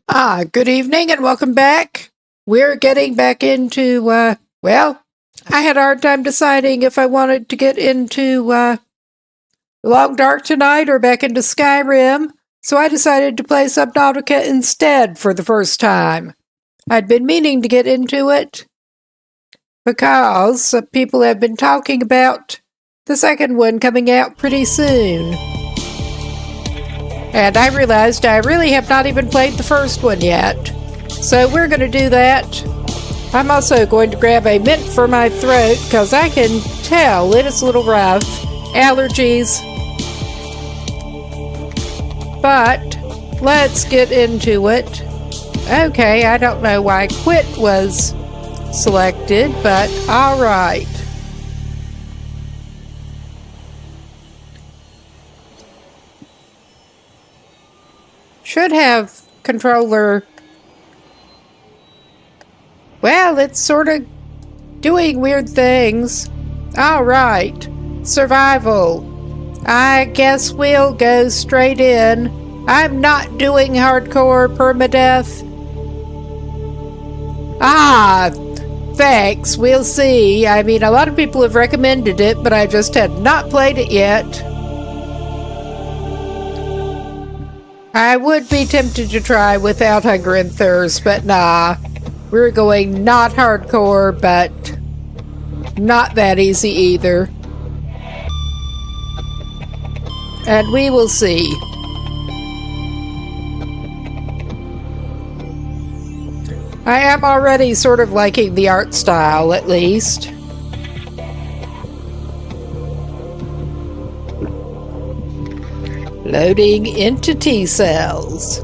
Good evening and welcome back. We're getting back into, well, I had a hard time deciding if I wanted to get into, Long Dark tonight or back into Skyrim, so I decided to play Subnautica instead for the first time. I'd been meaning to get into it because some people have been talking about the second one coming out pretty soon. And I realized I really have not even played the first one yet. So we're going to do that. I'm also going to grab a mint for my throat because I can tell it is a little rough. Allergies. But let's get into it. Okay, I don't know why quit was selected, but alright. Should have controller. Well, it's sort of doing weird things. Alright. Survival. I guess we'll go straight in. I'm not doing hardcore permadeath. Thanks. We'll see. I mean, a lot of people have recommended it, but I just had not played it yet. I would be tempted to try without hunger and thirst, but nah. We're going not hardcore, but not that easy either. And we will see. I am already sort of liking the art style, at least. Loading into T cells.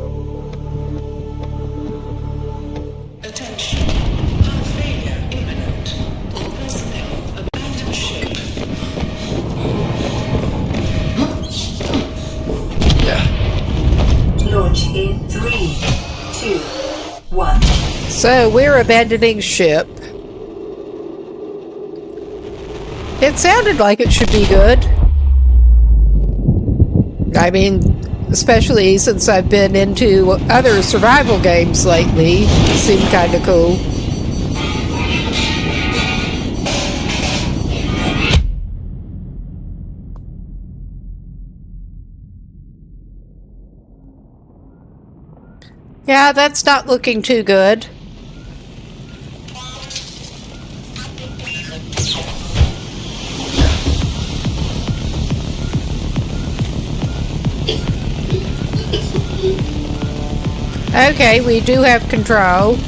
Attention. Hull failure imminent. All personnel abandon ship. Launch in 3, 2, 1. So we're abandoning ship. It sounded like it should be good. I mean, especially since I've been into other survival games lately. It seemed kind of cool. Yeah, that's not looking too good. Okay, we do have control.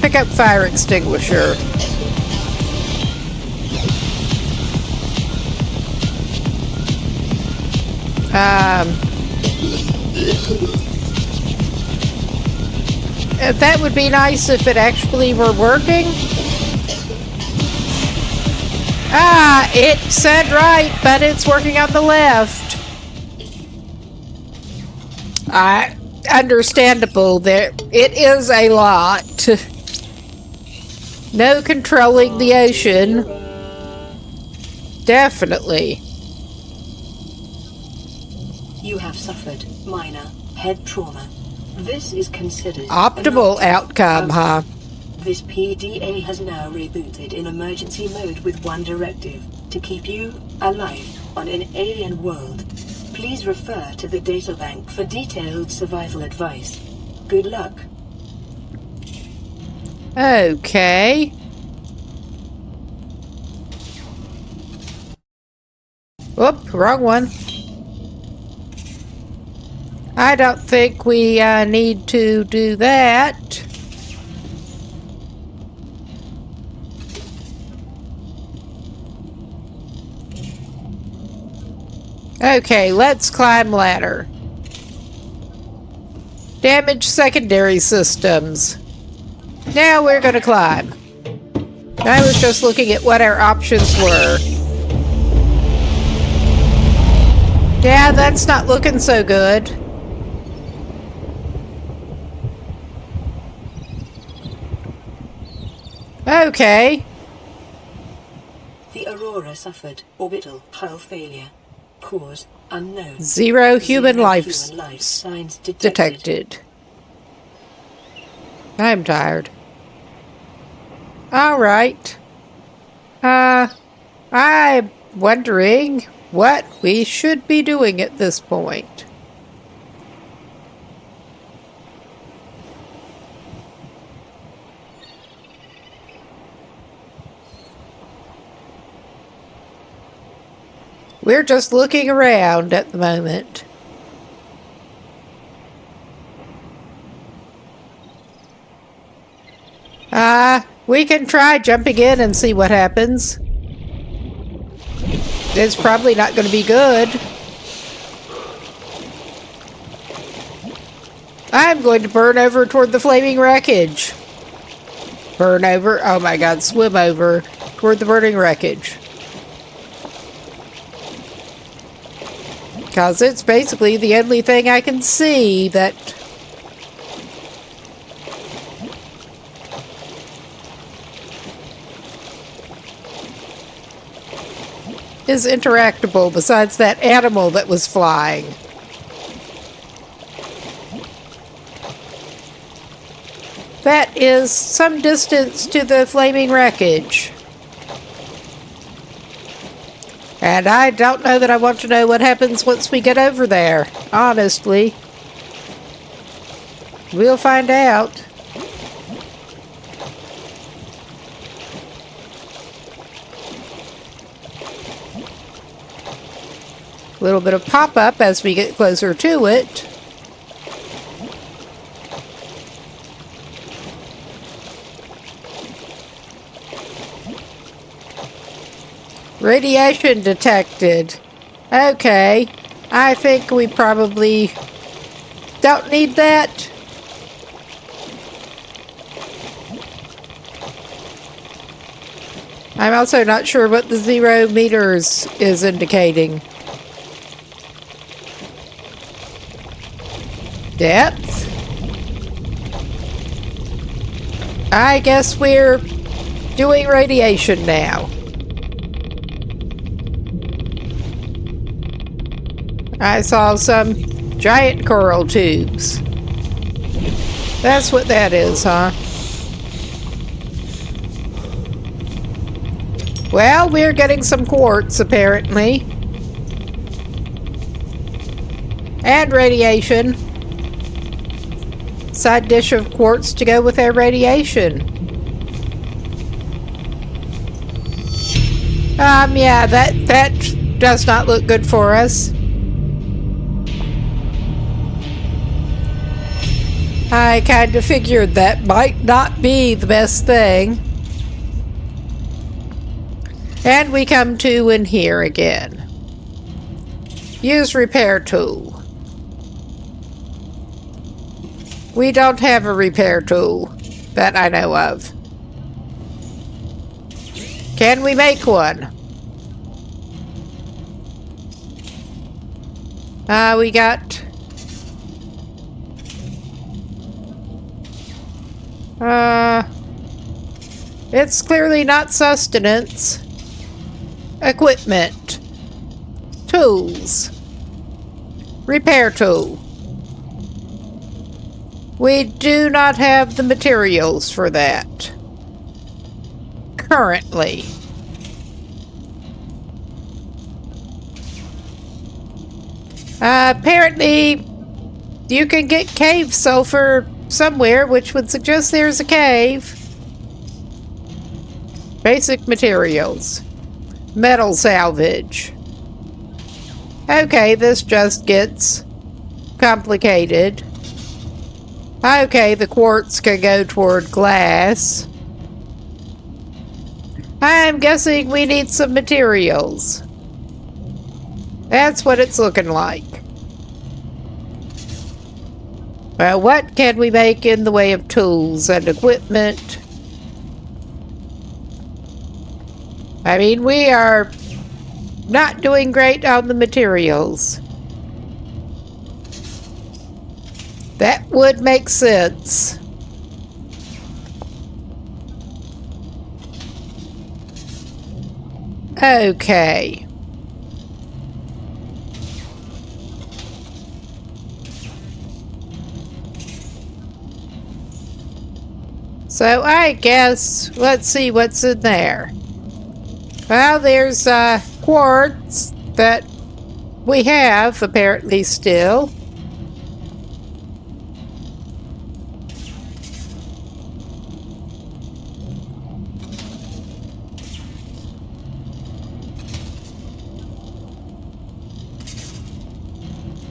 Pick up fire extinguisher. That would be nice if it actually were working. It said right, but it's working on the left. Understandable. There, it is a lot. No controlling the ocean. Definitely. You have suffered minor head trauma. This is considered Optimal outcome, huh? This PDA has now rebooted in emergency mode with one directive: to keep you alive on an alien world. Please refer to the databank for detailed survival advice. Good luck. Okay. Whoop, wrong one. I don't think we need to do that. Okay, let's climb ladder. Damage secondary systems. Now we're gonna climb. I was just looking at what our options were. Yeah, that's not looking so good. Okay. The Aurora suffered orbital hull failure. Cause unknown. Zero human life signs detected. I'm tired. All right. I'm wondering what we should be doing at this point. We're just looking around at the moment. We can try jumping in and see what happens. It's probably not going to be good. I'm going to burn over toward the flaming wreckage. Burn over? Oh my god, swim over toward the burning wreckage. Because it's basically the only thing I can see that is interactable besides that animal that was flying. That is some distance to the flaming wreckage. And I don't know that I want to know what happens once we get over there, honestly. We'll find out. A little bit of pop-up as we get closer to it. Radiation detected. Okay. I think we probably don't need that. I'm also not sure what the 0 meters is indicating. Depth? I guess we're doing radiation now. I saw some giant coral tubes. That's what that is, huh? Well, we're getting some quartz, apparently. And radiation. Side dish of quartz to go with our radiation. Yeah, that does not look good for us. I kind of figured that might not be the best thing. And we come to in here again. Use repair tool. We don't have a repair tool that I know of. Can we make one? We got... it's clearly not sustenance. Equipment. Tools. Repair tool. We do not have the materials for that. Currently. Apparently, you can get cave sulfur somewhere, which would suggest there's a cave. Basic materials. Metal salvage. Okay, this just gets complicated. Okay, the quartz can go toward glass. I'm guessing we need some materials. That's what it's looking like. Well, what can we make in the way of tools and equipment? I mean, we are not doing great on the materials. That would make sense. Okay. So I guess, let's see what's in there. Well, there's quartz that we have, apparently, still.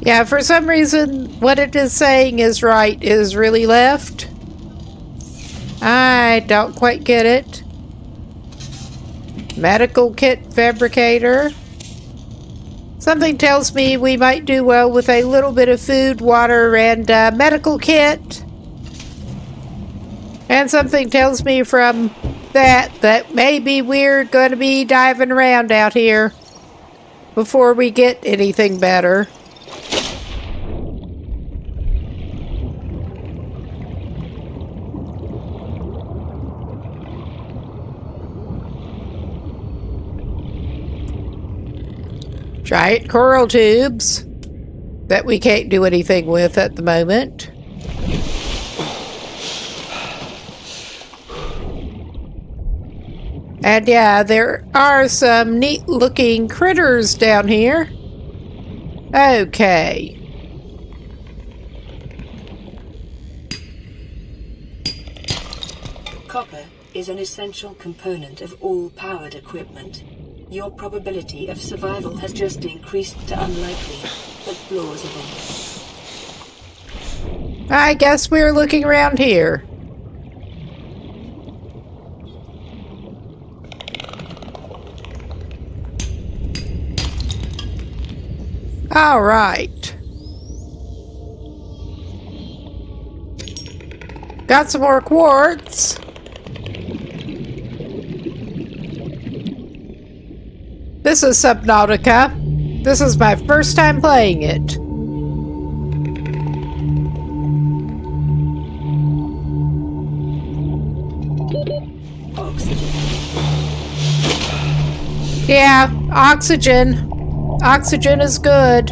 Yeah, for some reason, what it is saying is right is really left. I don't quite get it. Medical kit fabricator. Something tells me we might do well with a little bit of food, water, and medical kit. And something tells me from that maybe we're going to be diving around out here before we get anything better. Giant coral tubes that we can't do anything with at the moment. And yeah, there are some neat looking critters down here. Okay. Copper is an essential component of all powered equipment. Your probability of survival has just increased to unlikely, but plausible. I guess we're looking around here. All right. Got some more quartz. This is Subnautica. This is my first time playing it. Oxygen. Yeah, oxygen. Oxygen is good.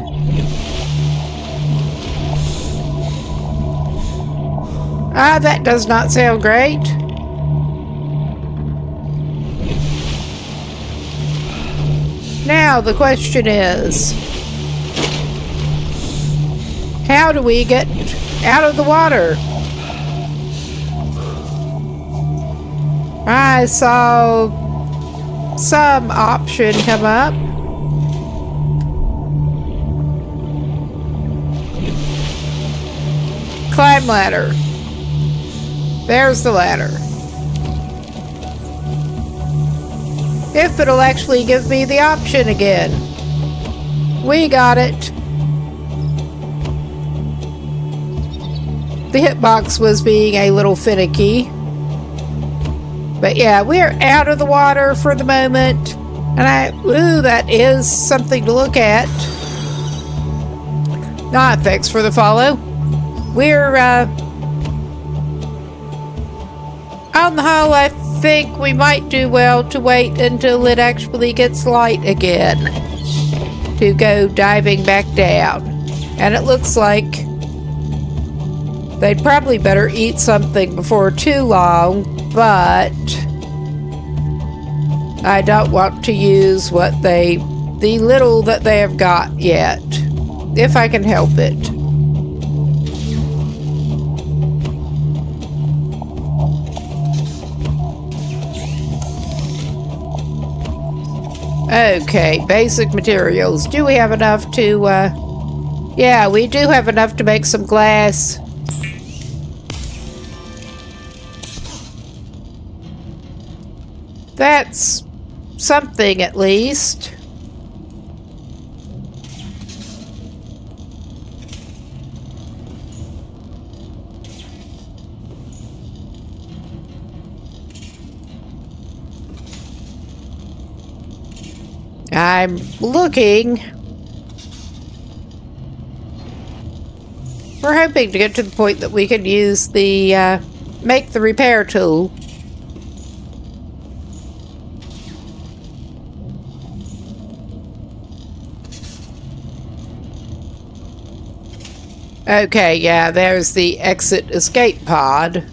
Ah, that does not sound great. Now, the question is, how do we get out of the water? I saw some option come up. Climb ladder. There's the ladder. If it'll actually give me the option again. We got it. The hitbox was being a little finicky. But yeah, we're out of the water for the moment. And ooh, that is something to look at. Not thanks for the follow. We're, on the whole, I think we might do well to wait until it actually gets light again to go diving back down. And it looks like they'd probably better eat something before too long, but I don't want to use the little that they have got yet, if I can help it. Okay, basic materials. Do we have enough to, yeah, we do have enough to make some glass. That's something, at least. I'm looking. We're hoping to get to the point that we can use the, make the repair tool. Okay, yeah, there's the exit escape pod.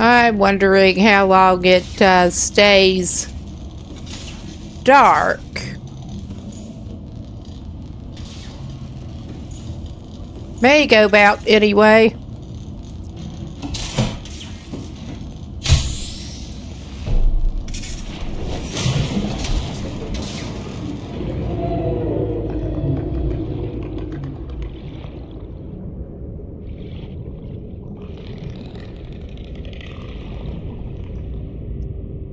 I'm wondering how long it stays dark. May go about anyway.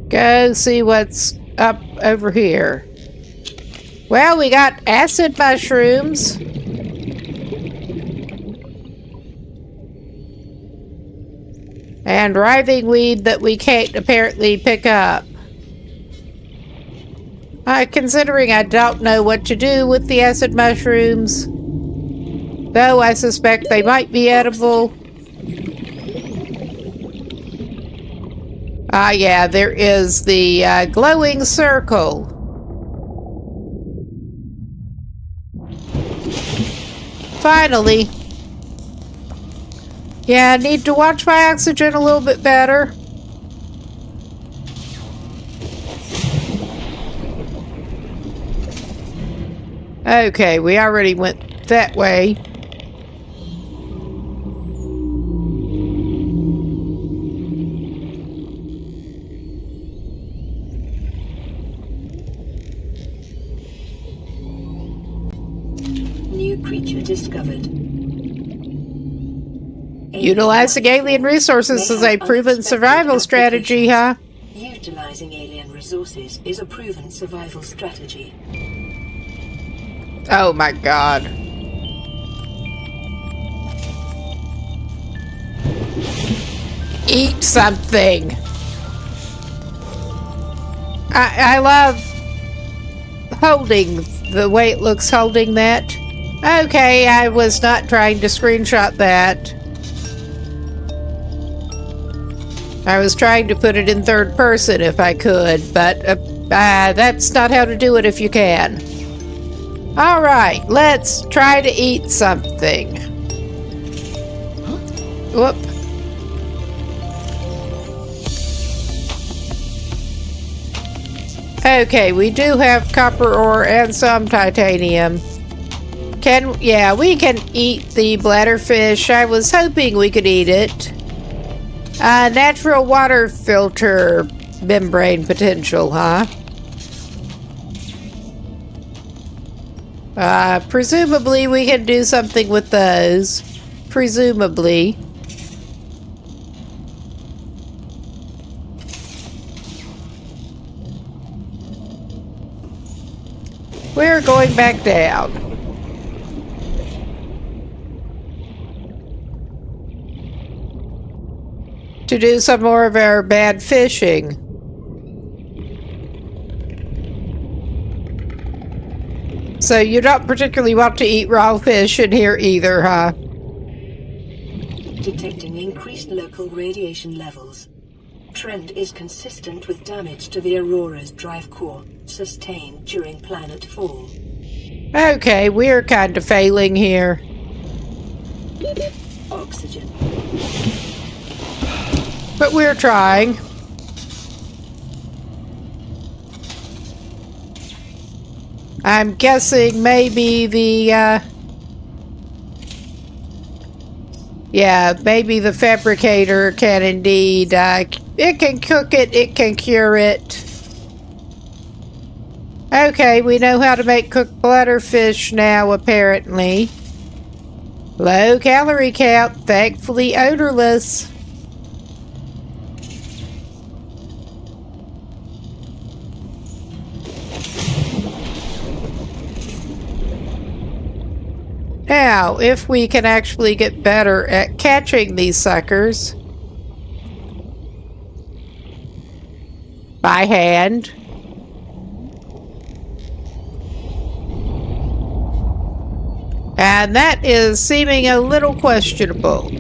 Go see what's up over here. Well, we got acid mushrooms. And writhing weed that we can't apparently pick up. Considering I don't know what to do with the acid mushrooms, though I suspect they might be edible. Yeah, there is the glowing circle. Finally. Yeah, I need to watch my oxygen a little bit better. Okay, we already went that way. New creature discovered. Utilizing alien resources is a proven survival strategy, huh? Utilizing alien resources is a proven survival strategy. Oh my god. Eat something. I love holding the way it looks holding that. Okay, I was not trying to screenshot that. I was trying to put it in third person if I could, but that's not how to do it if you can. Alright, let's try to eat something. Whoop. Okay, we do have copper ore and some titanium. Yeah, we can eat the bladderfish. I was hoping we could eat it. Natural water filter membrane potential, huh? Presumably we can do something with those. Presumably. We're going back down. To do some more of our bad fishing. So you don't particularly want to eat raw fish in here either, huh? Detecting increased local radiation levels. Trend is consistent with damage to the Aurora's drive core, sustained during planet fall. Okay, we're kind of failing here. Oxygen. But we're trying. I'm guessing maybe the, yeah, maybe the fabricator can indeed, it can cook it, it can cure it. Okay, we know how to make cooked bladderfish now, apparently. Low calorie count, thankfully odorless. Now, if we can actually get better at catching these suckers by hand. And that is seeming a little questionable.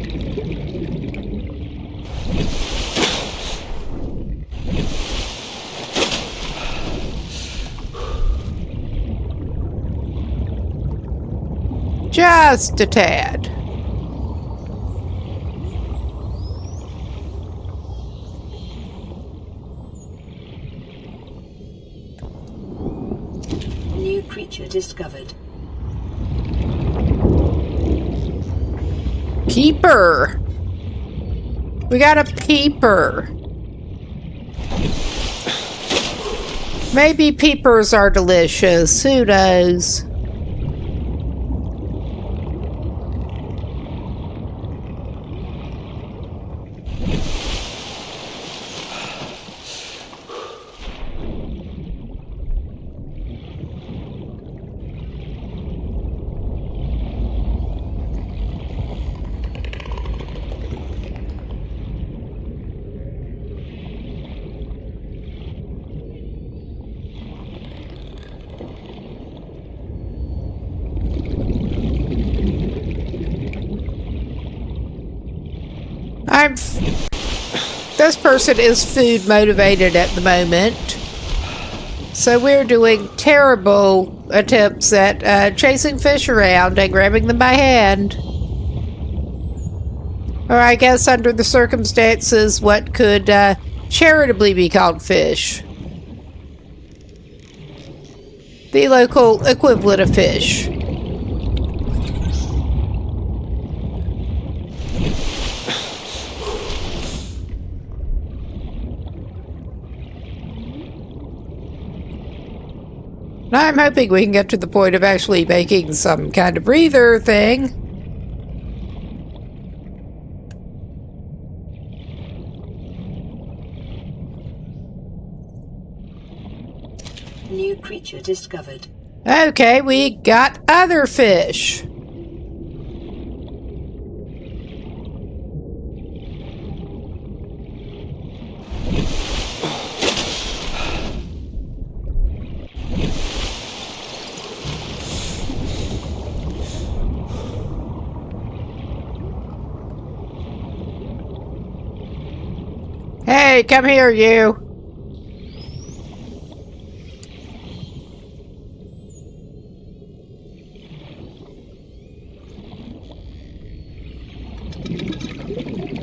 Just a tad. New creature discovered. Peeper. We got a peeper. Maybe peepers are delicious. Who knows? This person is food motivated at the moment. So we're doing terrible attempts at chasing fish around and grabbing them by hand. Or I guess under the circumstances, what could charitably be called fish. The local equivalent of fish. I'm hoping we can get to the point of actually making some kind of breather thing. New creature discovered. Okay, we got other fish. Hey, come here, you.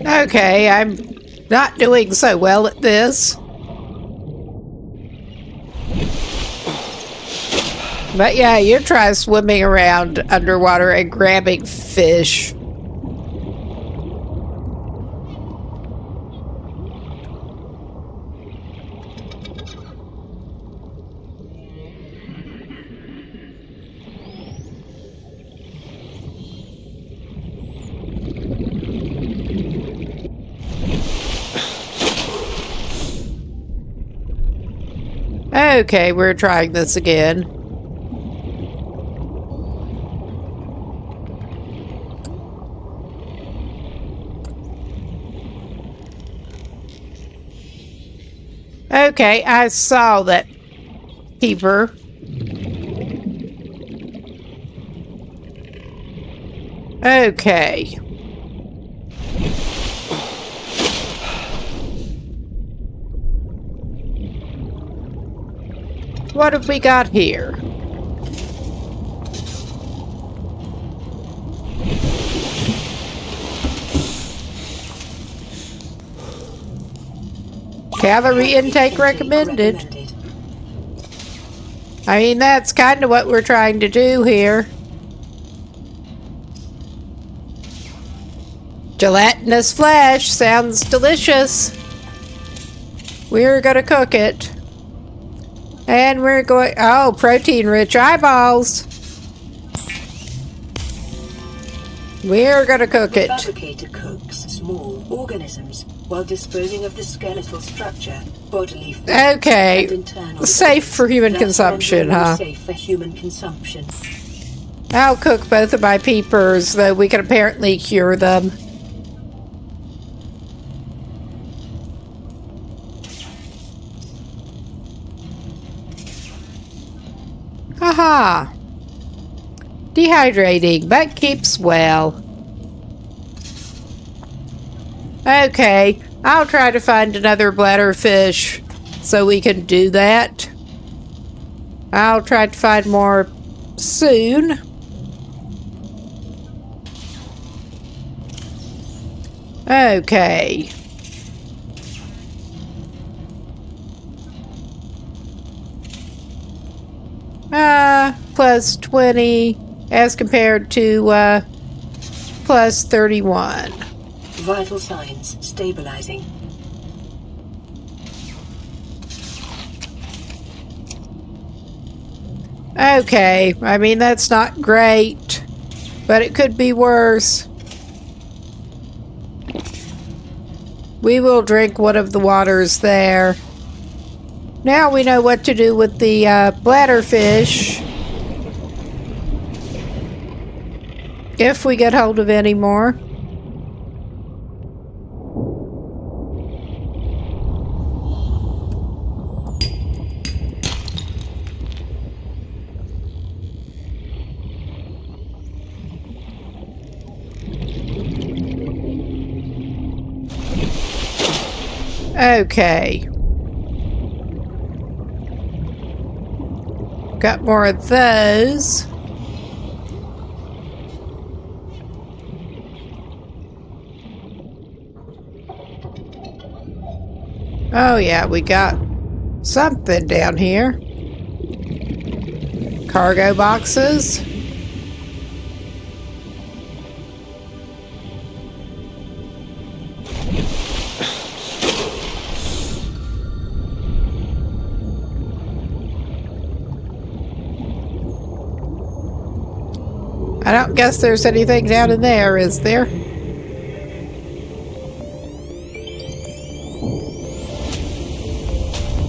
Okay, I'm not doing so well at this. But yeah, you try swimming around underwater and grabbing fish. Okay, we're trying this again. Okay, I saw that peeper. Okay. What have we got here? Calorie intake recommended. I mean, that's kind of what we're trying to do here. Gelatinous flesh sounds delicious. We're gonna cook it. And we're going... Oh, protein-rich eyeballs. We're gonna cook The it. fabricator cooks small organisms while disposing of the skeletal structure, bodily fluids, Okay. and internal Safe for human thus consumption, rendering them huh? Safe for human consumption. I'll cook both of my peepers, though we can apparently cure them. Haha. Dehydrating, but keeps well. Okay, I'll try to find another bladderfish so we can do that. I'll try to find more soon. Okay. plus 20 as compared to plus 31. Vital signs stabilizing. Okay, I mean, that's not great, but it could be worse. We will drink one of the waters there. Now we know what to do with the bladderfish. If we get hold of any more. Okay. Got more of those. Oh yeah, we got something down here. Cargo boxes. I don't guess there's anything down in there, is there?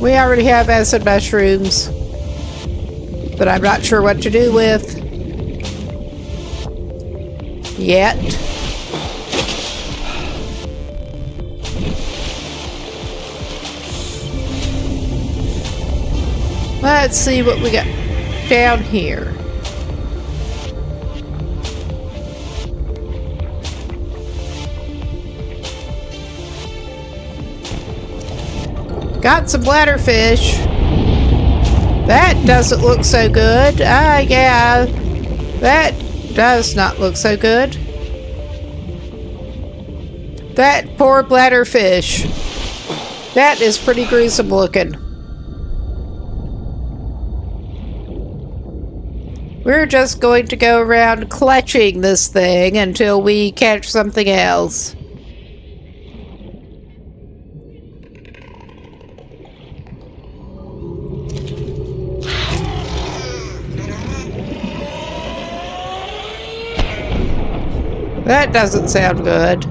We already have acid mushrooms, but I'm not sure what to do with yet. Let's see what we got down here. Got some bladderfish. That doesn't look so good. Yeah. That does not look so good. That poor bladderfish. That is pretty gruesome looking. We're just going to go around clutching this thing until we catch something else. That doesn't sound good.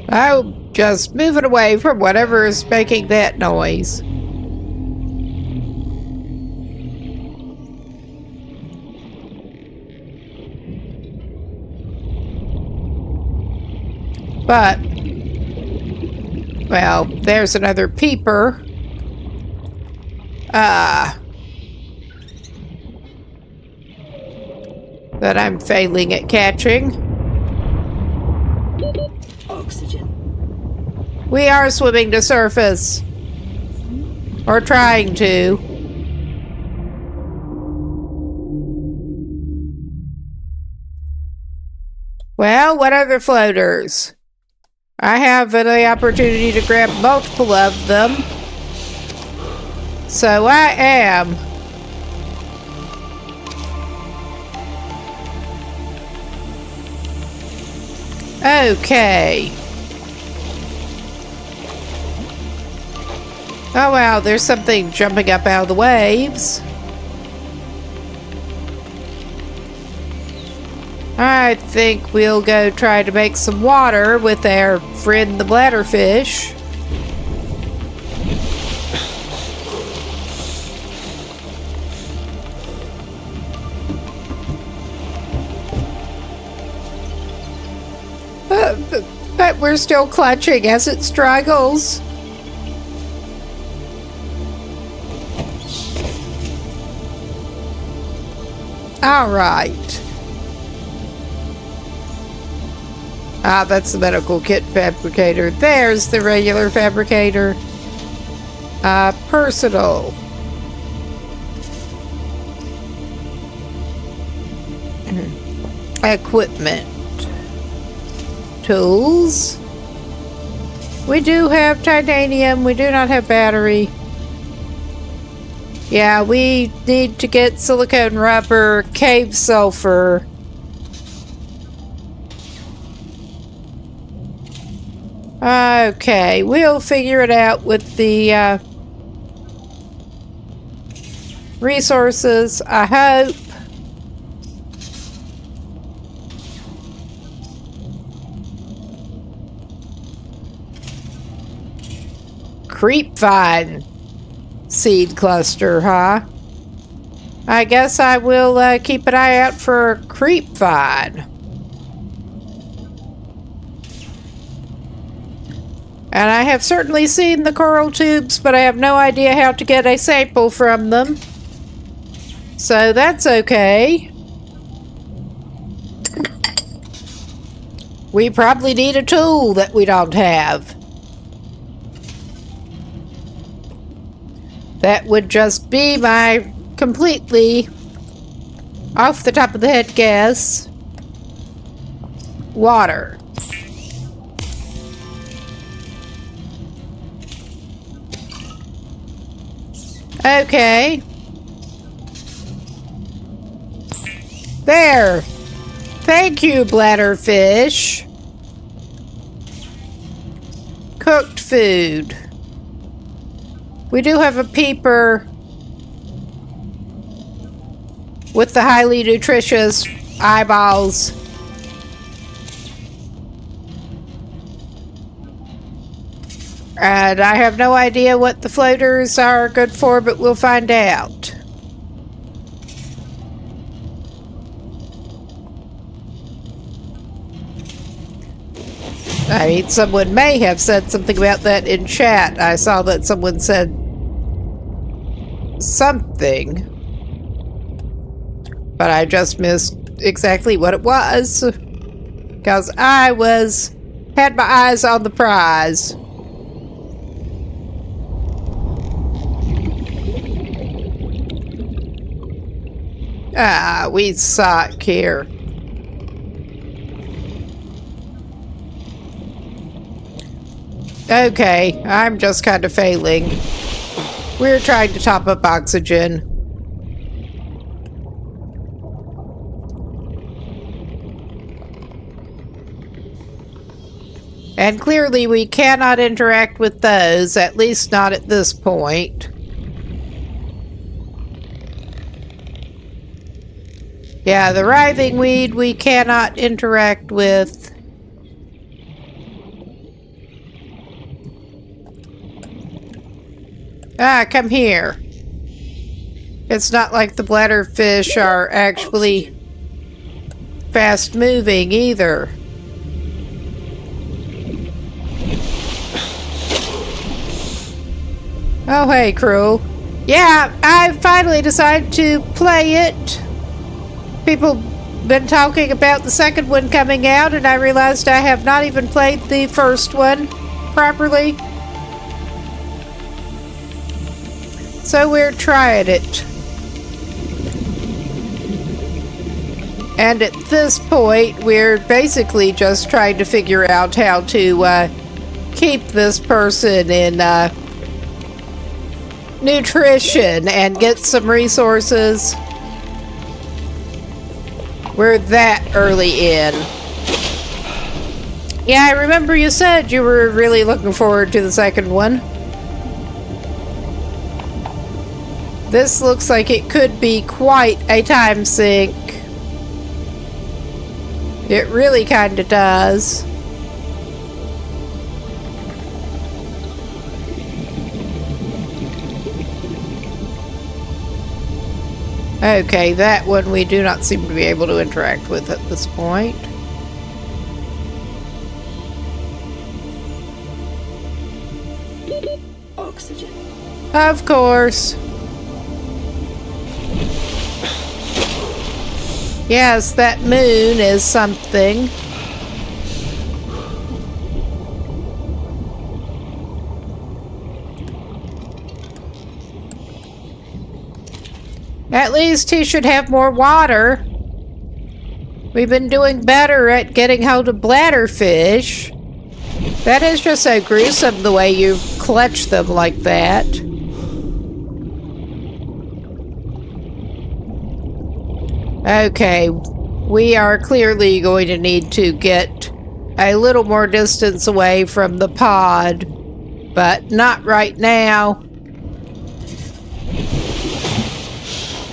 I'm just moving away from whatever is making that noise. But, well, there's another peeper. That I'm failing at catching. Oxygen. We are swimming to surface. Or trying to. Well, what other floaters? I have the opportunity to grab multiple of them. So I am. Okay. Oh wow, there's something jumping up out of the waves. I think we'll go try to make some water with our friend the bladderfish. But we're still clutching as it struggles. All right. Ah, that's the medical kit fabricator. There's the regular fabricator. Personal. Equipment. Tools. We do have titanium. We do not have battery. Yeah, we need to get silicone rubber, cave sulfur. Okay, we'll figure it out with the resources, I hope. Creepvine seed cluster, huh? I guess I will keep an eye out for a creepvine. And I have certainly seen the coral tubes, but I have no idea how to get a sample from them. So that's okay. We probably need a tool that we don't have. That would just be my completely off the top of the head guess. Water. Okay. There. Thank you, bladderfish. Cooked food. We do have a peeper with the highly nutritious eyeballs. And I have no idea what the floaters are good for, but we'll find out. I mean, someone may have said something about that in chat. I saw that someone said something, but I just missed exactly what it was because I had my eyes on the prize. Ah, we suck here. Okay, I'm just kind of failing. We're trying to top up oxygen. And clearly we cannot interact with those, at least not at this point. Yeah, the writhing weed we cannot interact with. Ah, come here. It's not like the bladderfish are actually fast moving either. Oh, hey, crew. Yeah, I finally decided to play it. People been talking about the second one coming out, and I realized I have not even played the first one properly. So we're trying it. And at this point, we're basically just trying to figure out how to keep this person in nutrition and get some resources. We're that early in. Yeah, I remember you said you were really looking forward to the second one. This looks like it could be quite a time sink. It really kind of does. Okay, that one we do not seem to be able to interact with at this point. Oxygen. Of course. Yes, that moon is something. At least he should have more water. We've been doing better at getting hold of bladderfish. That is just so gruesome the way you clutch them like that. Okay, we are clearly going to need to get a little more distance away from the pod, but not right now.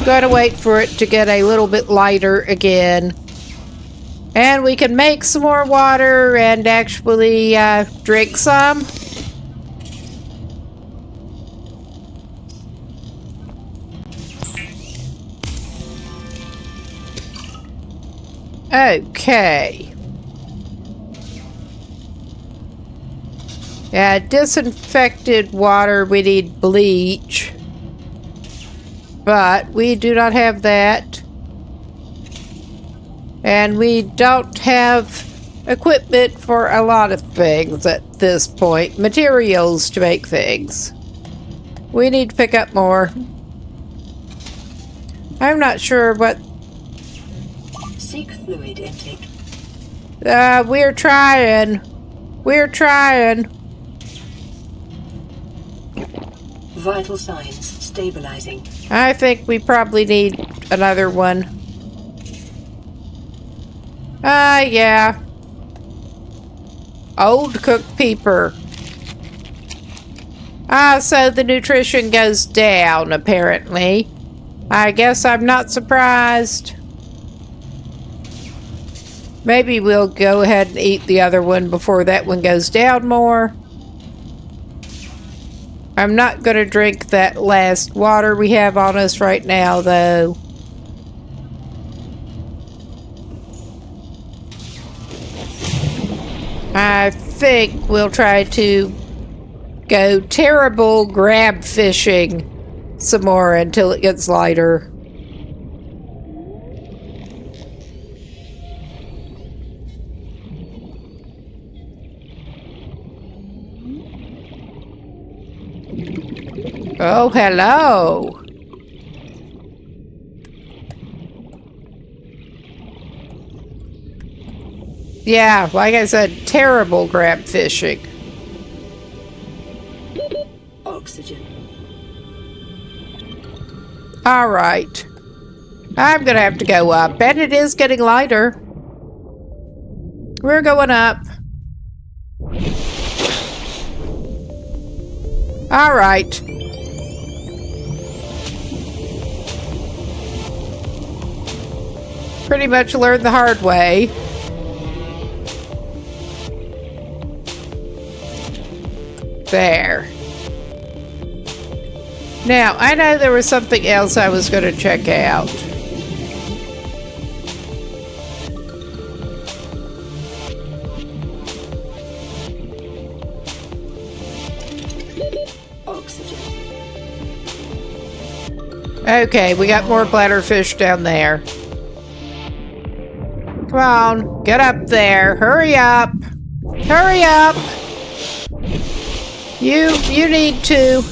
Gotta wait for it to get a little bit lighter again. And we can make some more water and actually drink some. Okay. Yeah, disinfected water, we need bleach. But we do not have that. And we don't have equipment for a lot of things at this point. Materials to make things. We need to pick up more. I'm not sure what... Seek fluid intake. We're trying. We're trying. Vital signs stabilizing. I think we probably need another one. Yeah. Old cooked peeper. So the nutrition goes down, apparently. I guess I'm not surprised. Maybe we'll go ahead and eat the other one before that one goes down more. I'm not going to drink that last water we have on us right now, though. I think we'll try to go terrible grab fishing some more until it gets lighter. Oh, hello. Yeah, like I said, terrible grab fishing. Oxygen. All right. I'm gonna have to go up, and it is getting lighter. We're going up. All right. Pretty much learned the hard way. There. Now, I know there was something else I was going to check out. Oxygen. Okay, we got more bladderfish down there. Come on, get up there. Hurry up. Hurry up. You need to.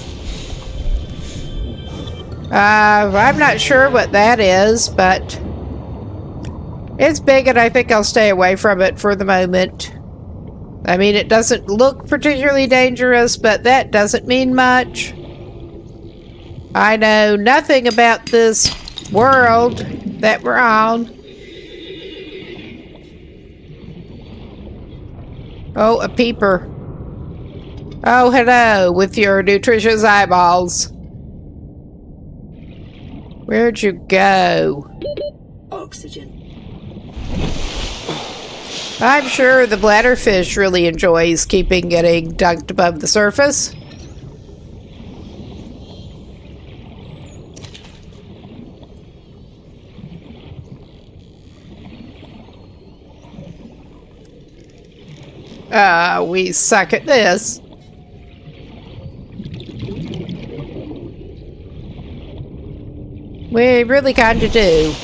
I'm not sure what that is, but it's big and I think I'll stay away from it for the moment. I mean, it doesn't look particularly dangerous, but that doesn't mean much. I know nothing about this world that we're on. Oh, a peeper. Oh, hello, with your nutritious eyeballs. Where'd you go? Oxygen. I'm sure the bladderfish really enjoys getting dunked above the surface. We suck at this. We really kind of do.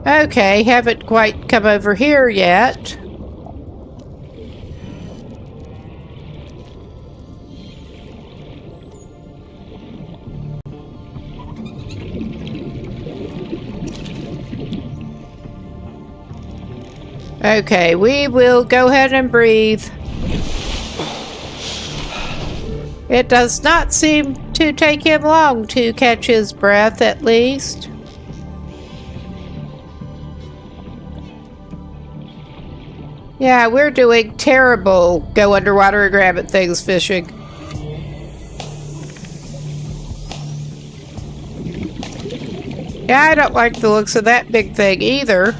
Okay, haven't quite come over here yet. Okay, we will go ahead and breathe. It does not seem to take him long to catch his breath, at least. Yeah, we're doing terrible go underwater and grab at things fishing. Yeah, I don't like the looks of that big thing either.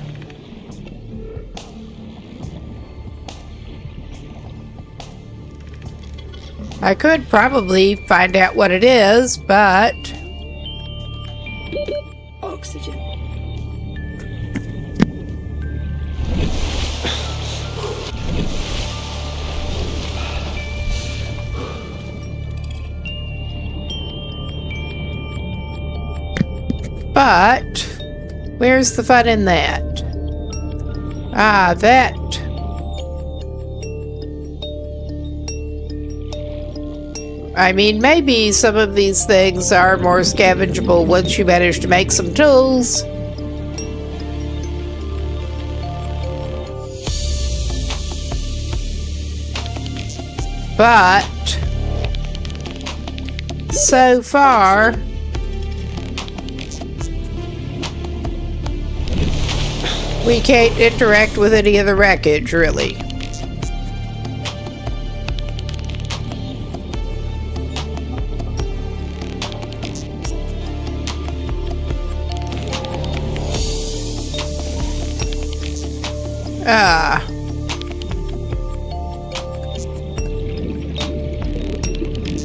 I could probably find out what it is, but... Oxygen. But... where's the fun in that? Ah, that... I mean, maybe some of these things are more scavengeable once you manage to make some tools. But so far, we can't interact with any of the wreckage, really.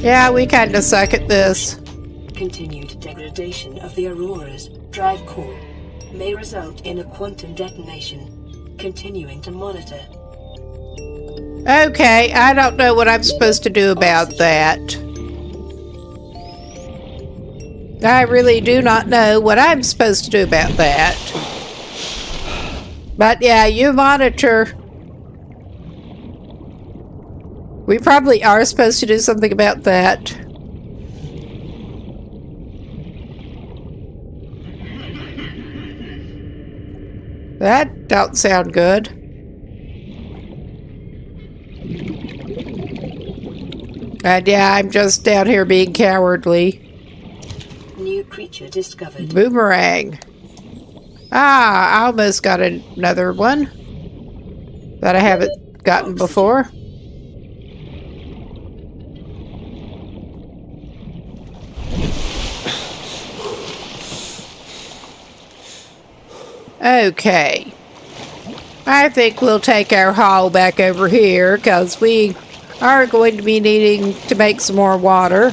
Yeah, we kind of suck at this. Continued degradation of the Aurora's drive core may result in a quantum detonation. Continuing to monitor. Okay, I don't know what I'm supposed to do about that. I really do not know what I'm supposed to do about that. But yeah, you monitor. We probably are supposed to do something about that. That don't sound good. And yeah, I'm just down here being cowardly. New creature discovered. Boomerang. Ah, I almost got another one that I haven't gotten before. Okay. I think we'll take our haul back over here because we are going to be needing to make some more water.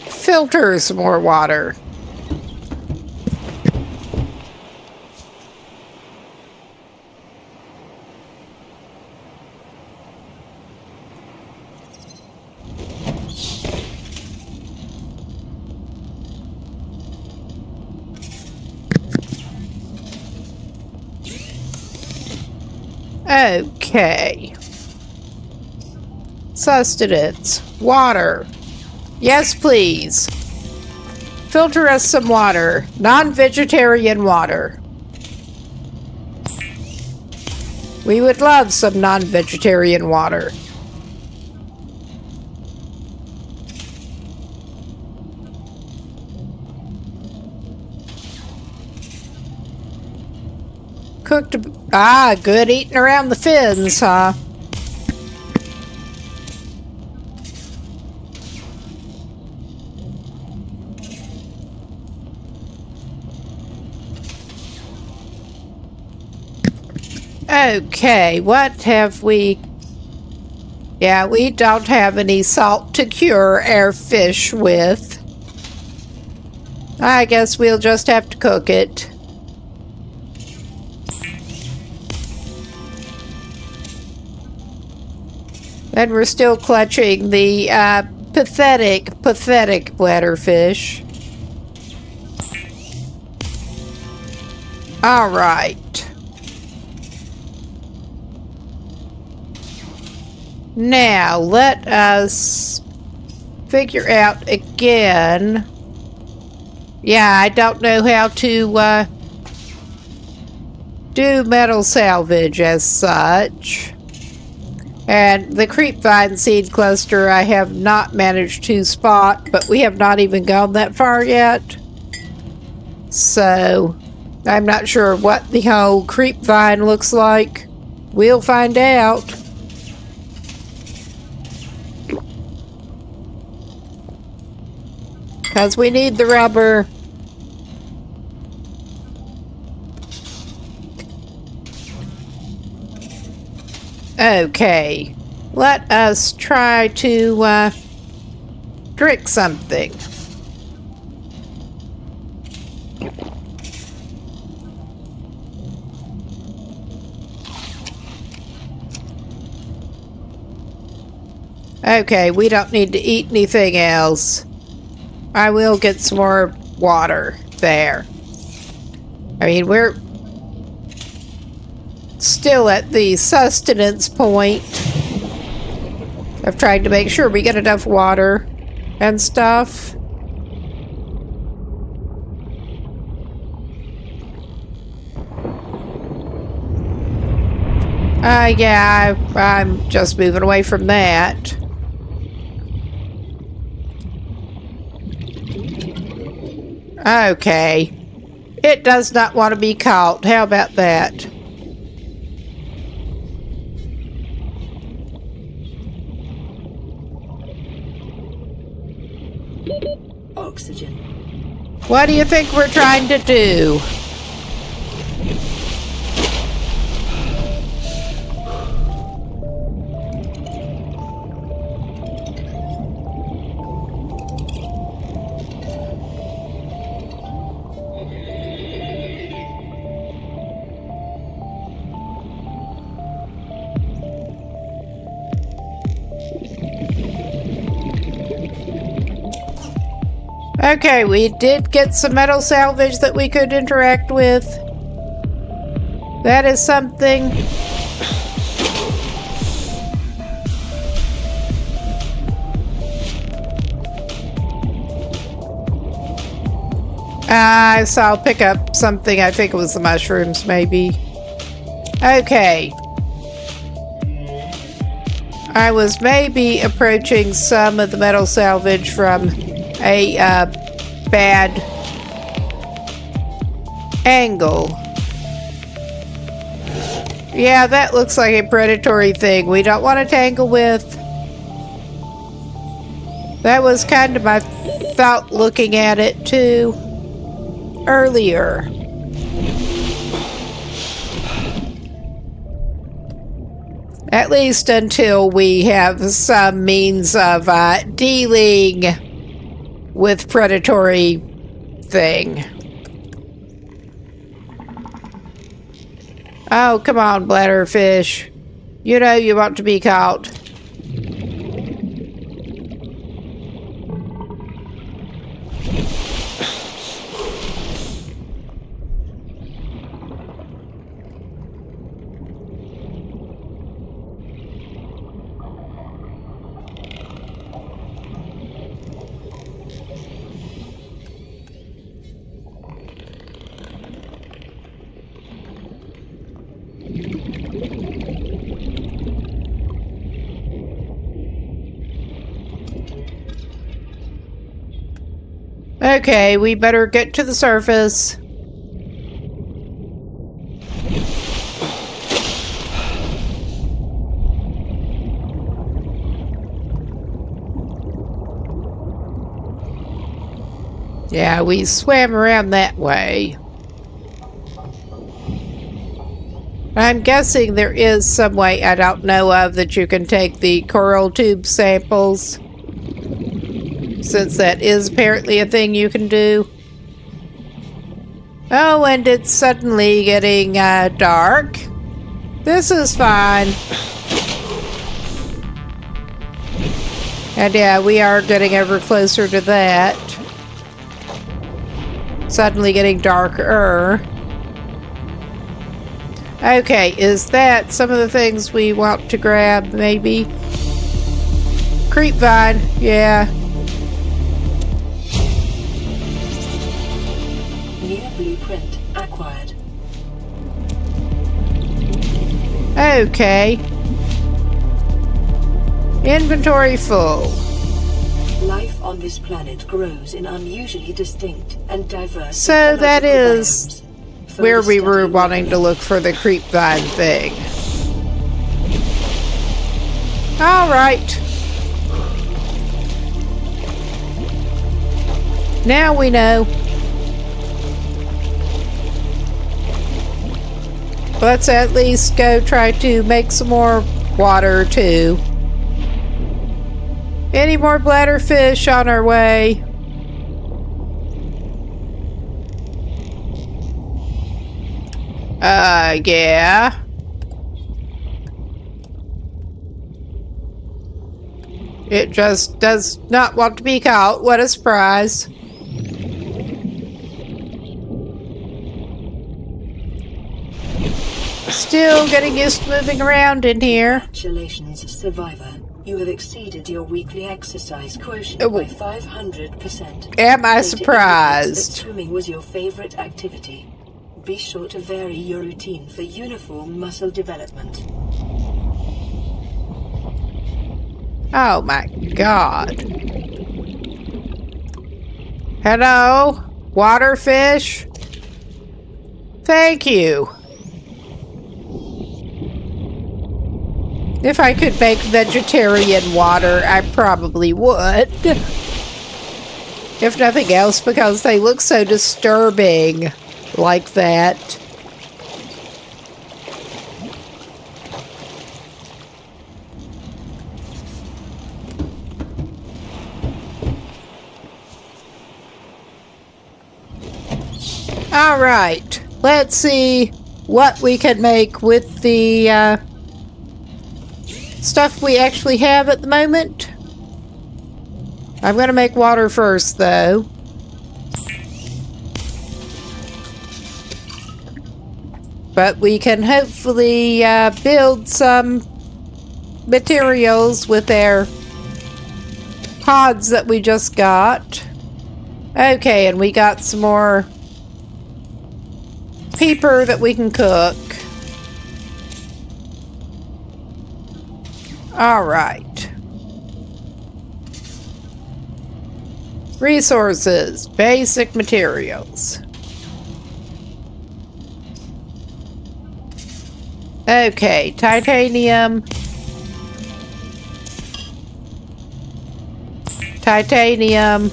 Filter some more water. Okay. Sustenance. Water. Yes, please. Filter us some water. Non-vegetarian water. We would love some non-vegetarian water. Cooked. Ah, good eating around the fins, huh? Okay, what have we... Yeah, we don't have any salt to cure our fish with. I guess we'll just have to cook it. And we're still clutching the pathetic bladderfish. All right. Now, let us figure out again. Yeah, I don't know how to do metal salvage as such. And the creepvine seed cluster I have not managed to spot, but we have not even gone that far yet. So I'm not sure what the whole creepvine looks like. We'll find out. Because we need the rubber. Okay. Let us try to drink something. Okay, we don't need to eat anything else. I will get some more water there. I mean, we're still at the sustenance point of trying to make sure we get enough water and stuff. Yeah, I'm just moving away from that. Okay. It does not want to be caught. How about that? Oxygen. What do you think we're trying to do? Okay, we did get some metal salvage that we could interact with. That is something. I saw pick up something. I think it was the mushrooms, maybe. Okay. I was maybe approaching some of the metal salvage from a bad angle. Yeah, that looks like a predatory thing we don't want to tangle with. That was kind of my thought looking at it too earlier. At least until we have some means of dealing with predatory thing. Oh, come on, bladderfish. You know you want to be caught. Okay, we better get to the surface. Yeah, we swam around that way. I'm guessing there is some way I don't know of that you can take the coral tube samples, since that is apparently a thing you can do. Oh, and it's suddenly getting dark. This is fine. And yeah, we are getting ever closer to that. Suddenly getting darker. Okay, is that some of the things we want to grab, maybe? Creepvine, yeah. Okay. Inventory full. Life on this planet grows in unusually distinct and diverse So that is biomes. where we were Further wanting to study look for the creep vine thing. Alright. Now we know. Let's at least go try to make some more water too. Any more bladderfish on our way? Yeah. It just does not want to be caught. What a surprise. Still getting used to moving around in here. Congratulations, survivor. You have exceeded your weekly exercise quotient by 500%. Am I Data surprised? indicates that swimming was your favorite activity. Be sure to vary your routine for uniform muscle development. Oh my god. Hello? Waterfish? Thank you. If I could make vegetarian water, I probably would. If nothing else, because they look so disturbing like that. Alright, let's see what we can make with the stuff we actually have at the moment. I'm gonna make water first, though. But we can hopefully build some materials with our pods that we just got. Okay, and we got some more peeper that we can cook. Alright. Resources. Basic materials. Okay, titanium. Titanium.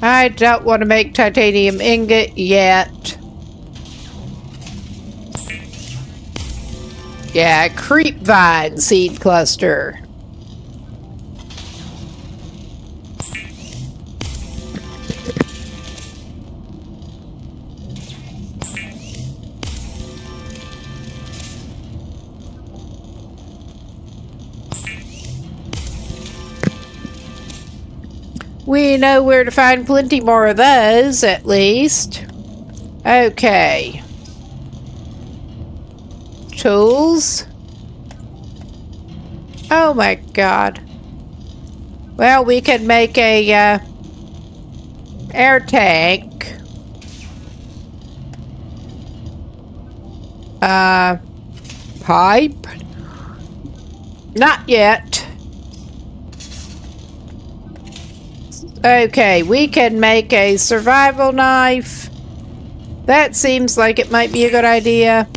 I don't want to make titanium ingot yet. Yeah, creep vine seed cluster. We know where to find plenty more of those, at least. Okay. Tools. Oh my god. Well, we could make a air tank. Pipe? Not yet. Okay, we can make a survival knife. That seems like it might be a good idea.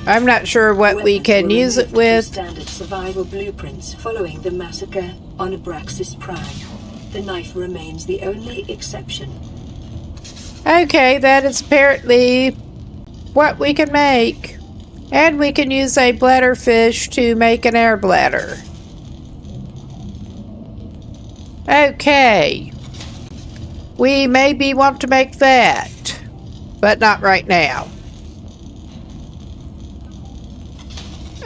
I'm not sure what we can use it with. Standard survival blueprints following the massacre on Abraxas Prime. The knife remains the only exception. Okay, that is apparently what we can make. And we can use a bladderfish to make an air bladder. Okay. We maybe want to make that, but not right now.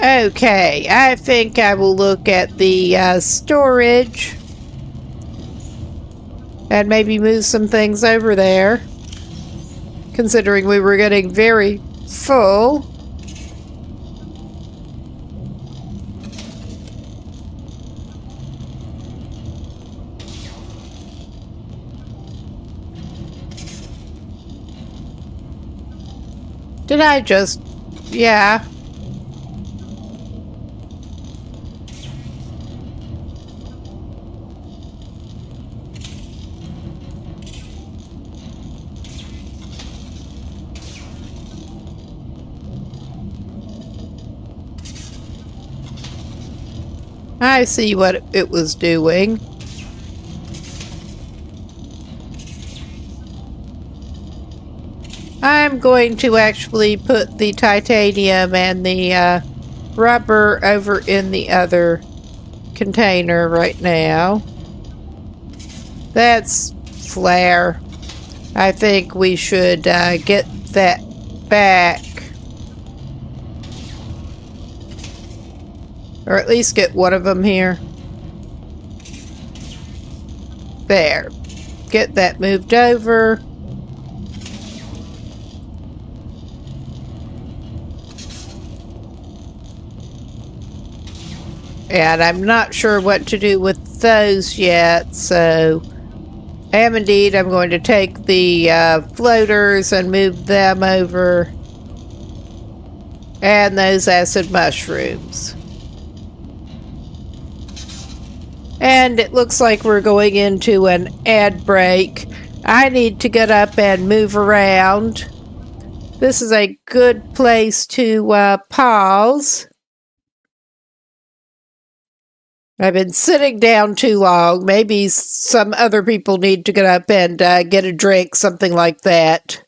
Okay, I think I will look at the storage and maybe move some things over there, considering we were getting very full. Did I just... Yeah. I see what it was doing. I'm going to actually put the titanium and the rubber over in the other container right now. That's flare. I think we should get that back. Or at least get one of them here. There. Get that moved over. And I'm not sure what to do with those yet, so I am indeed. I'm going to take the floaters and move them over. And those acid mushrooms. And it looks like we're going into an ad break. I need to get up and move around. This is a good place to pause. I've been sitting down too long. Maybe some other people need to get up and get a drink, something like that.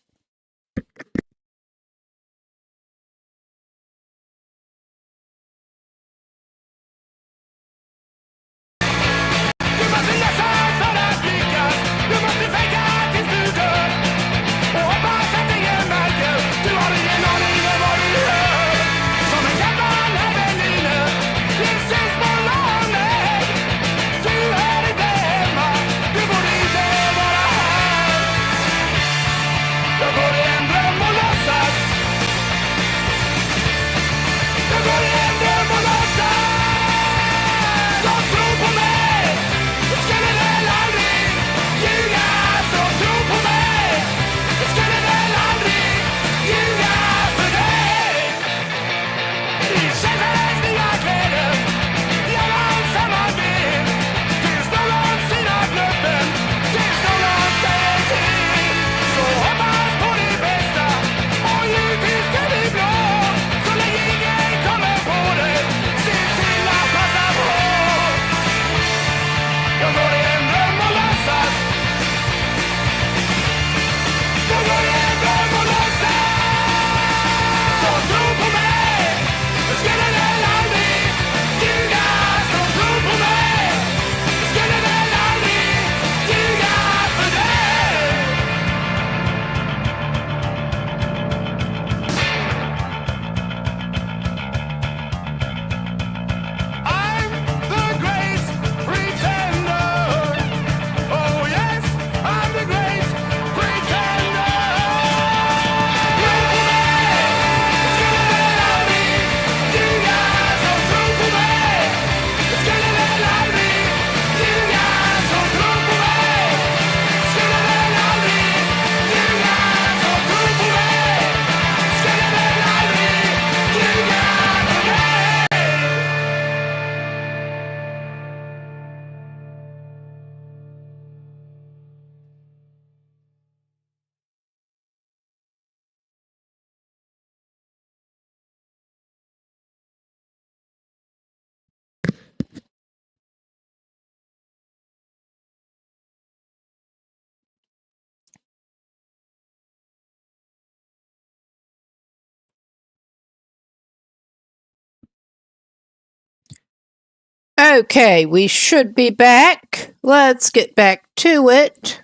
Okay, we should be back. Let's get back to it.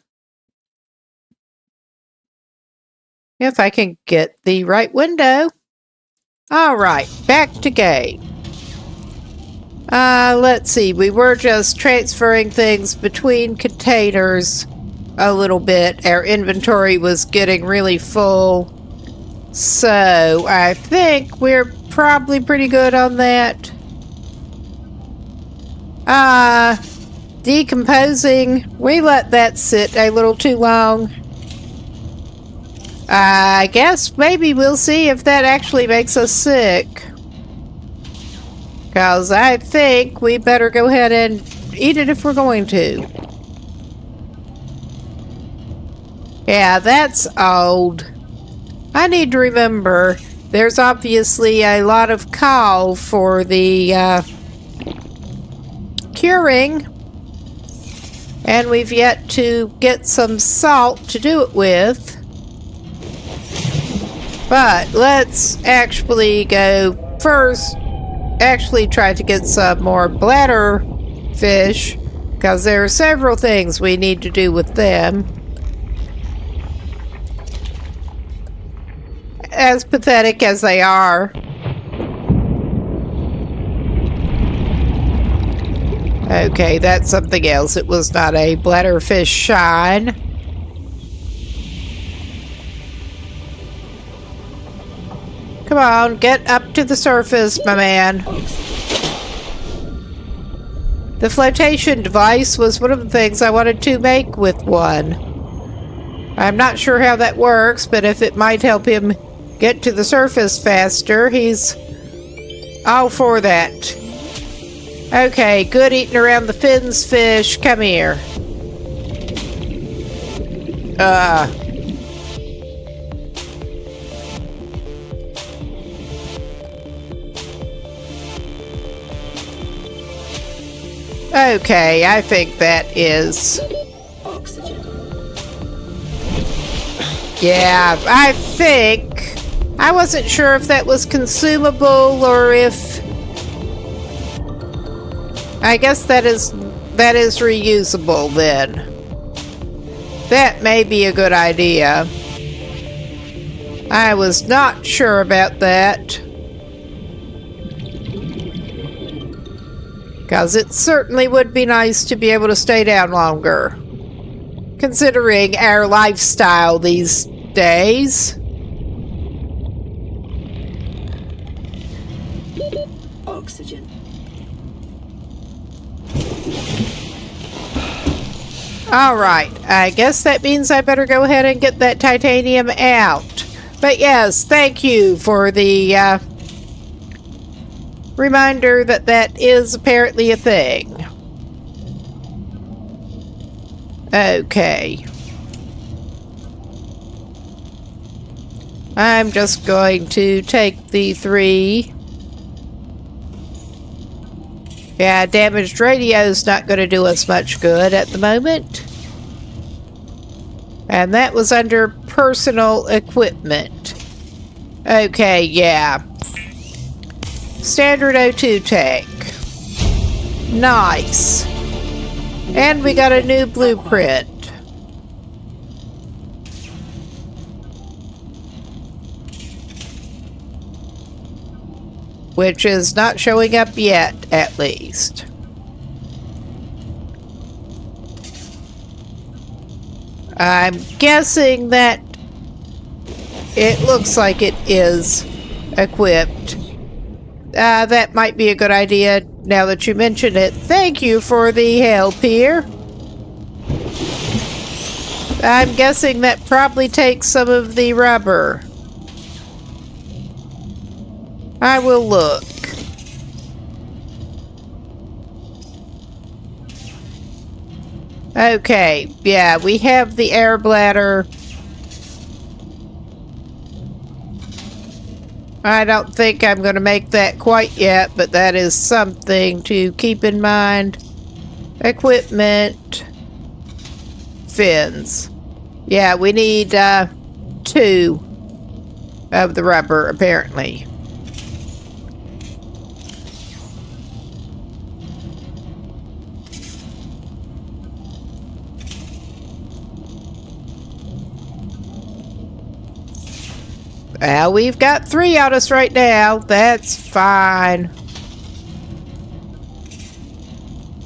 If I can get the right window. Alright, back to game. Let's see. We were just transferring things between containers a little bit. Our inventory was getting really full. So, I think we're probably pretty good on that. Decomposing. We let that sit a little too long. I guess maybe we'll see if that actually makes us sick. Because I think we better go ahead and eat it if we're going to. Yeah, that's old. I need to remember there's obviously a lot of call for the curing. And we've yet to get some salt to do it with. But let's actually go first. Actually try to get some more bladder fish. Because there are several things we need to do with them. As pathetic as they are. Okay, that's something else. It was not a bladderfish shine. Come on, get up to the surface, my man. The flotation device was one of the things I wanted to make with one. I'm not sure how that works, but if it might help him get to the surface faster, he's all for that. Okay, good eating around the fins, fish. Come here. Okay, I think that is... Oxygen. Yeah, I think... I wasn't sure if that was consumable or if... I guess that is reusable then. That may be a good idea. I was not sure about that. Because it certainly would be nice to be able to stay down longer. Considering our lifestyle these days. Oxygen. Alright, I guess that means I better go ahead and get that titanium out. But yes, thank you for the reminder that that is apparently a thing. Okay. I'm just going to take the 3. Yeah, damaged radio's not going to do us much good at the moment. And that was under personal equipment. Okay, yeah. Standard O2 tank. Nice. And we got a new blueprint. Which is not showing up yet, at least. I'm guessing that it looks like it is equipped. That might be a good idea now that you mention it. Thank you for the help here. I'm guessing that probably takes some of the rubber. I will look. Okay, yeah, we have the air bladder. I don't think I'm going to make that quite yet, but that is something to keep in mind. Equipment. Fins. Yeah, we need 2 of the rubber, apparently. Well, we've got 3 on us right now. That's fine.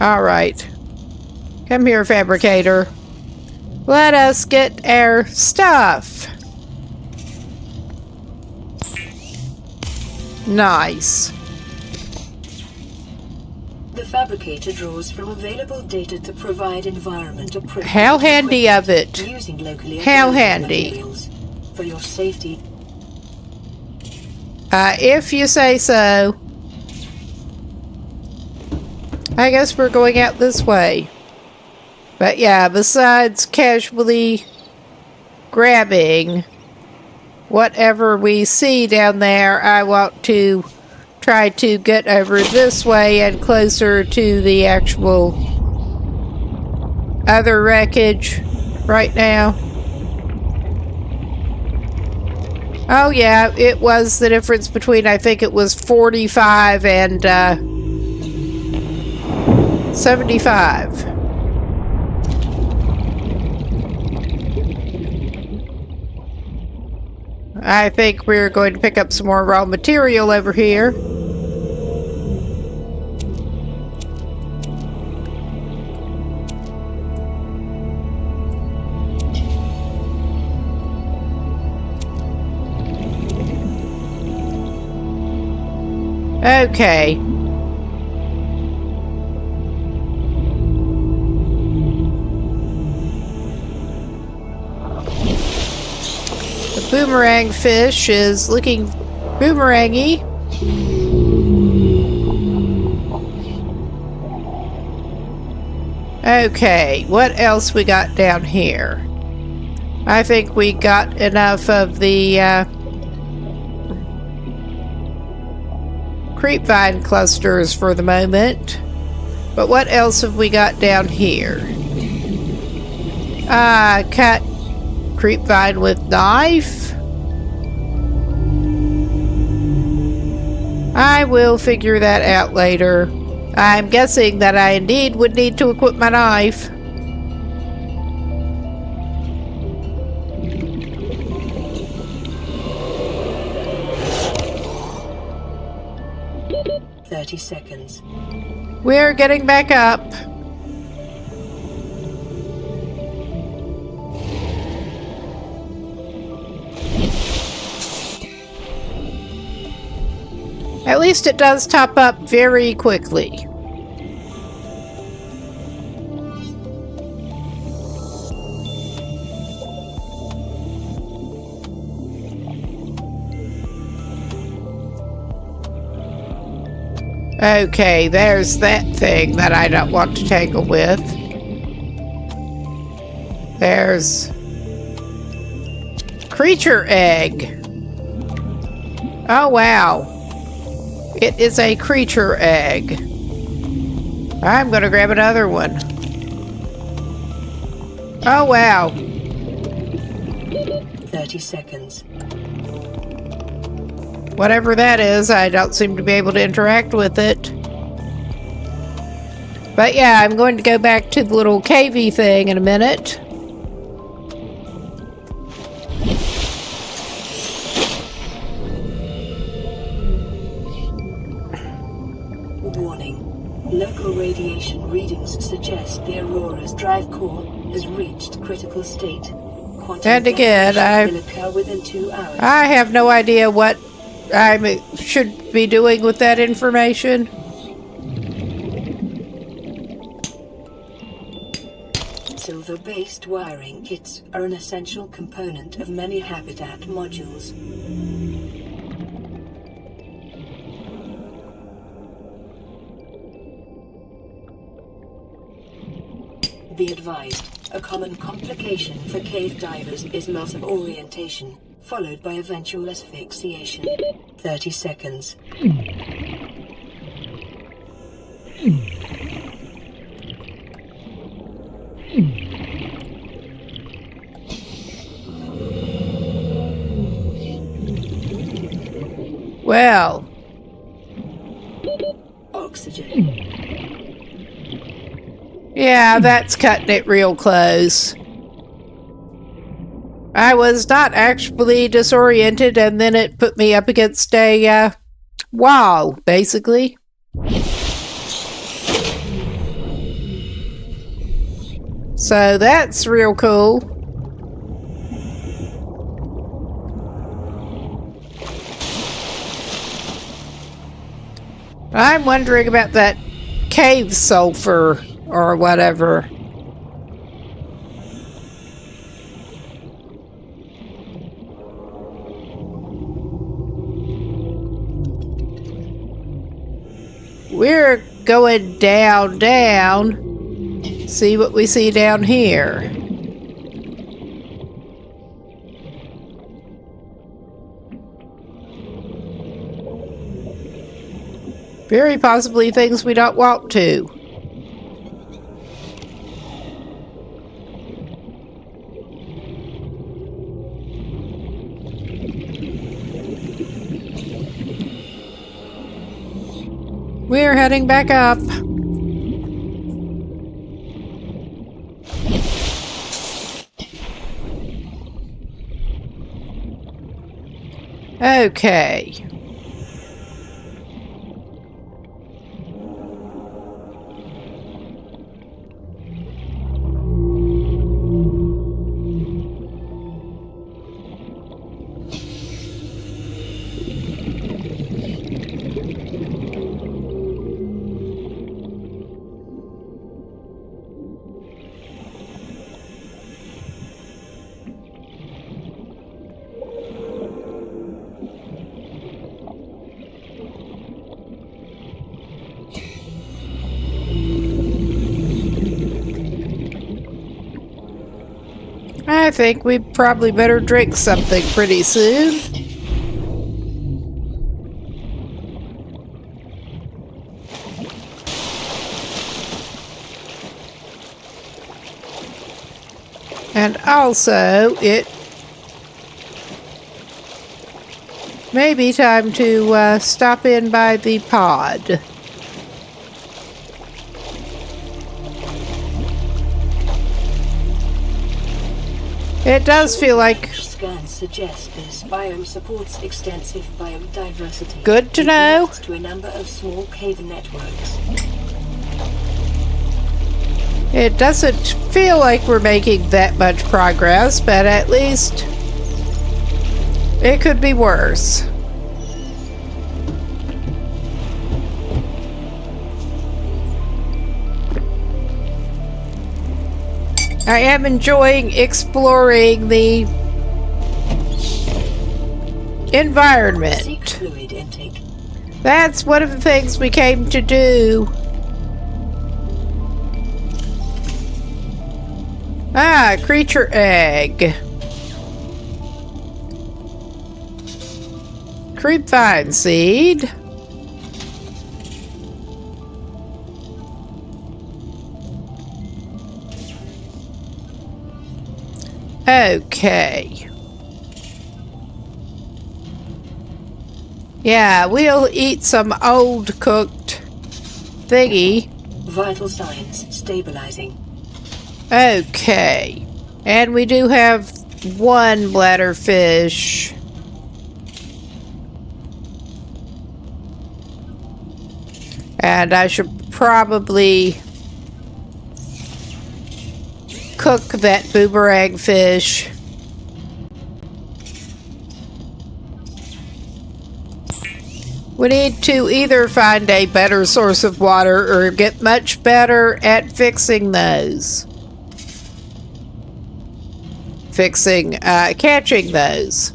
Alright. Come here, fabricator. Let us get our stuff. Nice. The fabricator draws from available data to provide environment appropriate. How handy of it. Using locally How available handy. materials. For your safety. If you say so. I guess we're going out this way. But yeah, besides casually grabbing whatever we see down there, I want to try to get over this way and closer to the actual other wreckage right now. Oh yeah, it was the difference between, I think it was 45 and 75. I think we're going to pick up some more raw material over here. Okay. The boomerang fish is looking boomerangy. Okay, what else we got down here? I think we got enough of the creepvine clusters for the moment. But what else have we got down here? Cut creepvine with knife. I will figure that out later. I'm guessing that I indeed would need to equip my knife. Seconds. We're getting back up. At least it does top up very quickly. Okay, there's that thing that I don't want to tangle with. There's creature egg. Oh wow. It is a creature egg. I'm gonna grab another one. Oh wow. 30 seconds. Whatever that is, I don't seem to be able to interact with it. But yeah, I'm going to go back to the little cavey thing in a minute. Warning. Local radiation readings suggest the Aurora's drive core has reached critical state. Quantum And again, will occur within 2 hours. I have no idea what I should be doing with that information. Silver-based wiring kits are an essential component of many habitat modules. Be advised, a common complication for cave divers is loss of orientation, followed by eventual asphyxiation. 30 seconds. Well. Oxygen. Yeah, that's cutting it real close. I was not actually disoriented, and then it put me up against a wall, basically. So that's real cool. I'm wondering about that cave sulfur or whatever. we're going down, down. See what we see down here. Very possibly things we don't want to. We're heading back up. Okay. I think we probably better drink something pretty soon. And also, it may be time to stop in by the pod. It does feel like... Scans suggest this biome supports extensive biodiversity. Good to know. To a number of small cave networks. It doesn't feel like we're making that much progress, but at least it could be worse. I am enjoying exploring the environment. Seek fluid intake. That's one of the things we came to do. Ah, creature egg. Creepvine seed. Okay. Yeah, we'll eat some old cooked thingy. Vital signs stabilizing. Okay. And we do have one bladderfish. And I should probably cook that boomerang fish. We need to either find a better source of water or get much better at fixing those. Catching those.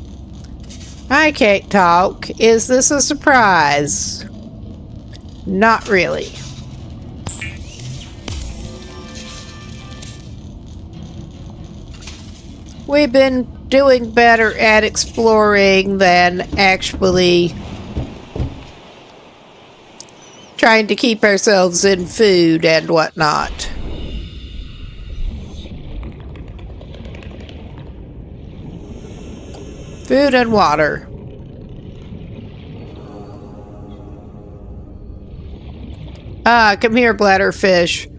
I can't talk. Is this a surprise? Not really. We've been doing better at exploring than actually trying to keep ourselves in food and whatnot. Food and water. Ah, come here, bladderfish.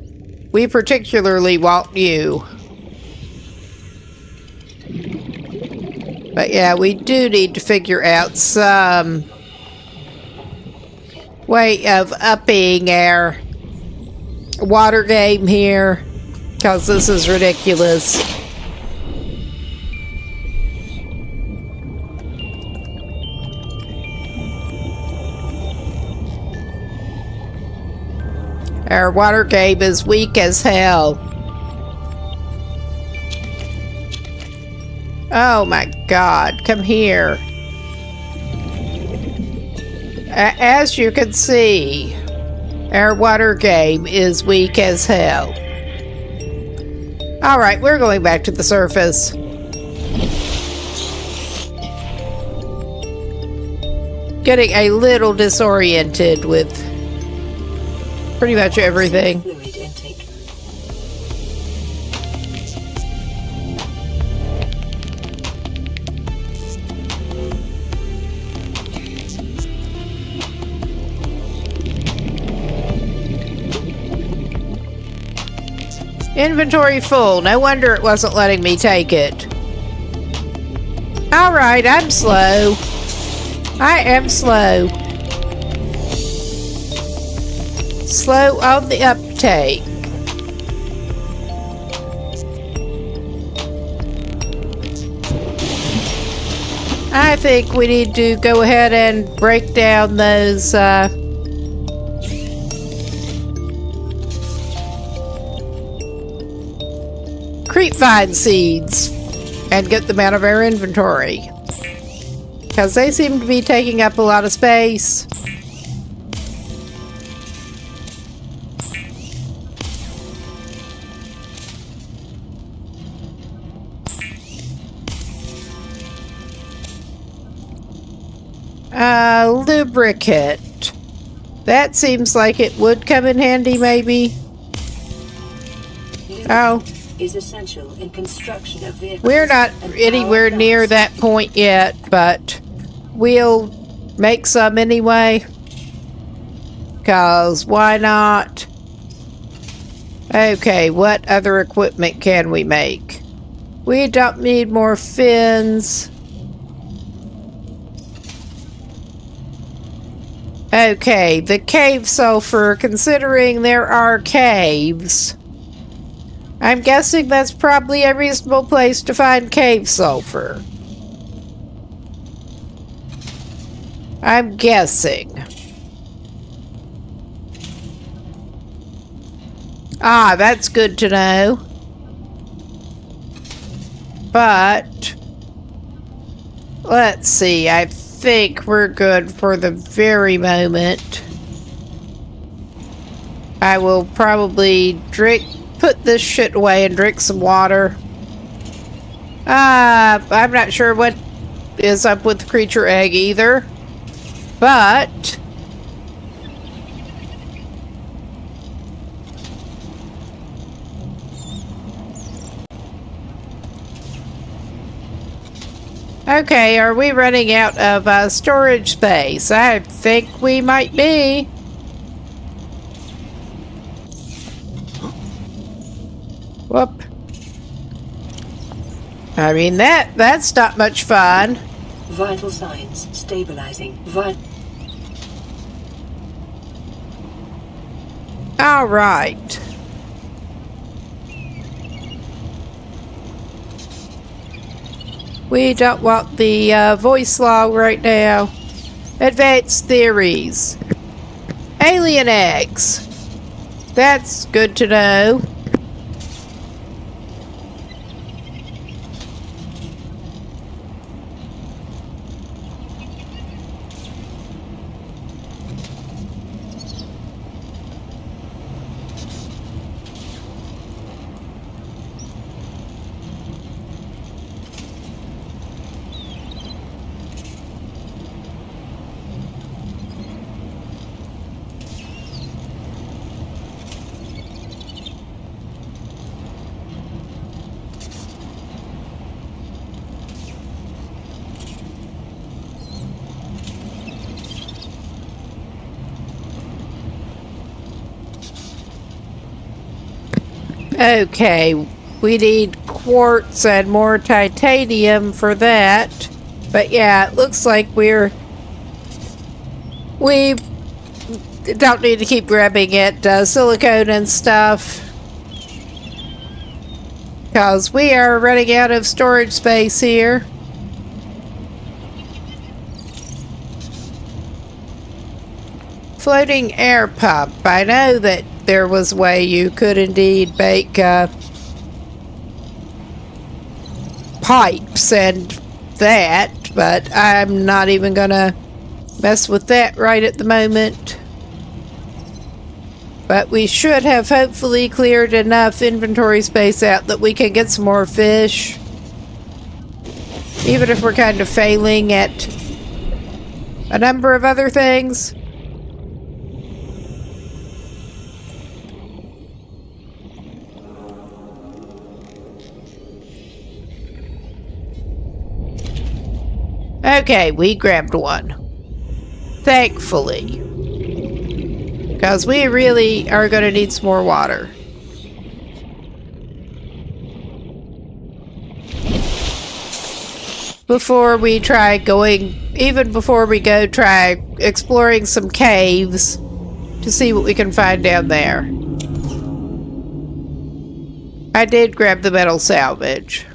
We particularly want you. But yeah, we do need to figure out some way of upping our water game here, because this is ridiculous. Our water game is weak as hell. Oh my God, come here. As you can see, Our water game is weak as hell. Alright, we're going back to the surface. Getting a little disoriented with pretty much everything. Fluid intake. Inventory full. No wonder it wasn't letting me take it. Alright, I'm slow. I am slow. Slow on the uptake. I think we need to go ahead and break down those creepvine seeds and get them out of our inventory, because they seem to be taking up a lot of space. Lubricant. That seems like it would come in handy, maybe. Oh. Is essential in construction of vehicles. We're not anywhere near that point yet, but we'll make some anyway. 'Cause why not? Okay, what other equipment can we make? We don't need more fins. Okay, the cave sulfur, considering there are caves, I'm guessing that's probably a reasonable place to find cave sulfur. I'm guessing. Ah, that's good to know. But let's see, I think we're good for the very moment. I will probably put this shit away and drink some water. I'm not sure what is up with the creature egg either. But okay, are we running out of storage space? I think we might be. Whoop. I mean, that's not much fun. Vital signs stabilizing. All right. We don't want the voice log right now. Advanced theories. Alien eggs. That's good to know. Okay, we need quartz and more titanium for that. But yeah, it looks like we don't need to keep grabbing at silicone and stuff, because we are running out of storage space here. Floating air pump. I know that there was a way you could indeed make pipes and that, but I'm not even gonna mess with that right at the moment. But we should have hopefully cleared enough inventory space out that we can get some more fish. Even if we're kind of failing at a number of other things. Okay, we grabbed one. Thankfully. Because we really are going to need some more water. Before we try going, even before we go try exploring some caves to see what we can find down there. I did grab the metal salvage.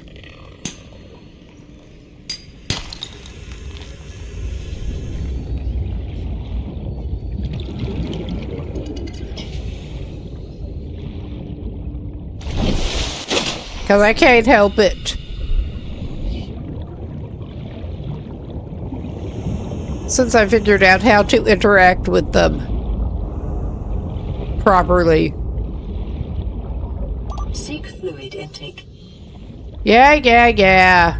Because I can't help it. Since I figured out how to interact with them properly. Seek fluid intake. Yeah.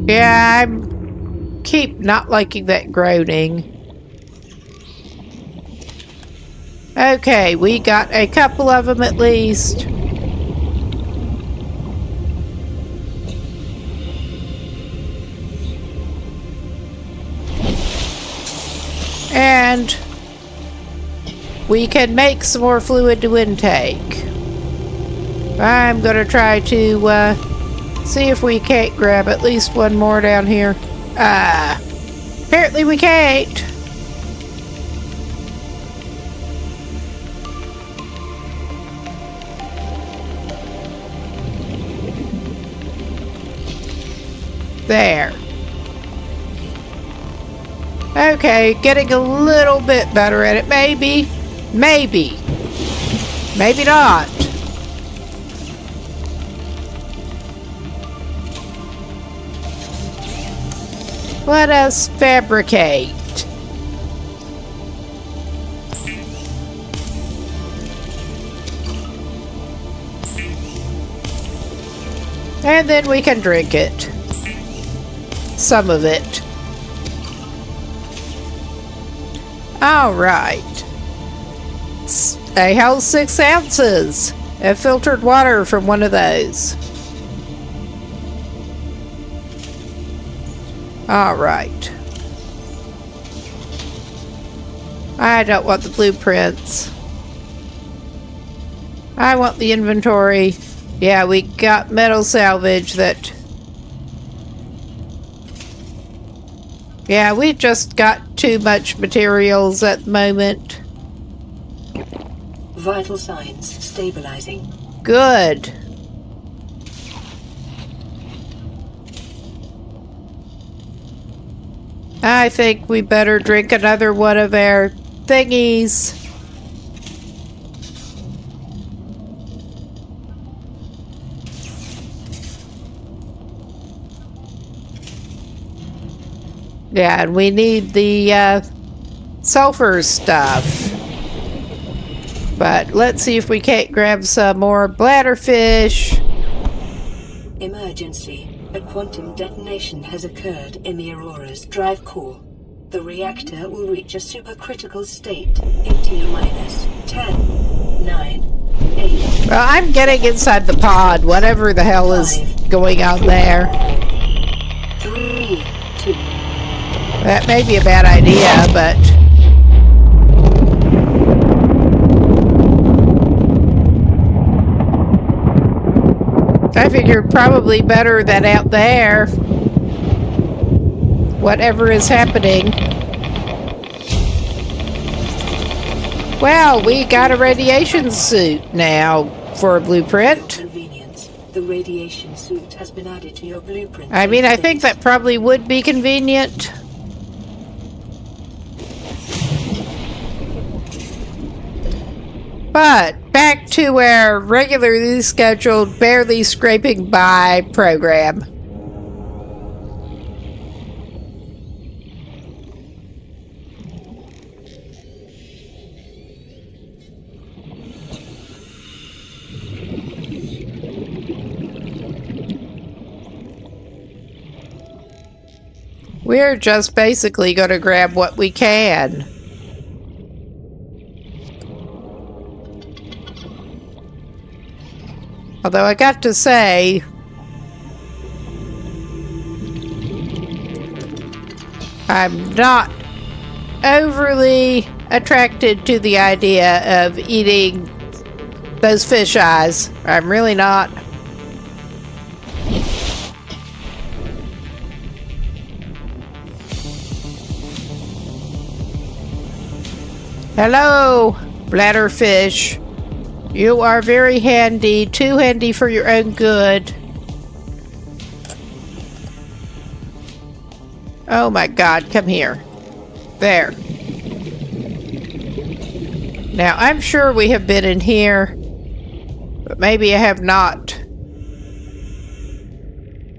Yeah, I keep not liking that groaning. Okay, we got a couple of them at least. And we can make some more fluid to intake. I'm gonna try to see if we can't grab at least one more down here. Apparently we can't. There. Okay, getting a little bit better at it. Maybe. Maybe not. Let us fabricate. And then we can drink it. Some of it. Alright. A whole 6 ounces of filtered water from one of those. Alright. I don't want the blueprints. I want the inventory. Yeah, we got metal salvage that... Yeah, we just got too much materials at the moment. Vital signs stabilizing. Good. I think we better drink another one of our thingies. Yeah, and we need the sulfur stuff. But let's see if we can't grab some more bladderfish. Emergency. A quantum detonation has occurred in the Aurora's drive core. The reactor will reach a supercritical state in T-minus 10, 9, 8. Well, I'm getting inside the pod, whatever the hell is going on there. 3, 2. That may be a bad idea, but... I figured probably better than out there. Whatever is happening. Well, we got a radiation suit now for a blueprint. Convenience. The radiation suit has been added to your blueprint. I mean, I think that probably would be convenient. But back to our regularly scheduled, barely scraping by program. We're just basically going to grab what we can. Although I got to say, I'm not overly attracted to the idea of eating those fish eyes. I'm really not. Hello, bladderfish. You are very handy, too handy for your own good. Oh my God, come here. There. Now, I'm sure we have been in here, but maybe I have not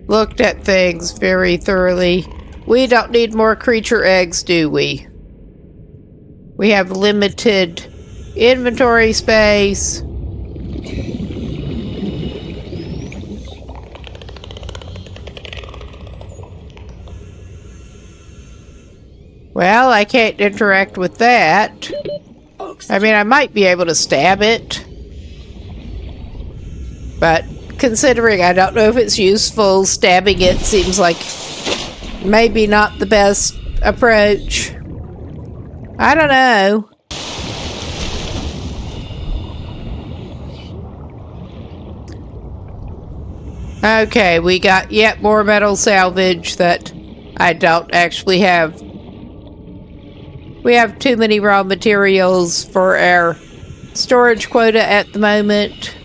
looked at things very thoroughly. We don't need more creature eggs, do we? We have limited inventory space. Well, I can't interact with that. I mean, I might be able to stab it. But considering I don't know if it's useful, stabbing it seems like maybe not the best approach. I don't know. Okay, we got yet more metal salvage that I don't actually have. We have too many raw materials for our storage quota at the moment.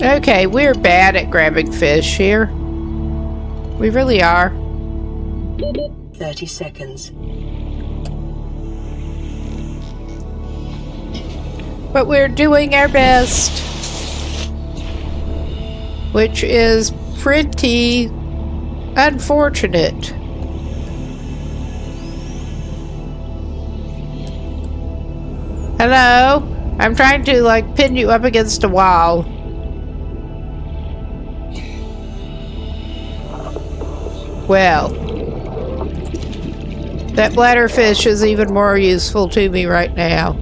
Okay, we're bad at grabbing fish here. We really are. 30 seconds. But we're doing our best. Which is pretty unfortunate. Hello? I'm trying to, like, pin you up against a wall. Well, that bladderfish is even more useful to me right now.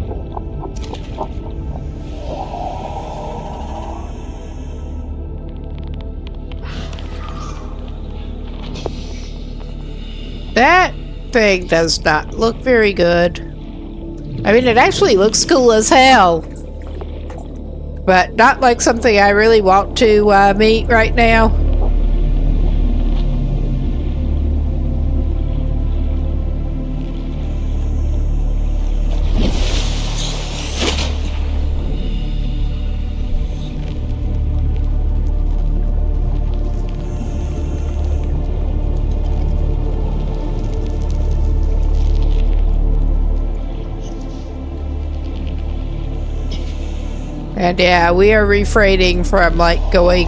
That thing does not look very good. I mean, it actually looks cool as hell. But not like something I really want to meet right now. And yeah, we are refraining from like going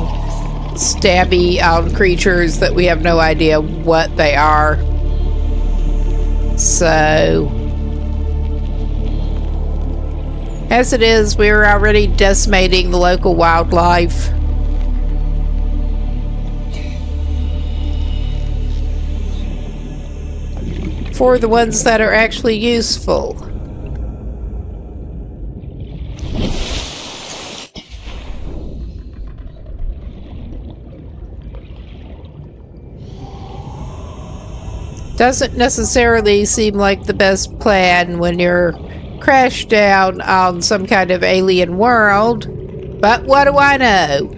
stabby on creatures that we have no idea what they are. So, as it is, we're already decimating the local wildlife. For the ones that are actually useful. Doesn't necessarily seem like the best plan when you're crashed down on some kind of alien world, but what do I know?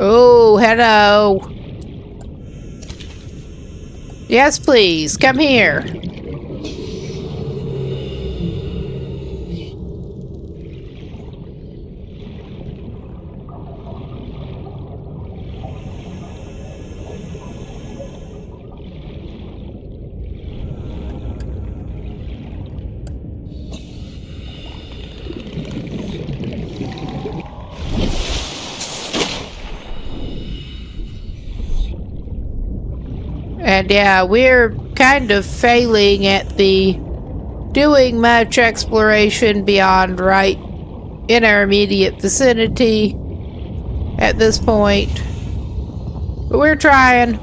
Oh, hello. Yes, please. Come here. And yeah, we're kind of failing at doing much exploration beyond right in our immediate vicinity at this point. But we're trying.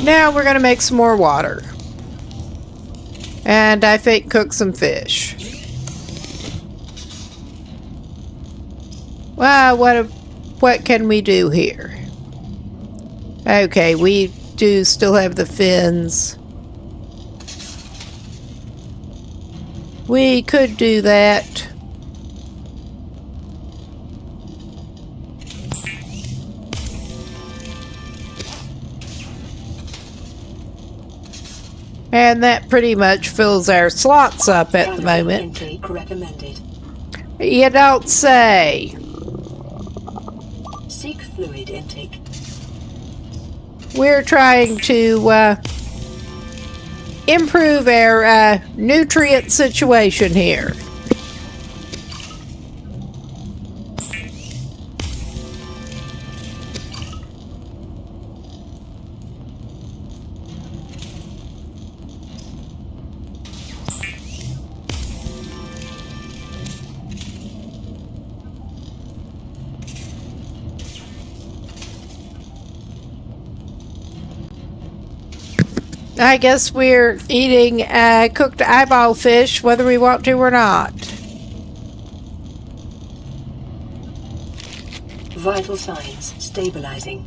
Now we're gonna make some more water. And I think cook some fish. Well, what can we do here? Okay, we do still have the fins. We could do that. And that pretty much fills our slots up at the moment. Intake recommended. You don't say. Seek fluid intake. We're trying to improve our nutrient situation here. I guess we're eating cooked eyeball fish whether we want to or not. Vital signs stabilizing.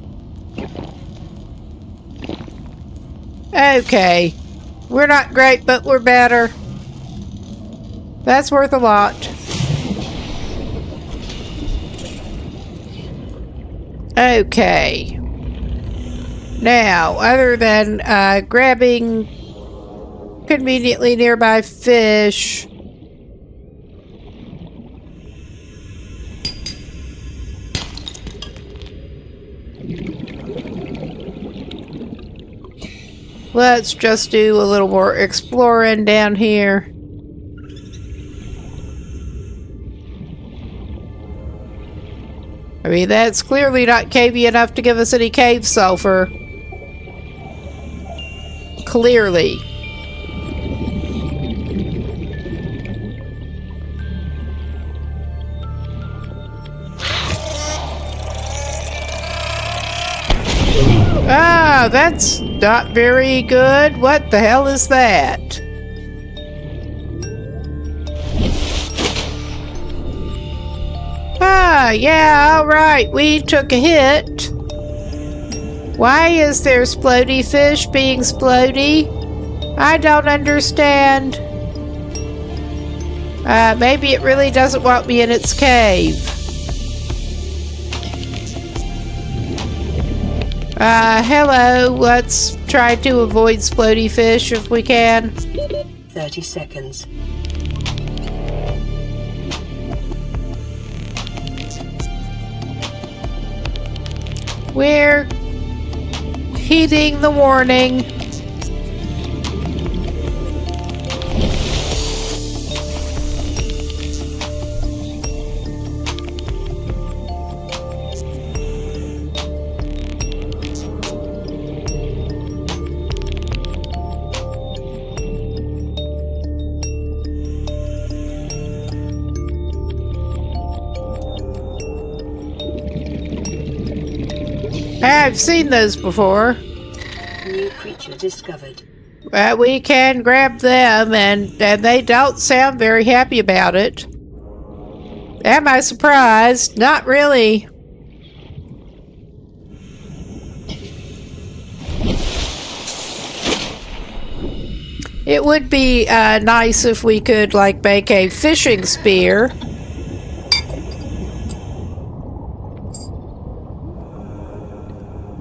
Okay. We're not great, but we're better. That's worth a lot. Okay. Now, other than grabbing conveniently nearby fish, let's just do a little more exploring down here. I mean, that's clearly not cavey enough to give us any cave sulfur. Clearly. Ah, that's not very good. What the hell is that? Ah, yeah, alright. We took a hit. Why is there splody fish being splody? I don't understand. Maybe it really doesn't want me in its cave. Hello. Let's try to avoid splody fish if we can. 30 seconds. We're heeding the warning. I've seen those before. New creature discovered. We can grab them, and they don't sound very happy about it. Am I surprised? Not really. It would be nice if we could, like, make a fishing spear.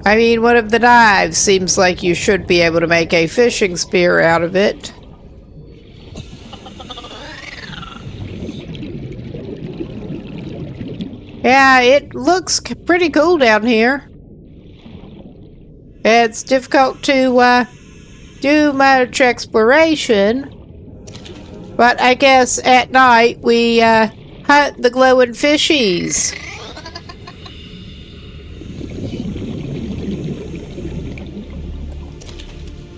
I mean, one of the knives seems like you should be able to make a fishing spear out of it. Yeah, it looks pretty cool down here. It's difficult to do much exploration, but I guess at night we hunt the glowing fishies.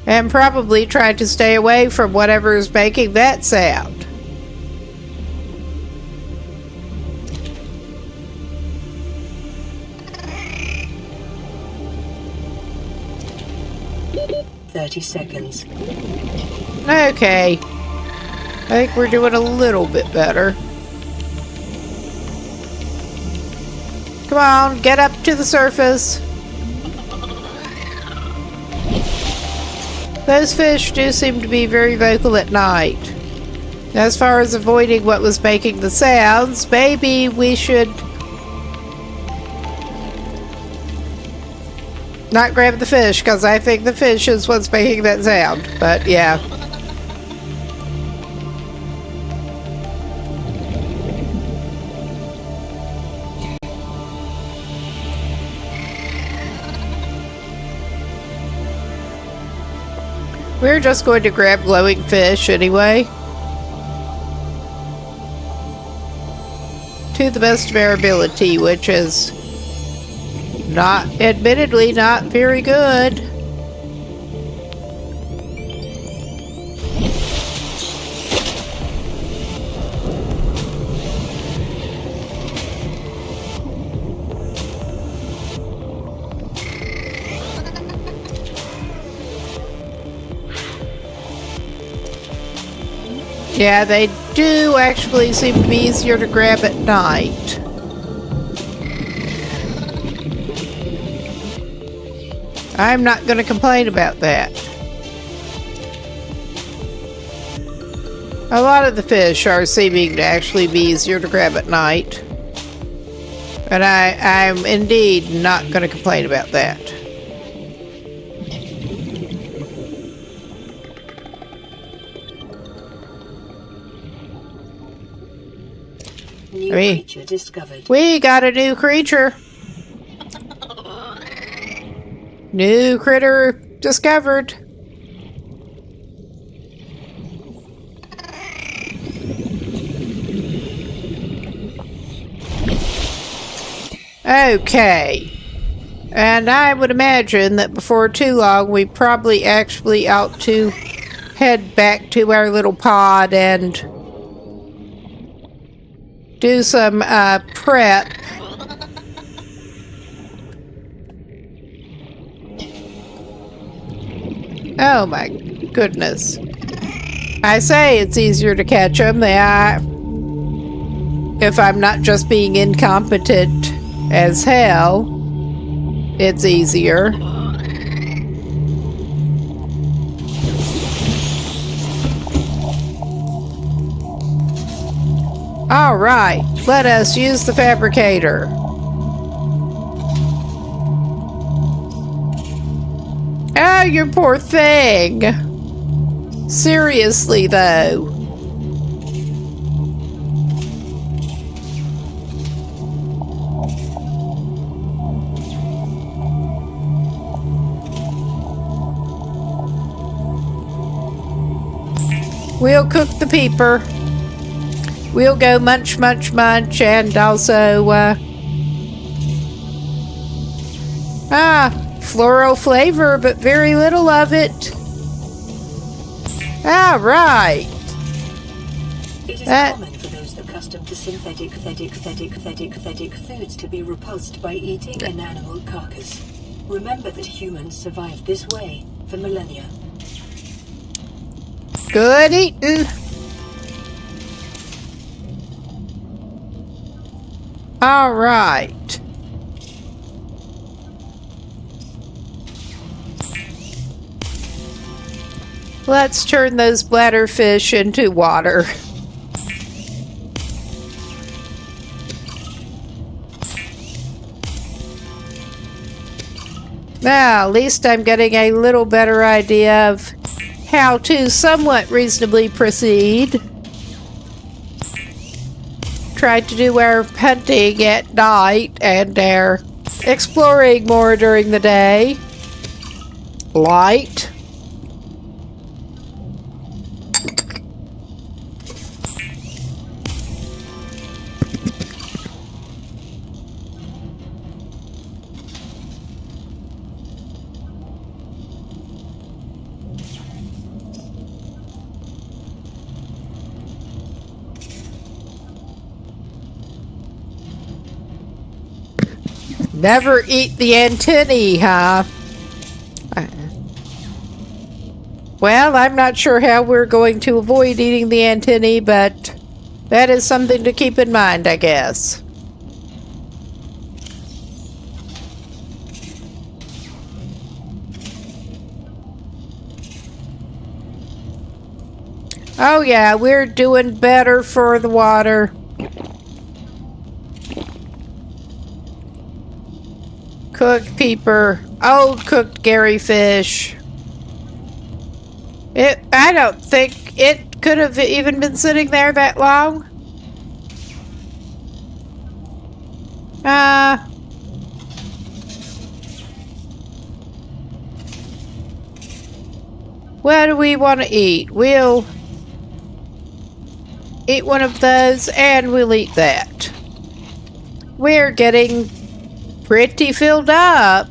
And probably try to stay away from whatever is making that sound. Seconds. Okay. I think we're doing a little bit better. Come on, get up to the surface. Those fish do seem to be very vocal at night. As far as avoiding what was making the sounds, maybe we should not grab the fish, because I think the fish is what's making that sound. But yeah. We're just going to grab glowing fish anyway. To the best of our ability, which is admittedly not very good. Yeah, they do actually seem to be easier to grab at night. I'm not going to complain about that. A lot of the fish are seeming to actually be easier to grab at night. And I'm indeed not going to complain about that. New creature discovered. We got a new creature. New critter discovered. Okay. And I would imagine that before too long we probably actually ought to head back to our little pod and do some prep. Oh my goodness. I say it's easier to catch them. If I'm not just being incompetent as hell, it's easier. All right, let us use the fabricator. Oh, you poor thing. Seriously, though. We'll cook the peeper. We'll go munch, munch, munch, and also, floral flavor, but very little of it. All right. It is common for those accustomed to synthetic foods to be repulsed by eating an animal carcass. Remember that humans survived this way for millennia. Good eating. All right. Let's turn those bladderfish into water. Now, at least I'm getting a little better idea of how to somewhat reasonably proceed. Tried to do our hunting at night and our exploring more during the day. Light. Never eat the antennae, huh? Well, I'm not sure how we're going to avoid eating the antennae, but that is something to keep in mind, I guess. Oh yeah, we're doing better for the water. Cooked peeper. Old cooked Gary fish. I don't think it could have even been sitting there that long. What do we want to eat? We'll eat one of those and we'll eat that. We're getting pretty filled up.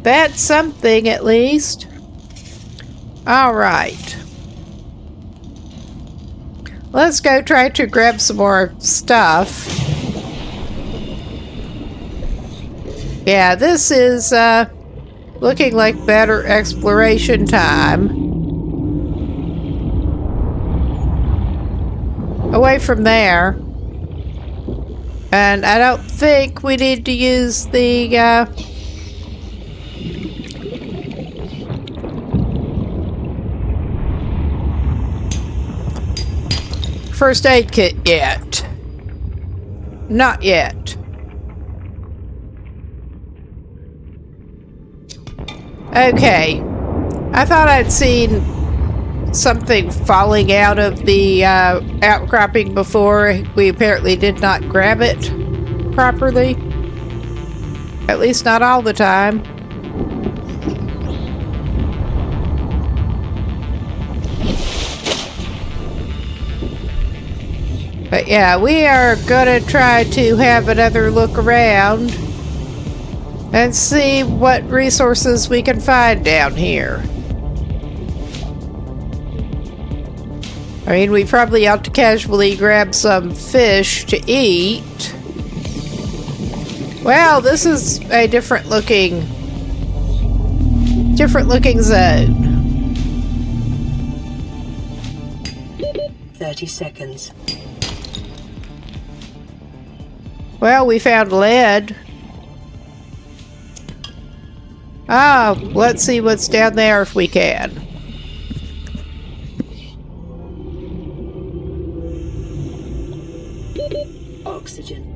That's something, at least. All right. Let's go try to grab some more stuff. Yeah, this is looking like better exploration time. Away from there. And I don't think we need to use the first aid kit yet. Not yet. Okay. I thought I'd seen something falling out of the outcropping before. We apparently did not grab it properly. At least not all the time. But yeah, we are gonna try to have another look around and see what resources we can find down here. I mean, we probably ought to casually grab some fish to eat. Well, this is a different looking zone. 30 seconds. Well, we found lead. Ah, let's see what's down there if we can. Oxygen.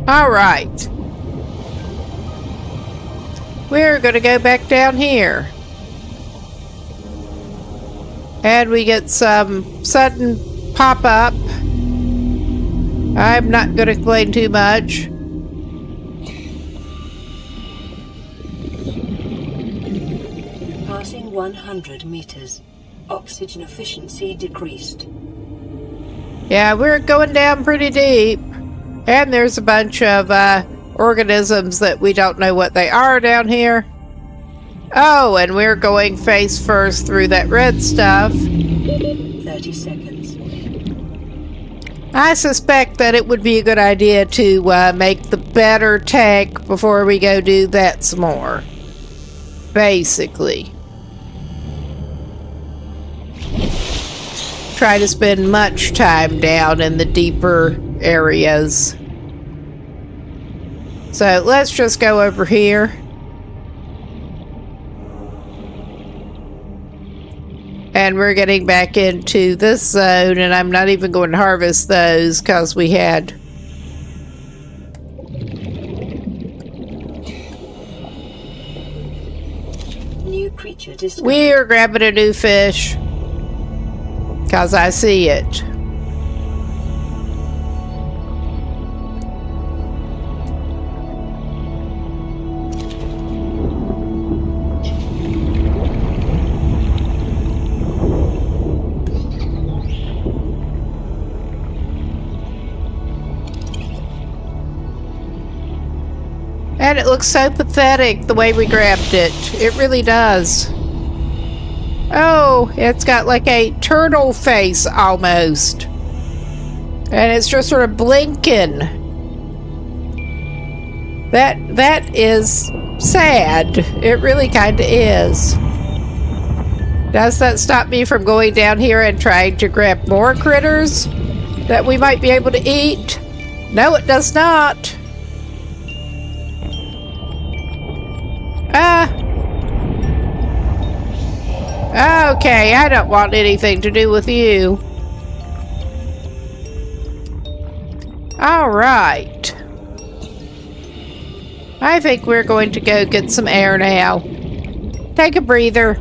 All right. We're going to go back down here. And we get some sudden pop-up. I'm not going to complain too much. Passing 100 meters. Oxygen efficiency decreased. Yeah, we're going down pretty deep. And there's a bunch of organisms that we don't know what they are down here. Oh, and we're going face first through that red stuff. 30 seconds. I suspect that it would be a good idea to make the better tank before we go do that some more. Basically. try to spend much time down in the deeper areas. So let's just go over here. And we're getting back into this zone, and I'm not even going to harvest those because we had new creature discovered. We're grabbing a new fish because I see it. And it looks so pathetic the way we grabbed it. It really does. Oh, it's got like a turtle face almost. And it's just sort of blinking. That is sad. It really kind of is. Does that stop me from going down here and trying to grab more critters that we might be able to eat? No, it does not. Okay, I don't want anything to do with you. Alright. I think we're going to go get some air now. Take a breather.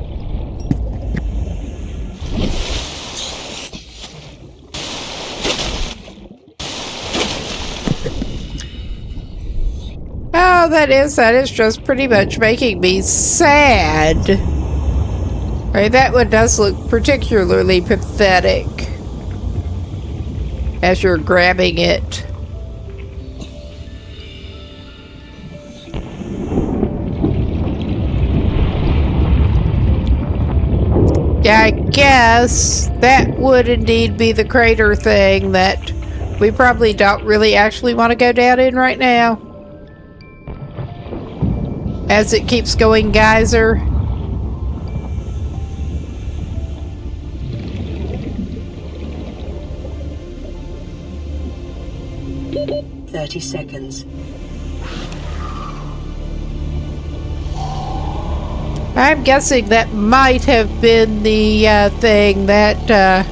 Oh, that is just pretty much making me sad. Right, that one does look particularly pathetic as you're grabbing it. Yeah, I guess that would indeed be the crater thing that we probably don't really actually want to go down in right now. As it keeps going geyser. 30 seconds. I'm guessing that might have been the thing that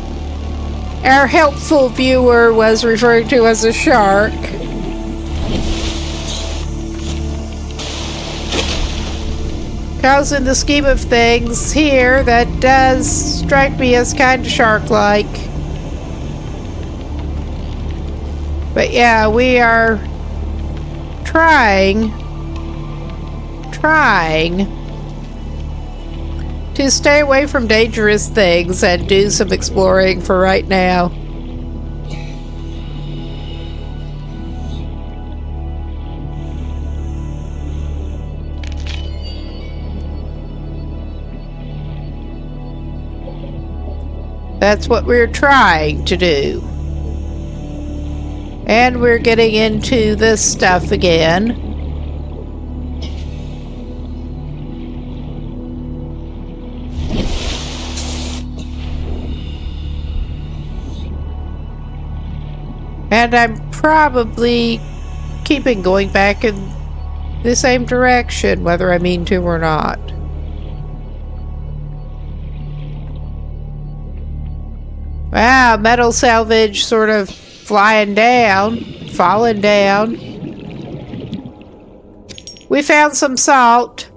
our helpful viewer was referring to as a shark. Because in the scheme of things here, that does strike me as kind of shark-like. But yeah, we are trying to stay away from dangerous things and do some exploring for right now. That's what we're trying to do. And we're getting into this stuff again. And I'm probably keeping going back in the same direction, whether I mean to or not. Wow, metal salvage sort of falling down. We found some salt.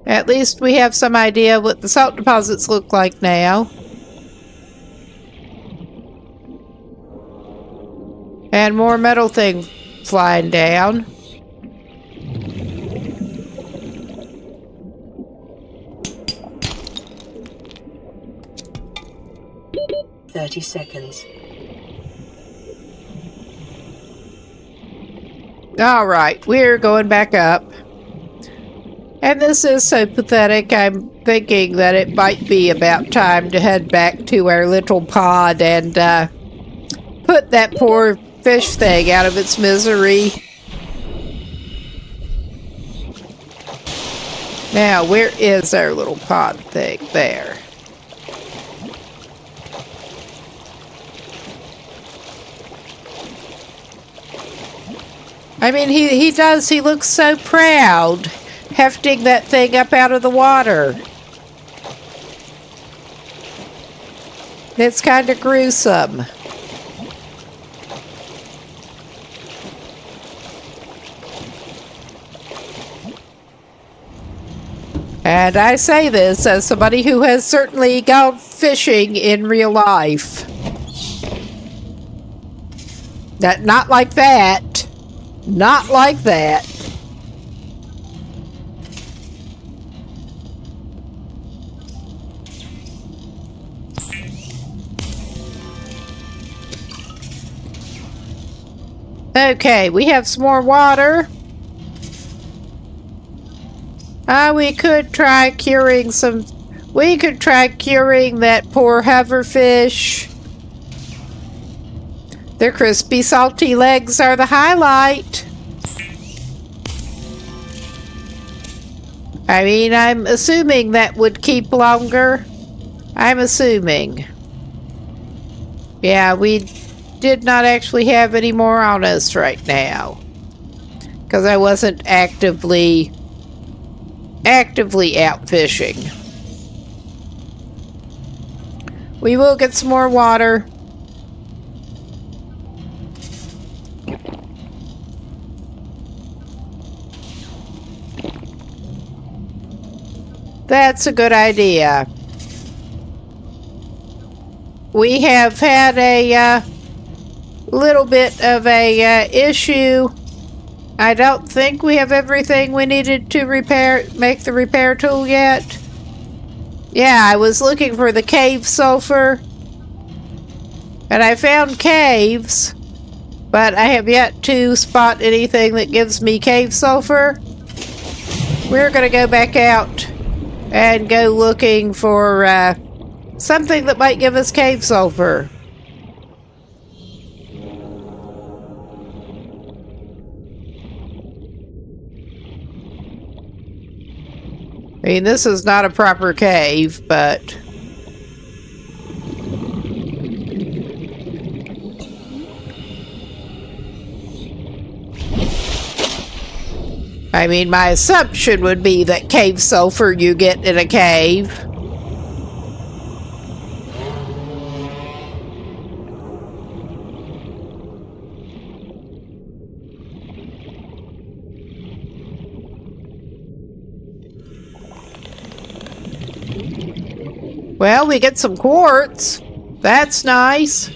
At least we have some idea what the salt deposits look like now. And more metal thing flying down. "30 seconds. Alright, we're going back up. And this is so pathetic, I'm thinking that it might be about time to head back to our little pod and put that poor fish thing out of its misery. Now, where is our little pod thing? There. I mean, he does. He looks so proud, hefting that thing up out of the water. It's kind of gruesome. And I say this as somebody who has certainly gone fishing in real life. Not like that. Not like that. Okay, we have some more water. We could try curing some... We could try curing that poor hoverfish. Their crispy, salty legs are the highlight. I mean, I'm assuming that would keep longer. I'm assuming. Yeah, we did not actually have any more on us right now. Because I wasn't actively out fishing. We will get some more water. That's a good idea. We have had a little bit of a issue. I don't think we have everything we needed to make the repair tool yet. Yeah, I was looking for the cave sulfur. And I found caves, but I have yet to spot anything that gives me cave sulfur. We're going to go back out and go looking for something that might give us cave sulfur. I mean, this is not a proper cave, but... I mean, my assumption would be that cave sulfur you get in a cave. Well, we get some quartz. That's nice.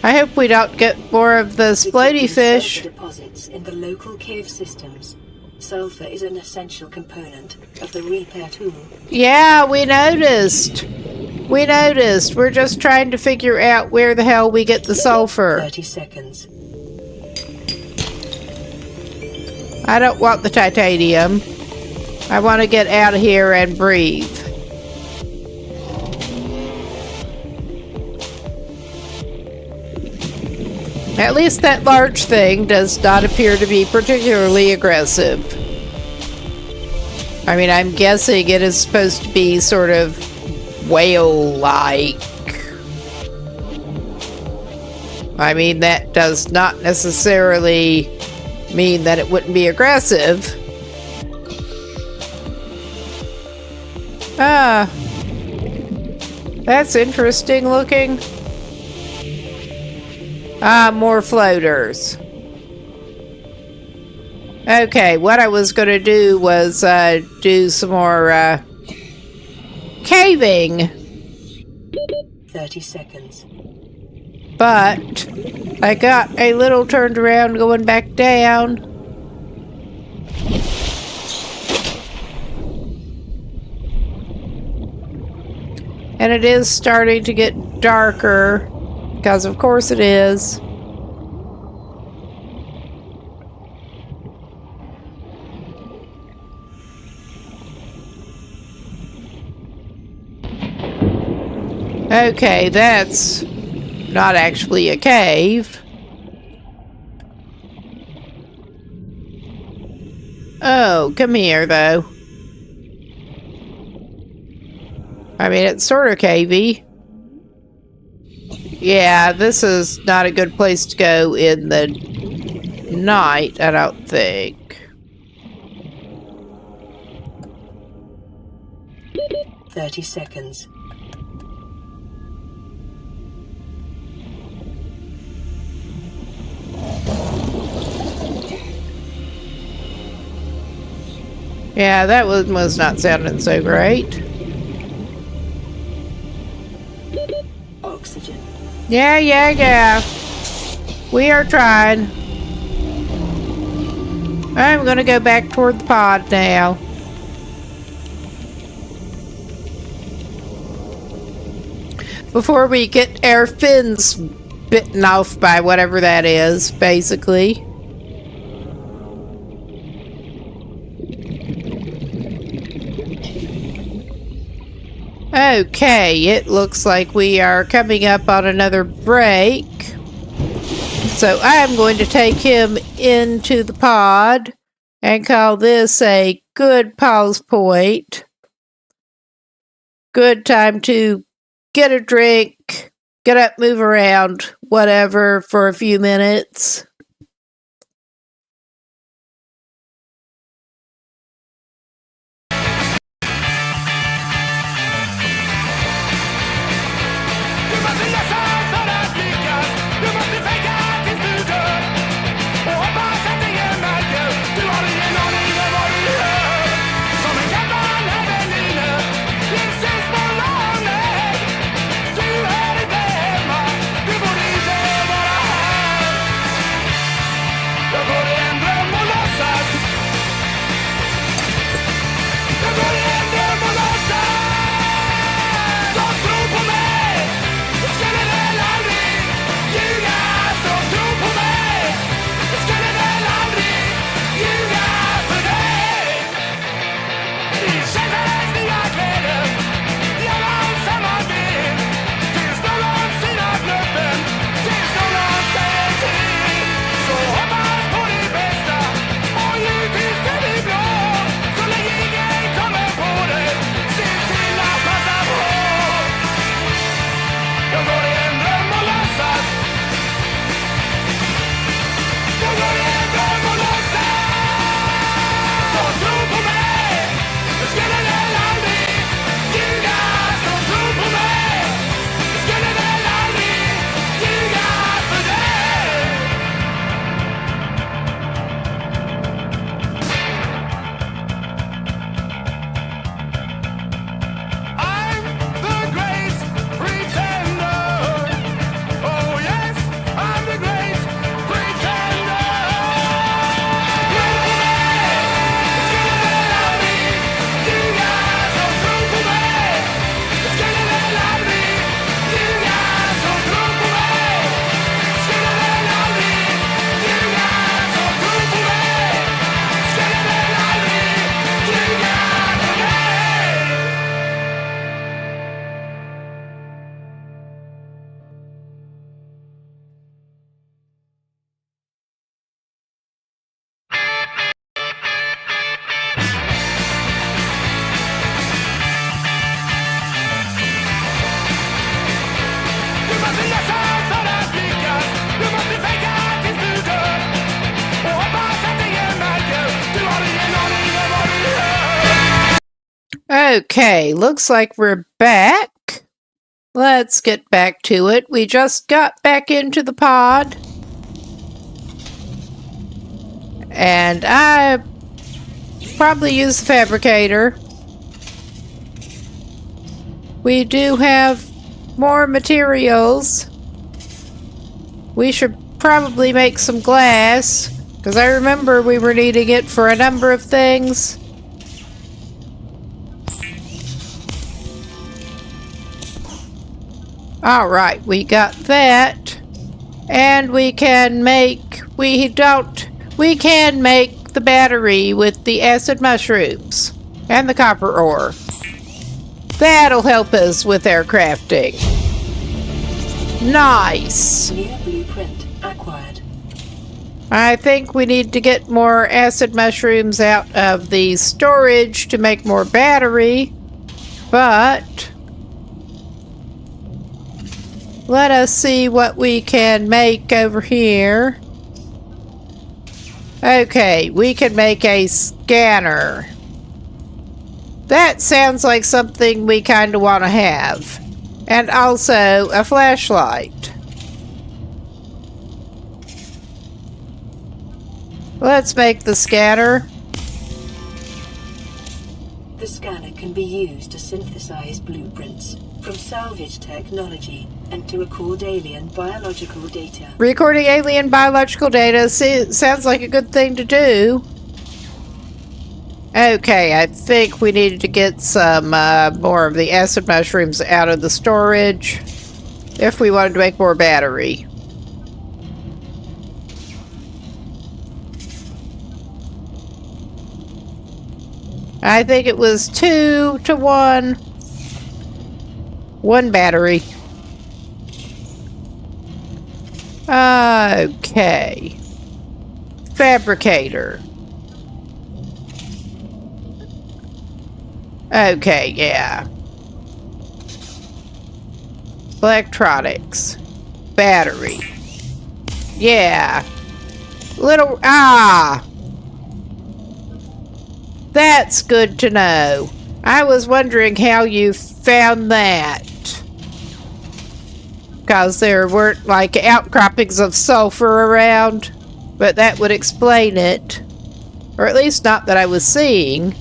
I hope we don't get more of the splody fish. Deposits in the local cave systems. Sulfur is an essential component of the repair tool. Yeah, we noticed. We noticed. We're just trying to figure out where the hell we get the sulfur. 30 seconds. I don't want the titanium. I want to get out of here and breathe. At least that large thing does not appear to be particularly aggressive. I mean, I'm guessing it is supposed to be sort of whale-like. I mean, that does not necessarily mean that it wouldn't be aggressive. Ah, that's interesting looking. Ah, more floaters. Okay, what I was going to do was do some more caving. 30 seconds. But I got a little turned around going back down. And it is starting to get darker, because of course it is. Okay, that's not actually a cave. Oh, come here, though. I mean, it's sort of cavey. Yeah, this is not a good place to go in the night, I don't think. "30 seconds. Yeah, that was not sounding so great. Oxygen. Yeah. We are trying. I'm gonna go back toward the pod now. Before we get our fins bitten off by whatever that is, basically. Okay, it looks like we are coming up on another break. So I'm going to take him into the pod and call this a good pause point. Good time to get a drink, get up, move around, whatever, for a few minutes. Okay, looks like we're back. Let's get back to it. We just got back into the pod. And I probably use the fabricator. We do have more materials. We should probably make some glass, because I remember we were needing it for a number of things. Alright, we got that. And we can make the battery with the acid mushrooms and the copper ore. That'll help us with our crafting. Nice. New blueprint acquired. I think we need to get more acid mushrooms out of the storage to make more battery, but Let us see what we can make over here. Okay, we can make a scanner. That sounds like something we kind of want to have. And also a flashlight. Let's make the scanner. The scanner can be used to synthesize blueprints from salvage technology and to record alien biological data. Recording alien biological data sounds like a good thing to do. Okay, I think we needed to get some more of the acid mushrooms out of the storage if we wanted to make more battery. I think it was 2 to 1. 1 battery. Okay. Fabricator. Okay, yeah. Electronics. Battery. Yeah. That's good to know. I was wondering how you found that. Because there weren't like outcroppings of sulfur around. But that would explain it. Or at least not that I was seeing.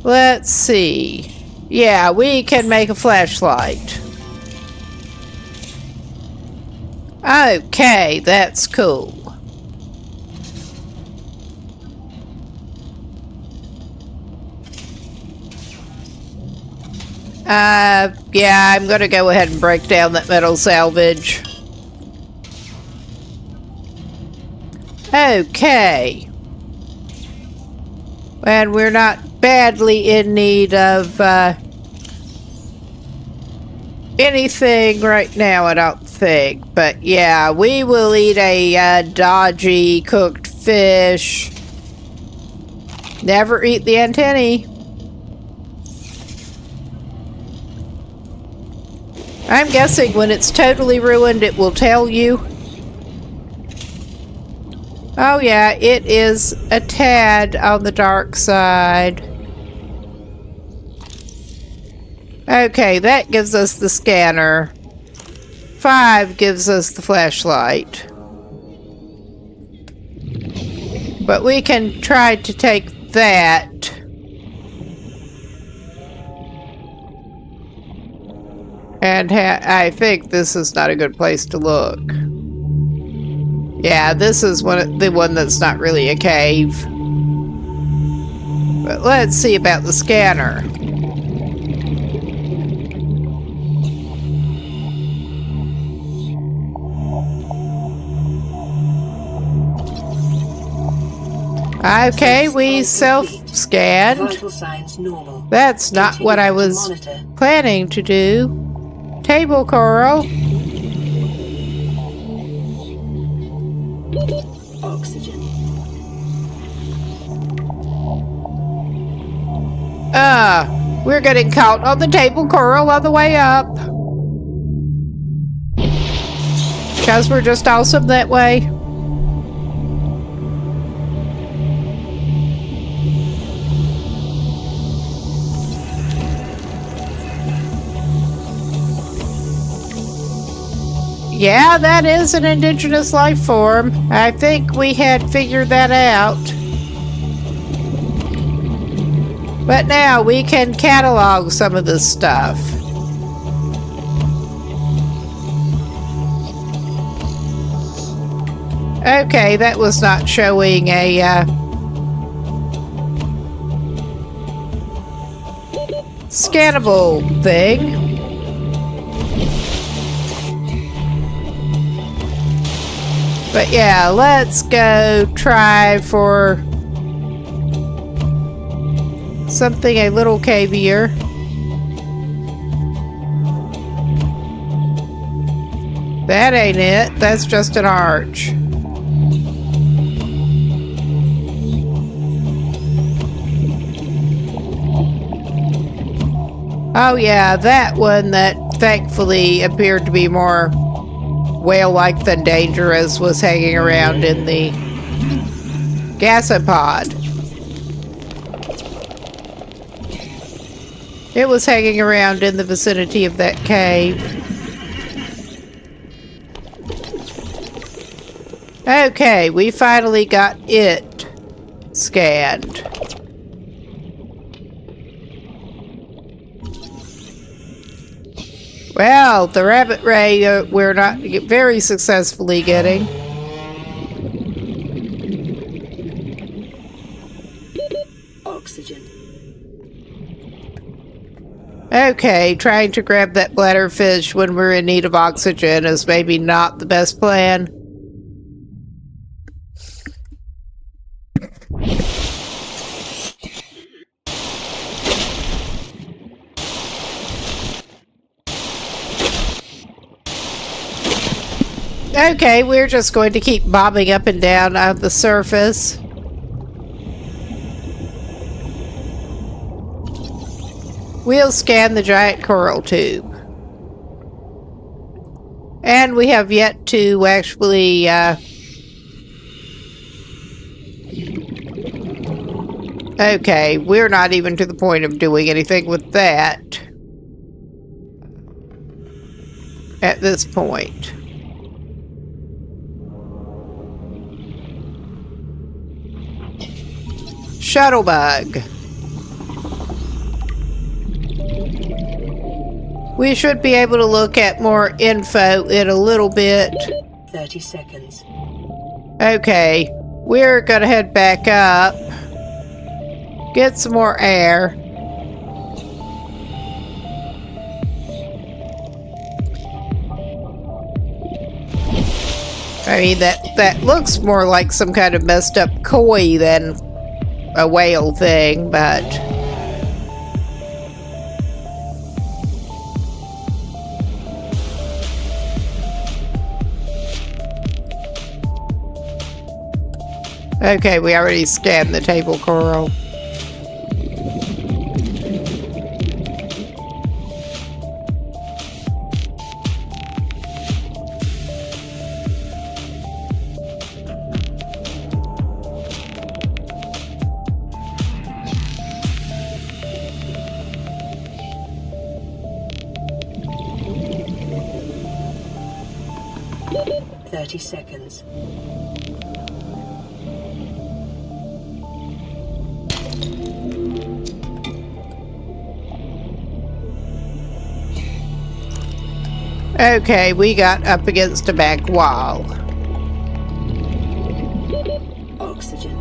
Let's see. Yeah, we can make a flashlight. Okay, that's cool. Yeah, I'm gonna go ahead and break down that metal salvage. Okay. And we're not badly in need of anything right now, I don't think. But yeah, we will eat a dodgy cooked fish. Never eat the antennae. I'm guessing when it's totally ruined, it will tell you. Oh yeah, it is a tad on the dark side. Okay, that gives us the scanner. 5 gives us the flashlight. But we can try to take that. And I think this is not a good place to look. Yeah, this is the one that's not really a cave. But let's see about the scanner. Okay, we self-scanned. Vital signs normal. That's not what I was planning to do. Table coral. Oxygen. We're getting caught on the table coral on the way up. Because we're just awesome that way. Yeah, that is an indigenous life form. I think we had figured that out. But now we can catalog some of this stuff. Okay, that was not showing a scannable thing. But yeah, let's go try for something a little cavier. That ain't it. That's just an arch. Oh yeah, that one that thankfully appeared to be more whale-like than dangerous was hanging around in the gasopod. It was hanging around in the vicinity of that cave. Okay, we finally got it scanned. Well, the rabbit ray we're not very successfully getting. Oxygen. Okay, trying to grab that bladderfish when we're in need of oxygen is maybe not the best plan. Okay, we're just going to keep bobbing up and down on the surface. We'll scan the giant coral tube. And we have yet to actually, okay, we're not even to the point of doing anything with that at this point. Shuttlebug. We should be able to look at more info in a little bit. 30 seconds. Okay, we're gonna head back up. Get some more air. I mean, that looks more like some kind of messed up koi than a whale thing, but... Okay, we already scanned the table coral. Seconds. Okay, we got up against a back wall. Oxygen.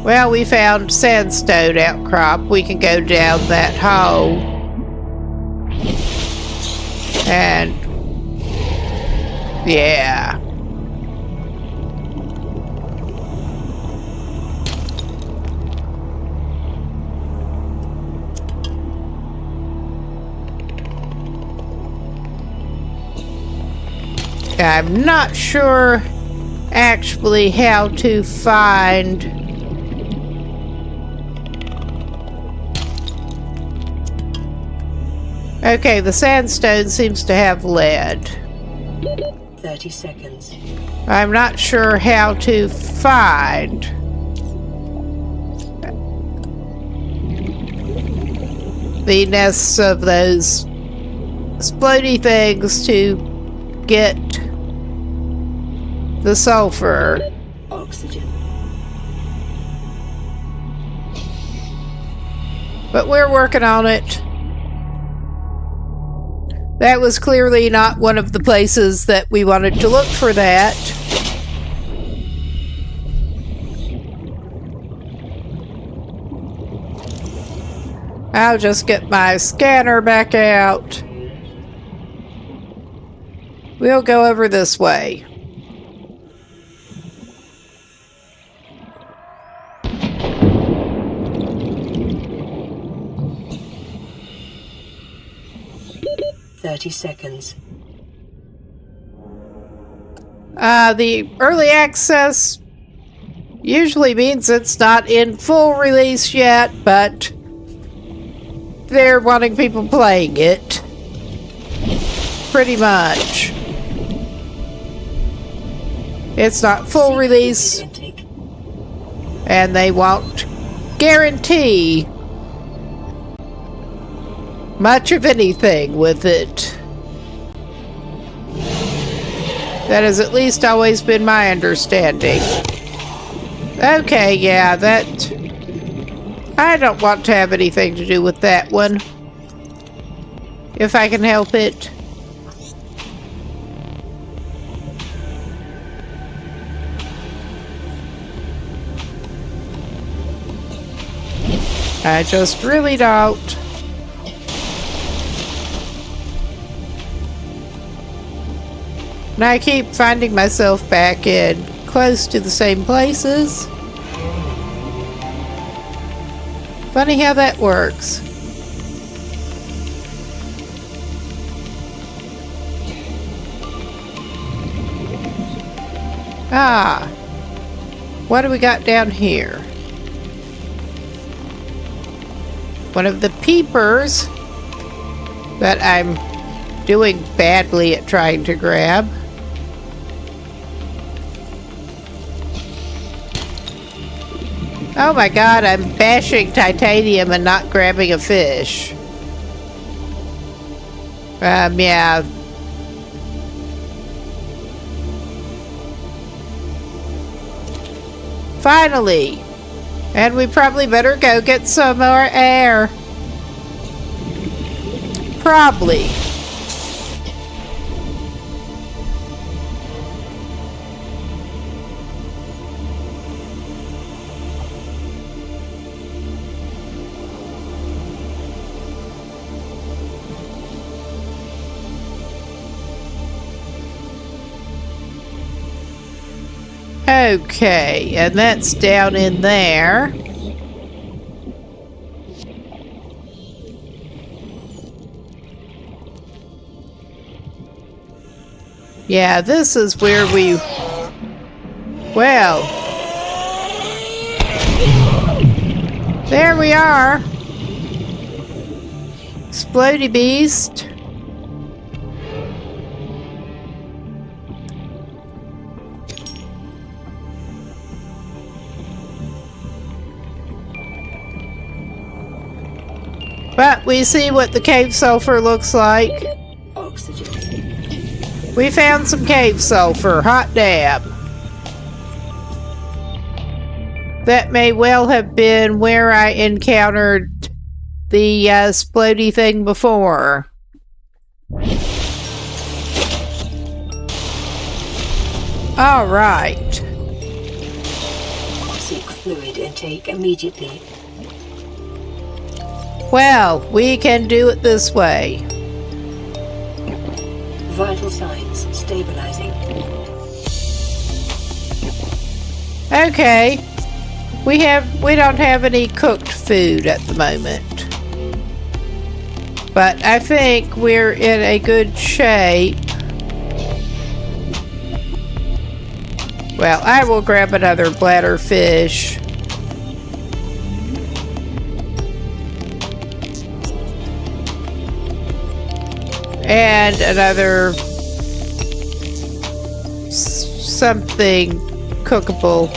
Well, we found sandstone outcrop. We can go down that hole. And... yeah. I'm not sure actually how to find okay, the sandstone seems to have lead. 30 seconds. I'm not sure how to find the nests of those splody things to get the sulfur. Oxygen. But we're working on it. That was clearly not one of the places that we wanted to look for that. I'll just get my scanner back out. We'll go over this way. Seconds. The early access usually means it's not in full release yet, but there wanting people playing it. Pretty much. It's not full release, and they won't guarantee much of anything with it. That has at least always been my understanding. Okay, yeah, that... I don't want to have anything to do with that one. If I can help it. I just really don't. And I keep finding myself back in close to the same places. Funny how that works. Ah. What do we got down here? One of the peepers that I'm doing badly at trying to grab. Oh my god, I'm bashing titanium and not grabbing a fish. Yeah. Finally! And we probably better go get some more air. Probably. Okay, and that's down in there. Yeah, this is where we... Well... There we are! Explodey beast. But we see what the cave sulfur looks like. Oxygen. We found some cave sulfur. Hot damn. That may well have been where I encountered the splody thing before. Alright. Seek fluid intake immediately. Well, we can do it this way. Vital signs stabilizing. Okay. We don't have any cooked food at the moment. But I think we're in a good shape. Well, I will grab another bladder fish. And another something cookable.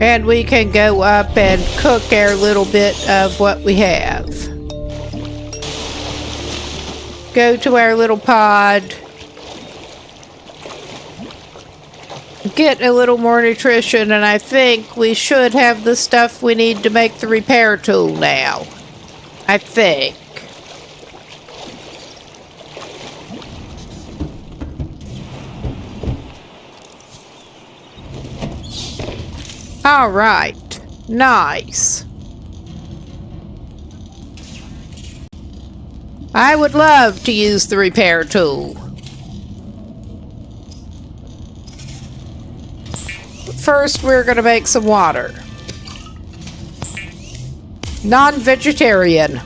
And we can go up and cook our little bit of what we have. Go to our little pod. Get a little more nutrition, and I think we should have the stuff we need to make the repair tool now. I think. Alright. Nice. I would love to use the repair tool. First, we're going to make some water. Non-vegetarian.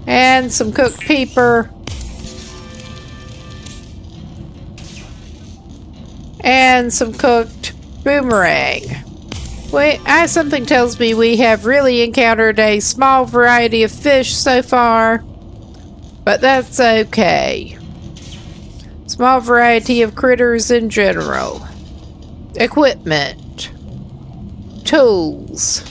And some cooked peeper. And some cooked boomerang. Something tells me we have really encountered a small variety of fish so far, but that's okay. Small variety of critters in general. Equipment. Tools.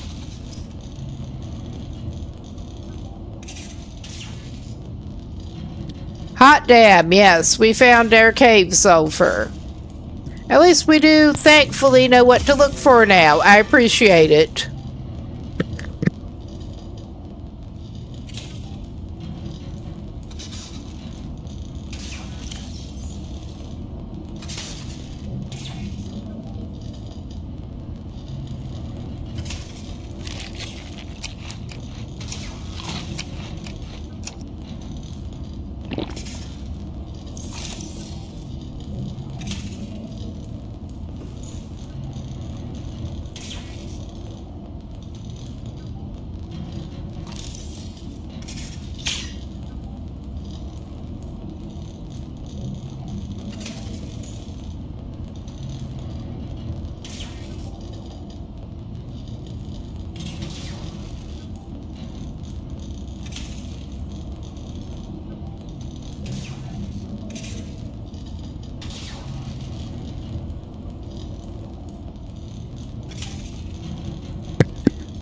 Hot damn, yes, we found our cave sulfur. At least we do thankfully know what to look for now. I appreciate it.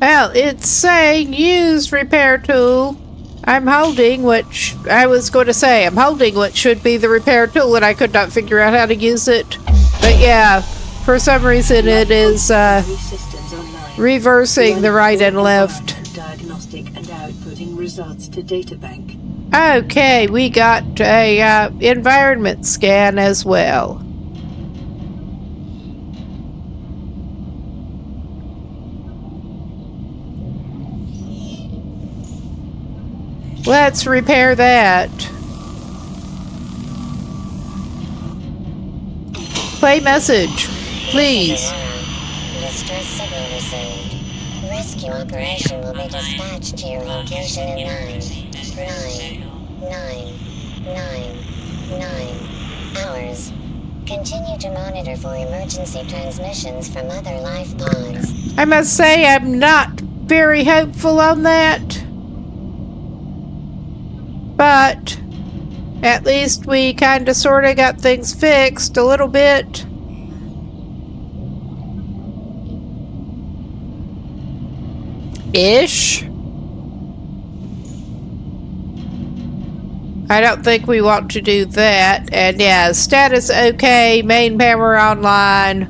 Well, it's saying use repair tool. I'm holding which I was going to say. I'm holding what should be the repair tool, and I could not figure out how to use it. But yeah, for some reason it is reversing the right and left. Diagnostic and outputting results to databank. Okay, we got a environment scan as well. Let's repair that. Play message, please. Distress signal received. Rescue operation will be dispatched to your location in 9 hours. Continue to monitor for emergency transmissions from other life pods. I must say I'm not very hopeful on that. But at least we kind of sort of got things fixed a little bit. Ish. I don't think we want to do that. And yeah, status okay, main power online.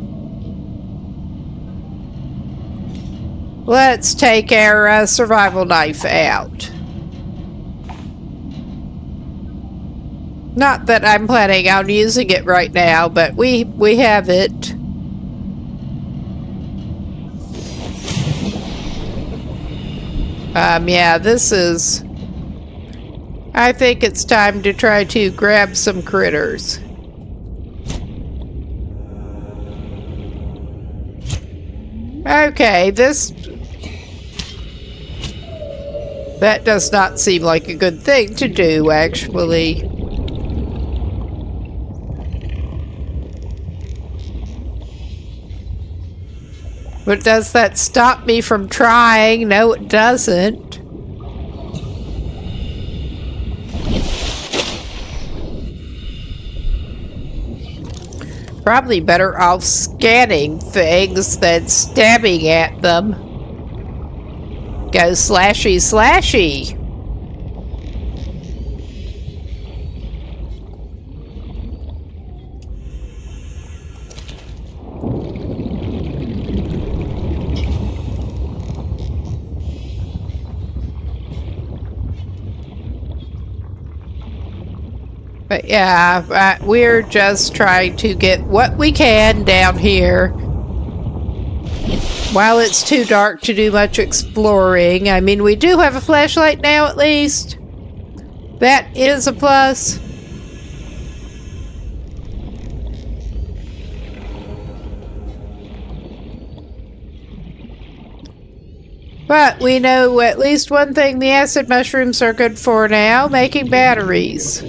Let's take our survival knife out. Not that I'm planning on using it right now, but we have it. Yeah, this is... I think it's time to try to grab some critters. Okay, this... That does not seem like a good thing to do, actually. But does that stop me from trying? No, it doesn't. Probably better off scanning things than stabbing at them. Go slashy slashy. But yeah, we're just trying to get what we can down here. While it's too dark to do much exploring. I mean, we do have a flashlight now at least. That is a plus. But we know at least one thing the acid mushrooms are good for now, making batteries.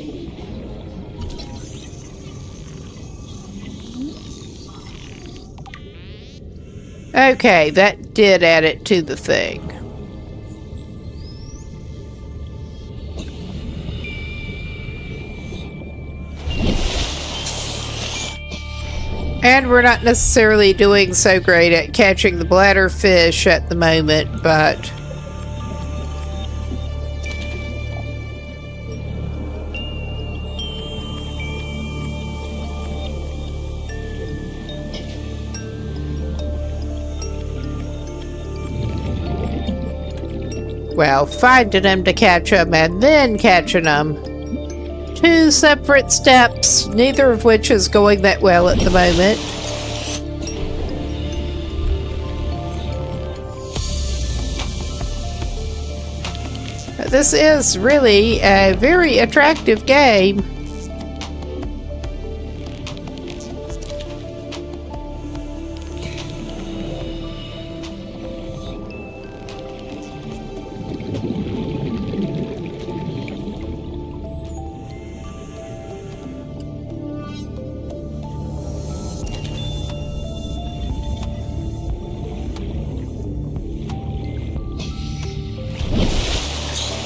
Okay, that did add it to the thing. And we're not necessarily doing so great at catching the bladder fish at the moment, but... well, finding them to catch them and then catching them. Two separate steps, neither of which is going that well at the moment. This is really a very attractive game.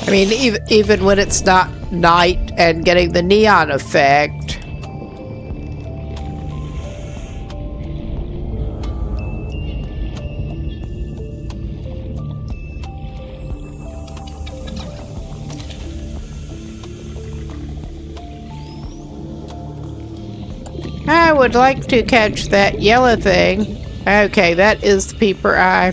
I mean, even when it's not night and getting the neon effect. I would like to catch that yellow thing. Okay, that is the peeper eye.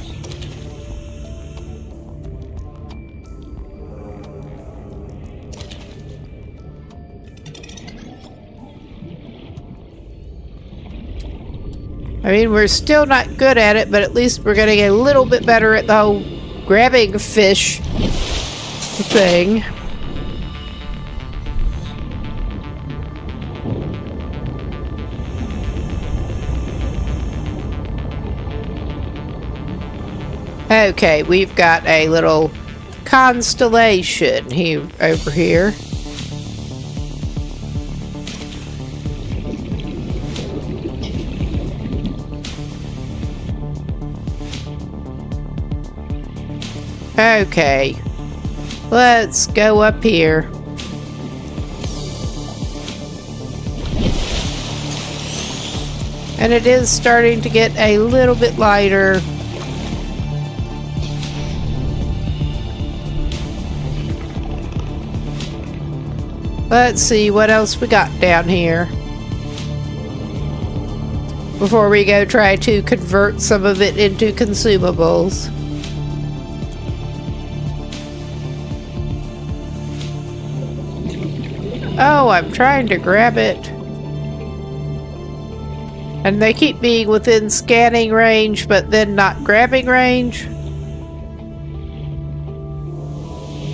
I mean, we're still not good at it, but at least we're getting a little bit better at the whole grabbing fish thing. Okay, we've got a little constellation here over here. Okay, let's go up here. And it is starting to get a little bit lighter. Let's see what else we got down here before we go try to convert some of it into consumables. Oh, I'm trying to grab it. And they keep being within scanning range, but then not grabbing range.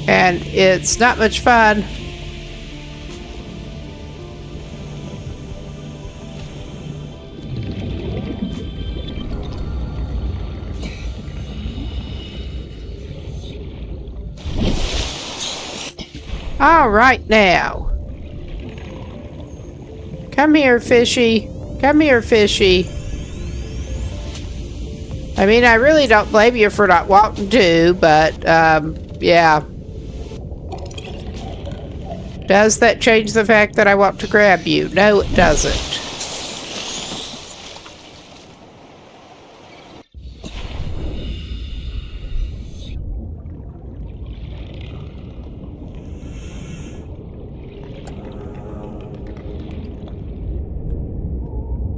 And it's not much fun. All right now. Come here, fishy. Come here, fishy. I mean, I really don't blame you for not wanting to, but, yeah. Does that change the fact that I want to grab you? No, it doesn't.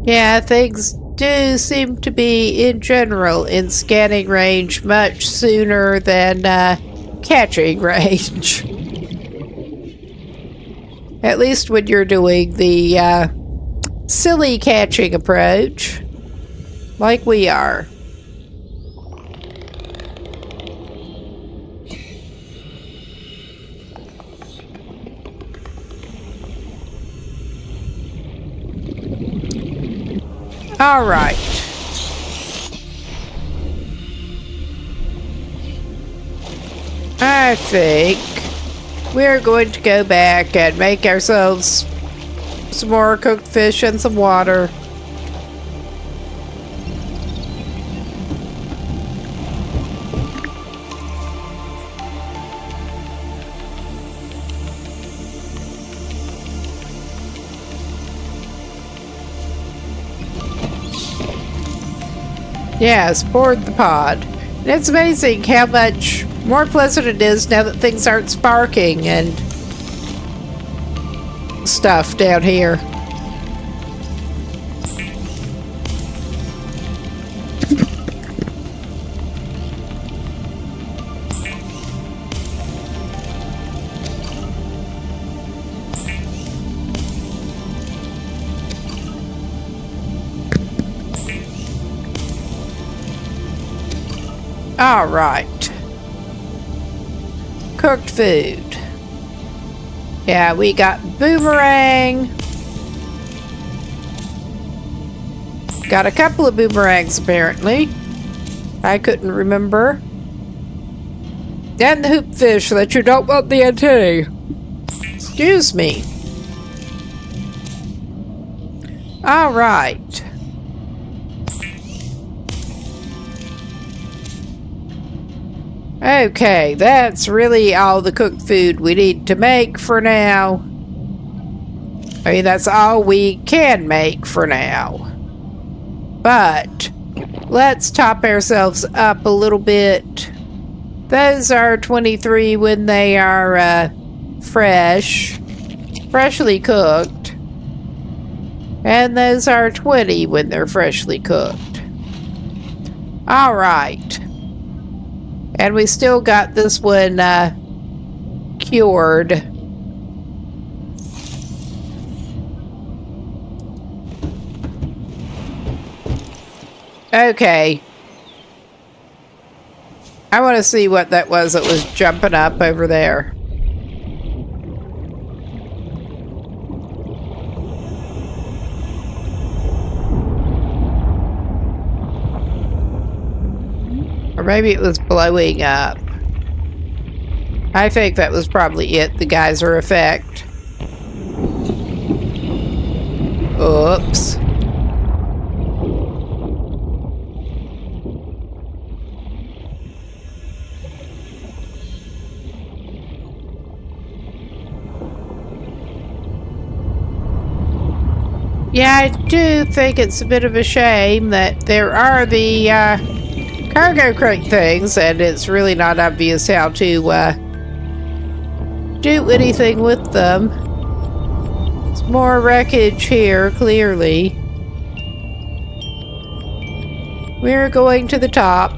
Yeah, things do seem to be, in general, in scanning range much sooner than catching range. At least when you're doing the silly catching approach, like we are. All right. I think we're going to go back and make ourselves some more cooked fish and some water. Yes, board the pod. And it's amazing how much more pleasant it is now that things aren't sparking and stuff down here. All right. Cooked food. Yeah, we got boomerang. Got a couple of boomerangs, apparently. I couldn't remember. And the hoop fish that you don't want the antennae. Excuse me. All right. Okay, that's really all the cooked food we need to make for now. I mean, that's all we can make for now. But let's top ourselves up a little bit. Those are 23 when they are freshly cooked. And those are 20 when they're freshly cooked. All right. And we still got this one cured. Okay. I want to see what that was jumping up over there. Or maybe it was blowing up. I think that was probably it, the geyser effect. Oops. Yeah, I do think it's a bit of a shame that there are the cargo crate things, and it's really not obvious how to do anything with them. There's more wreckage here, clearly. We're going to the top.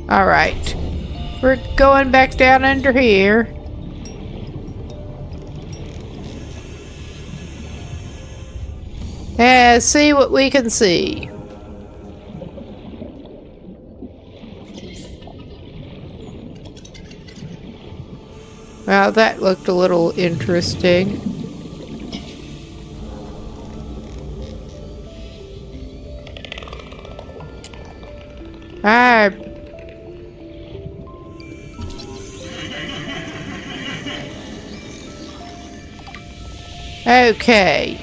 All right. We're going back down under here. And see what we can see. Well, that looked a little interesting. Okay.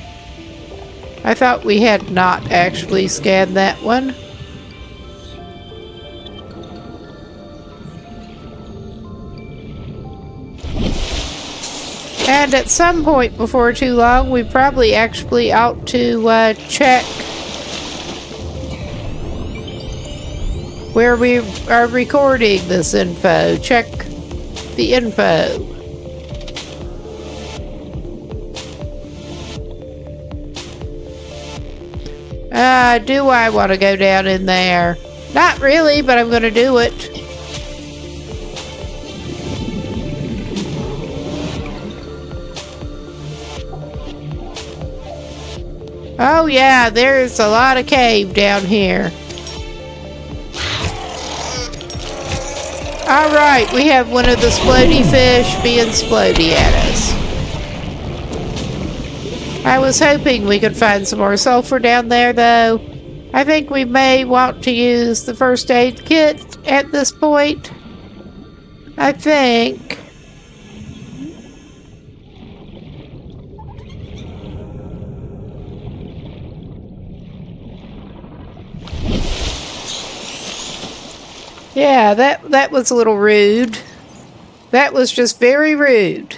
I thought we had not actually scanned that one. And at some point before too long, we probably actually ought to check where we are recording this info. Check the info. Do I want to go down in there? Not really, but I'm going to do it. Oh yeah, there's a lot of cave down here. Alright, we have one of the splody fish being splody at us. I was hoping we could find some more sulfur down there, though. I think we may want to use the first aid kit at this point. I think. Yeah, that was a little rude. That was just very rude.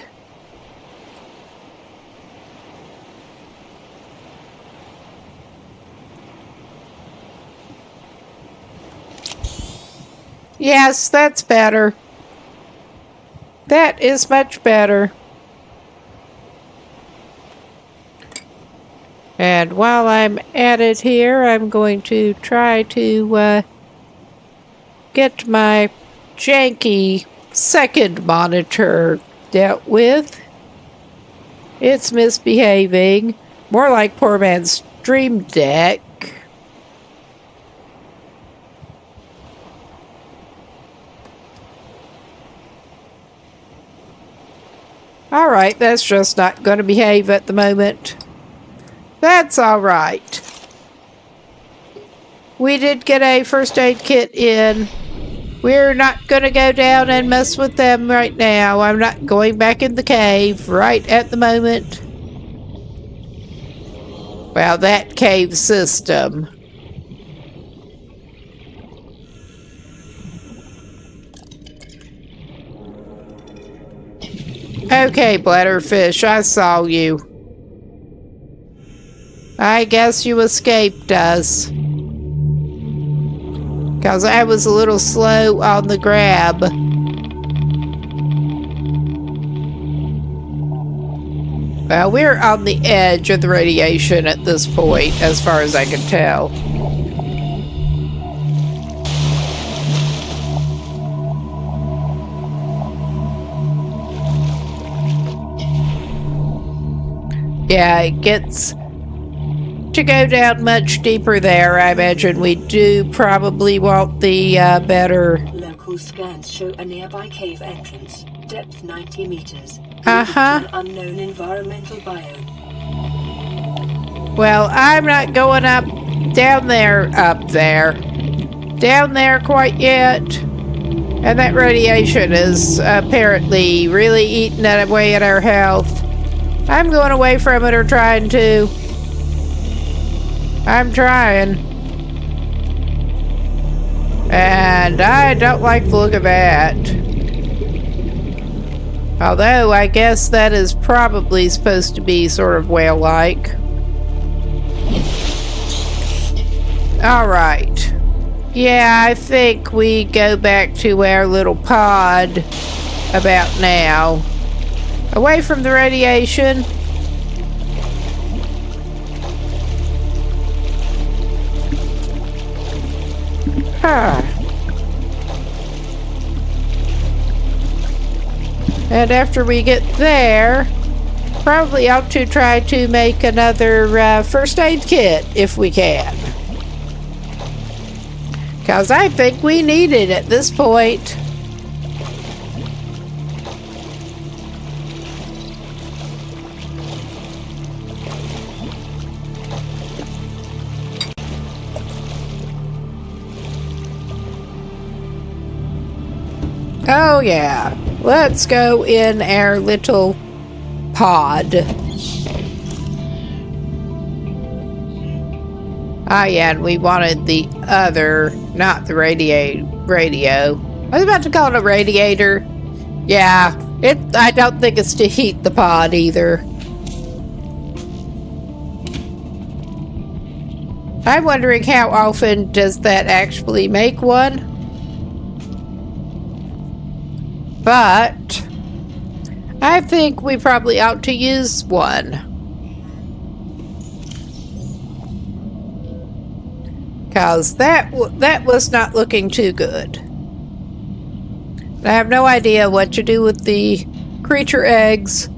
Yes, that's better. That is much better. And while I'm at it here, I'm going to try to get my janky second monitor dealt with. It's misbehaving. More like poor man's Stream Deck. Alright, that's just not going to behave at the moment. That's alright. We did get a first aid kit in. We're not going to go down and mess with them right now. I'm not going back in the cave right at the moment. Well, that cave system. Okay, Bladderfish, I saw you. I guess you escaped us. Because I was a little slow on the grab. Well, we're on the edge of the radiation at this point, as far as I can tell. Yeah, it gets to go down much deeper there. I imagine we do probably want the better. Local scans show a nearby cave entrance, depth 90 meters. Uh-huh. An unknown environmental biome. Well, I'm not going down there quite yet. And that radiation is apparently really eating away at our health. I'm going away from it, or trying to. I'm trying. And I don't like the look of that. Although, I guess that is probably supposed to be sort of whale-like. Alright. Yeah, I think we go back to our little pod about now. Away from the radiation. And after we get there, probably ought to try to make another first aid kit if we can. Because I think we need it at this point. Oh yeah, let's go in our little pod. Ah yeah, and we wanted the other, not the radio. I was about to call it a radiator. Yeah, I don't think it's to heat the pod either. I'm wondering how often does that actually make one? But I think we probably ought to use one. Because that was not looking too good. I have no idea what to do with the creature eggs.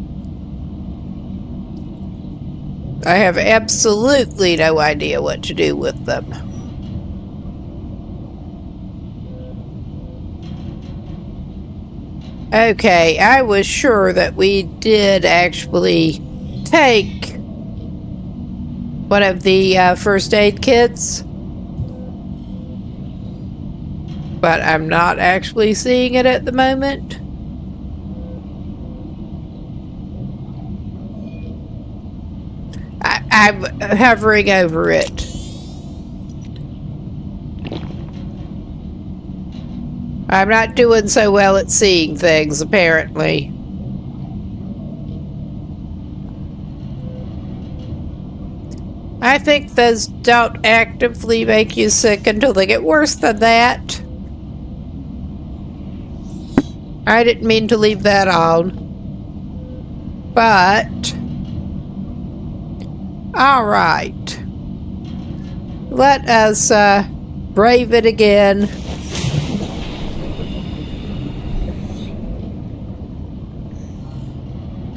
I have absolutely no idea what to do with them. Okay, I was sure that we did actually take one of the first aid kits. But I'm not actually seeing it at the moment. I'm hovering over it. I'm not doing so well at seeing things, apparently. I think those don't actively make you sick until they get worse than that. I didn't mean to leave that on. But... alright. Let us brave it again.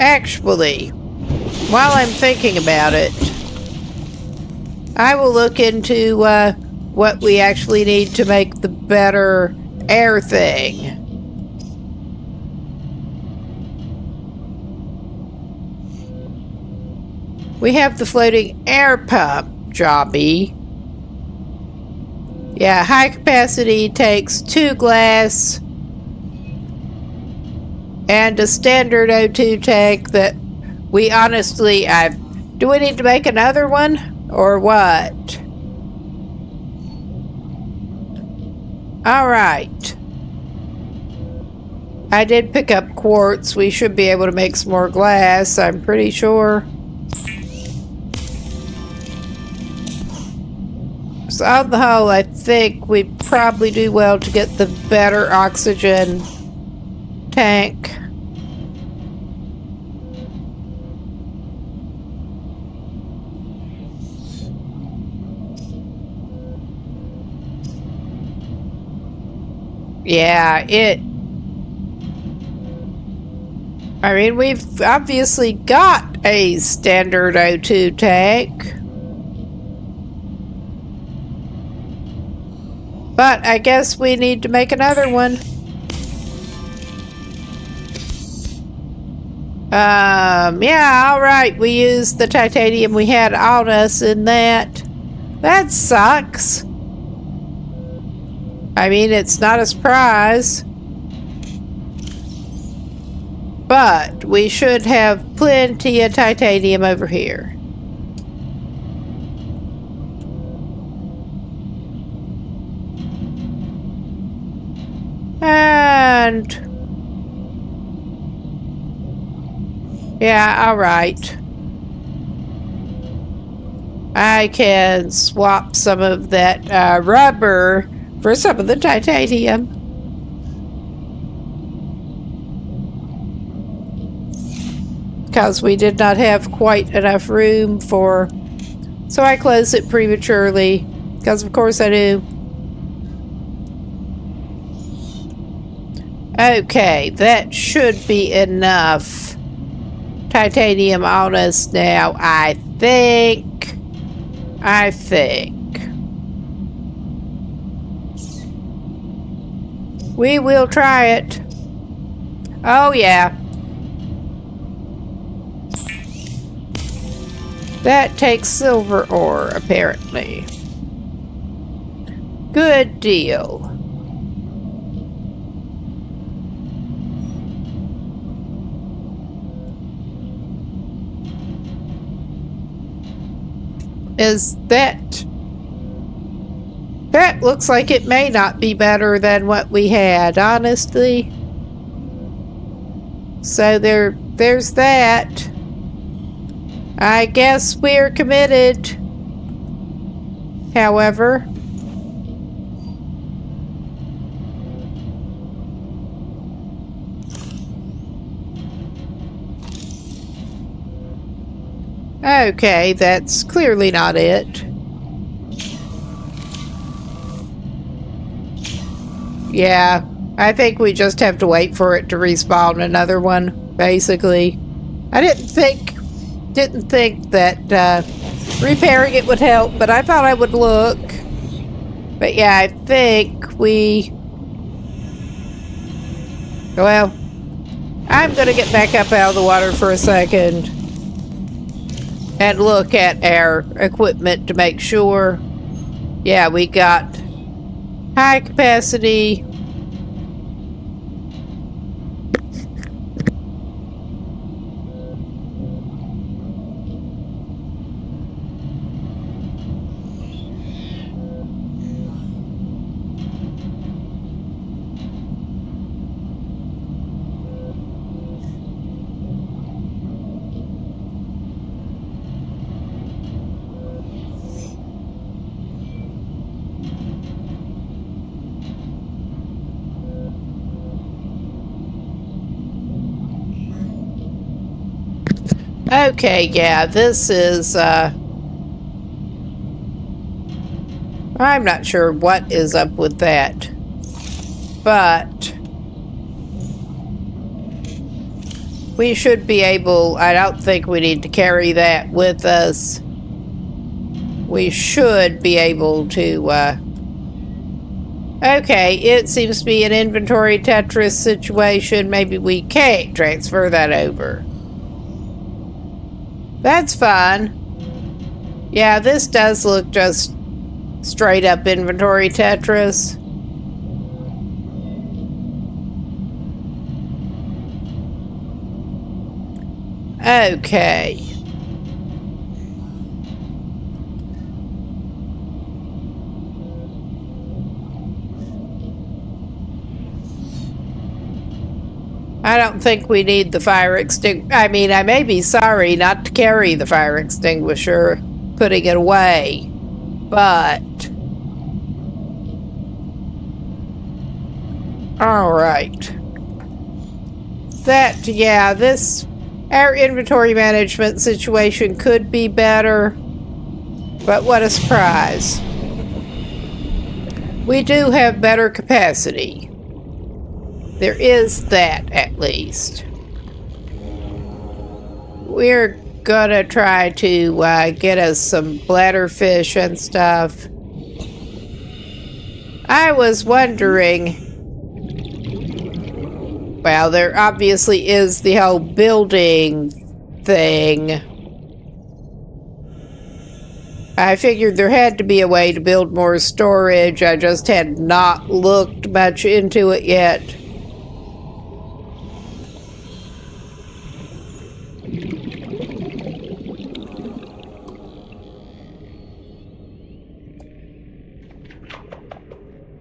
Actually, while I'm thinking about it, I will look into what we actually need to make the better air thing. We have the floating air pump jobby. Yeah, high capacity takes 2 glass and a standard O2 tank that we honestly, do we need to make another one or what? All right. I did pick up quartz. We should be able to make some more glass, I'm pretty sure. So on the whole, I think we probably do well to get the better oxygen tank. Yeah, I mean, we've obviously got a standard O2 tank. But I guess we need to make another one. Yeah, alright. We used the titanium we had on us in that. That sucks. I mean, it's not a surprise. But we should have plenty of titanium over here. And... yeah, alright. I can swap some of that rubber for some of the titanium. Because we did not have quite enough room for... so I closed it prematurely. Because of course I do. Okay, that should be enough titanium on us now, I think. We will try it. Oh, yeah. That takes silver ore, apparently. Good deal. Is that... that looks like it may not be better than what we had, honestly. So there's that. I guess we're committed. However... okay, that's clearly not it. Yeah, I think we just have to wait for it to respawn another one, basically. I didn't think that repairing it would help, but I thought I would look. But yeah, I think we... well, I'm gonna get back up out of the water for a second. and look at our equipment to make sure. Yeah, we got high capacity. Okay, yeah, this is, I'm not sure what is up with that, but we should be able, I don't think we need to carry that with us. We should be able to, okay, it seems to be an inventory Tetris situation. Maybe we can't transfer that over. That's fine. Yeah, this does look just straight up inventory Tetris. Okay. I don't think we need the fire extinguisher. I mean, I may be sorry not to carry the fire extinguisher, putting it away, but... Alright. That, yeah, our inventory management situation could be better, but what a surprise. We do have better capacity. There is that, at least. We're gonna try to get us some bladderfish and stuff. I was wondering... Well, there obviously is the whole building thing. I figured there had to be a way to build more storage. I just had not looked much into it yet.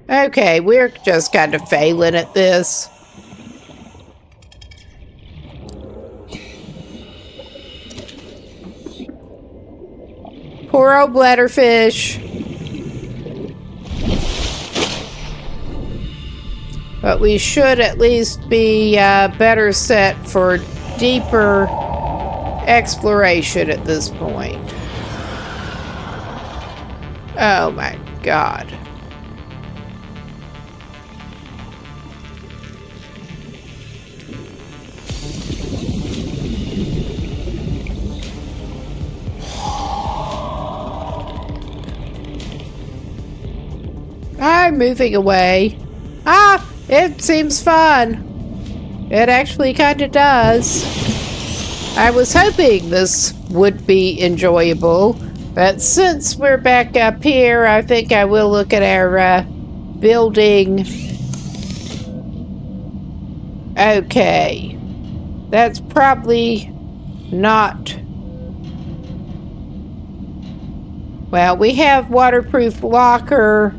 Okay, we're just kind of failing at this. Poor old bladderfish. But we should at least be better set for deeper exploration at this point. Oh my God. I'm moving away. Ah, it seems fun. It actually kind of does. I was hoping this would be enjoyable, but since we're back up here, I think I will look at our building. Okay. That's probably not... Well, we have waterproof locker.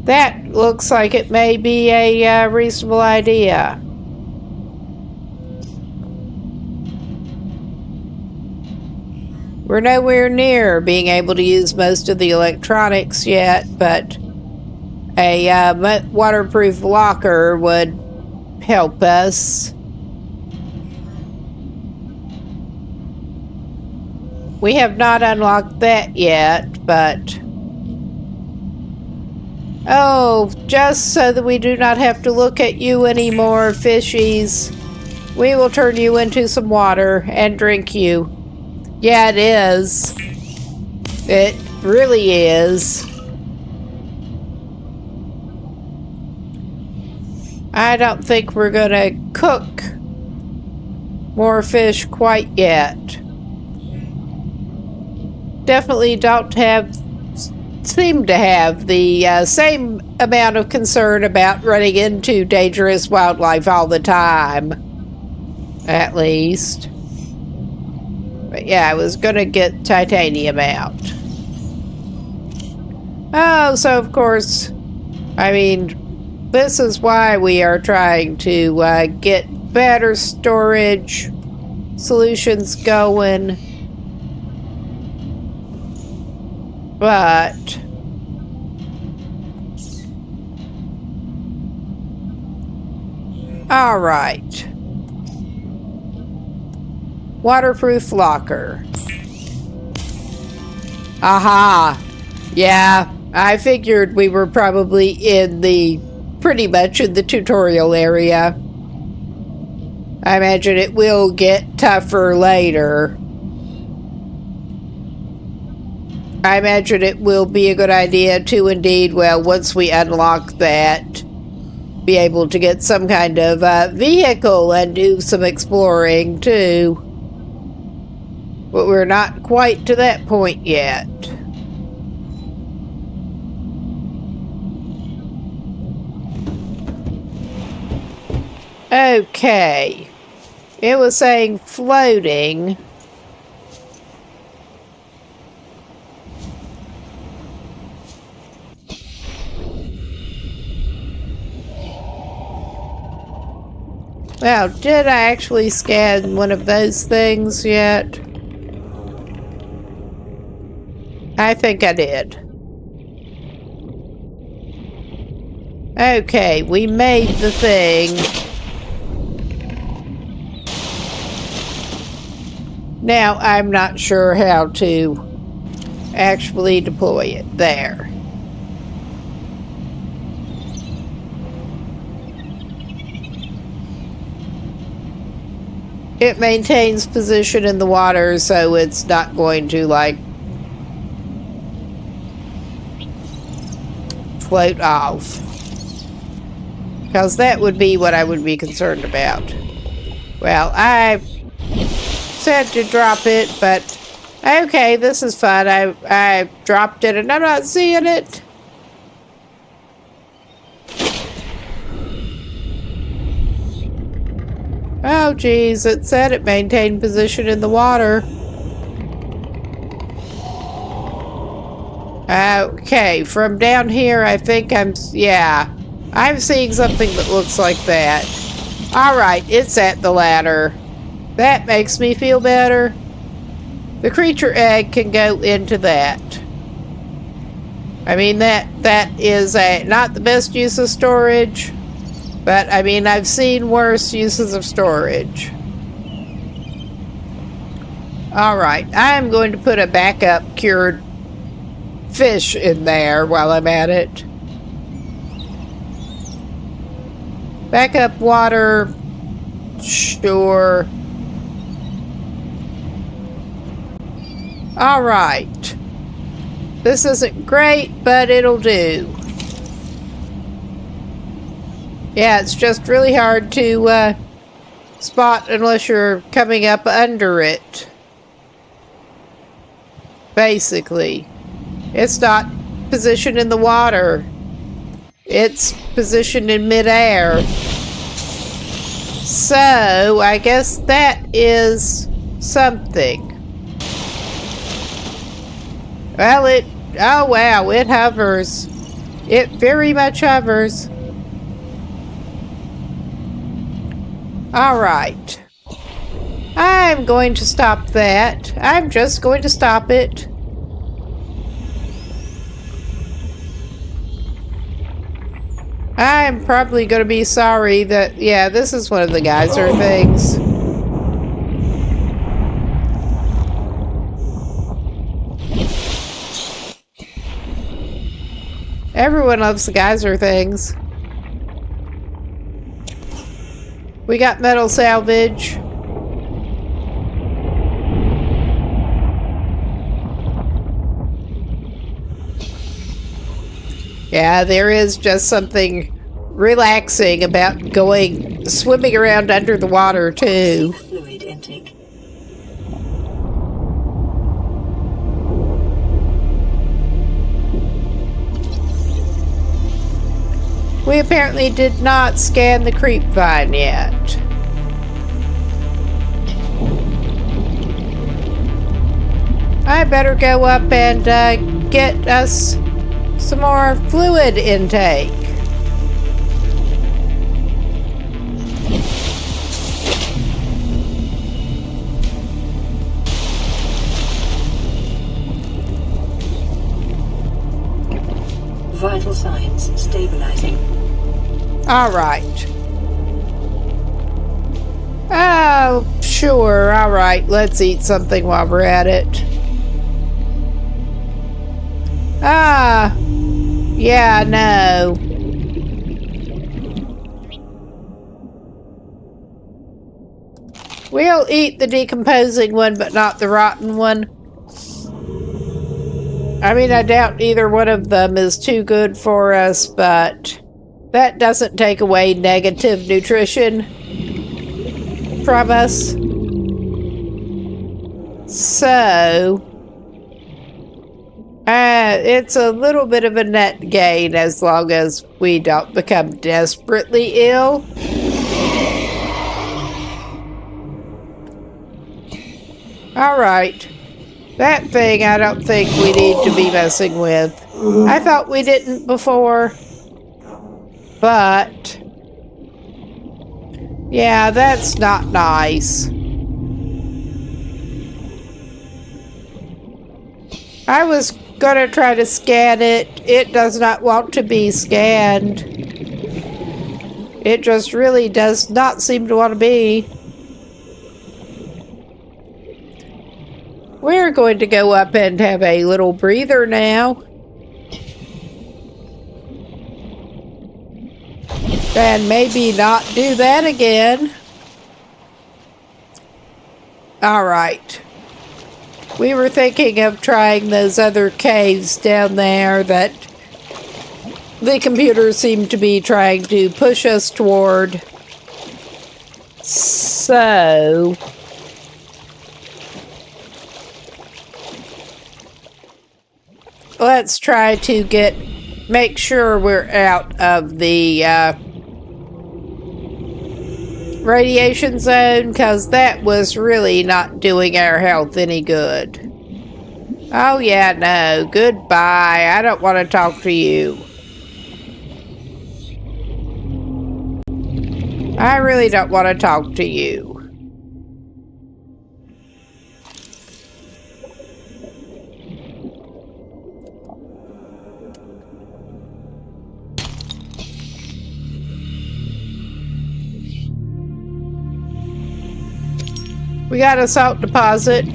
That looks like it may be a reasonable idea. We're nowhere near being able to use most of the electronics yet, but a waterproof locker would help us. We have not unlocked that yet, but... Oh, just so that we do not have to look at you anymore, fishies. We will turn you into some water and drink you. Yeah, it is. It really is. I don't think we're gonna cook more fish quite yet. definitely don't seem to have the same amount of concern about running into dangerous wildlife all the time. At least. But yeah, I was gonna get titanium out. Oh, so of course, I mean, this is why we are trying to get better storage solutions going. But all right. Waterproof locker. Aha. Yeah, I figured we were probably pretty much in the tutorial area. I imagine it will get tougher later. I imagine it will be a good idea to indeed, well, once we unlock that, be able to get some kind of vehicle and do some exploring too. But we're not quite to that point yet. Okay. It was saying floating. Wow, did I actually scan one of those things yet? I think I did. Okay, we made the thing. Now, I'm not sure how to actually deploy it there. It maintains position in the water, so it's not going to, like, float off. Because that would be what I would be concerned about. Well, I said to drop it, but okay, this is fun. I dropped it and I'm not seeing it. Oh geez, it said it maintained position in the water. Okay, from down here I think I'm seeing something that looks like that. Alright, it's at the ladder. That makes me feel better. The creature egg can go into that. I mean, that is not the best use of storage, but I mean, I've seen worse uses of storage. Alright, I'm going to put a backup cured fish in there while I'm at it. Backup water, sure. Alright. This isn't great, but it'll do. Yeah, it's just really hard to spot unless you're coming up under it. Basically. It's not positioned in the water. It's positioned in midair. So, I guess that is something. Well, oh wow, it hovers. It very much hovers. Alright. I'm going to stop that. I'm just going to stop it. I'm probably going to be sorry that, yeah, this is one of the geyser things. Everyone loves the geyser things. We got metal salvage. Yeah, there is just something relaxing about swimming around under the water, too. Fluid intake. We apparently did not scan the creep vine yet. I better go up and get us some more fluid intake. Vital signs stabilizing. All right. Oh, sure. All right. Let's eat something while we're at it. Ah, yeah, no. We'll eat the decomposing one, but not the rotten one. I mean, I doubt either one of them is too good for us, but that doesn't take away negative nutrition from us. So, it's a little bit of a net gain as long as we don't become desperately ill. All right. That thing I don't think we need to be messing with. I thought we didn't before. But yeah, that's not nice. I was gonna try to scan it. It does not want to be scanned. It just really does not seem to want to be. We're going to go up and have a little breather now. And maybe not do that again. All right. We were thinking of trying those other caves down there that the computer seemed to be trying to push us toward. So let's try to make sure we're out of the radiation zone, because that was really not doing our health any good. Oh yeah, no, goodbye. I don't want to talk to you. I really don't want to talk to you. We got a salt deposit,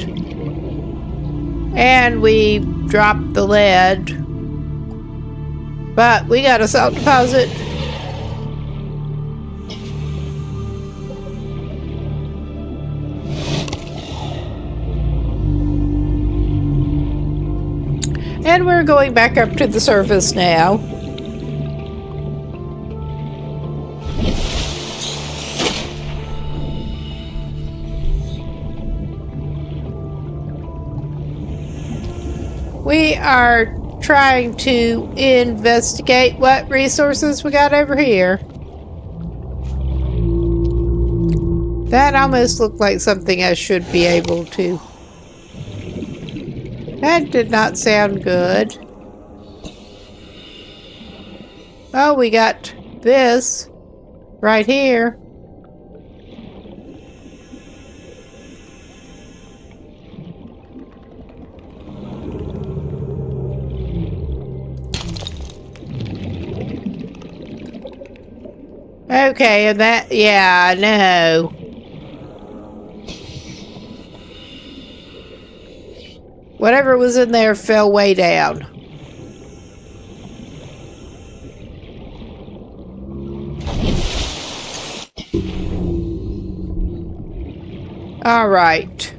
and we dropped the lead, but we got a salt deposit. And we're going back up to the surface now. We are trying to investigate what resources we got over here. That almost looked like something I should be able to. That did not sound good. Oh, we got this right here. Okay, and that, yeah, no. Whatever was in there fell way down. All right.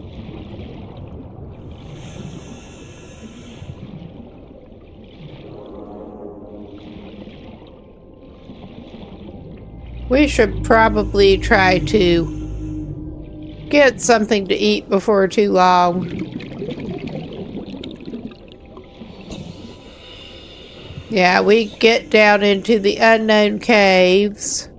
We should probably try to get something to eat before too long. Yeah, we get down into the unknown caves.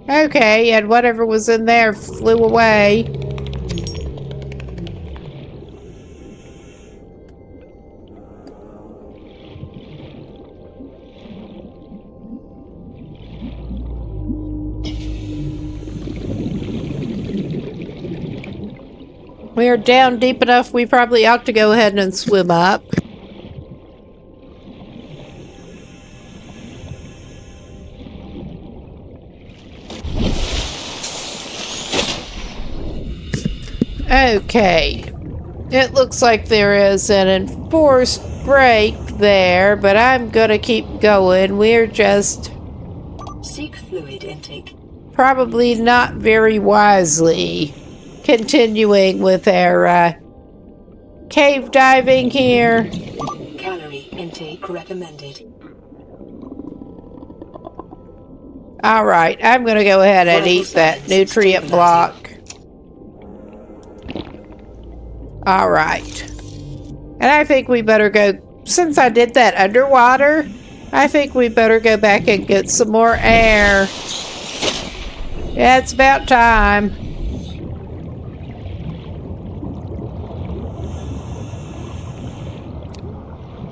Okay, and whatever was in there flew away. We are down deep enough, we probably ought to go ahead and swim up. Okay. It looks like there is an enforced break there, but I'm gonna keep going. We're just Seek fluid intake. probably not very wisely continuing with our cave diving here. Calorie intake recommended. Alright, I'm gonna go ahead and eat that nutrient block. Alright. And I think we better go, since I did that underwater, I think we better go back and get some more air. Yeah, it's about time.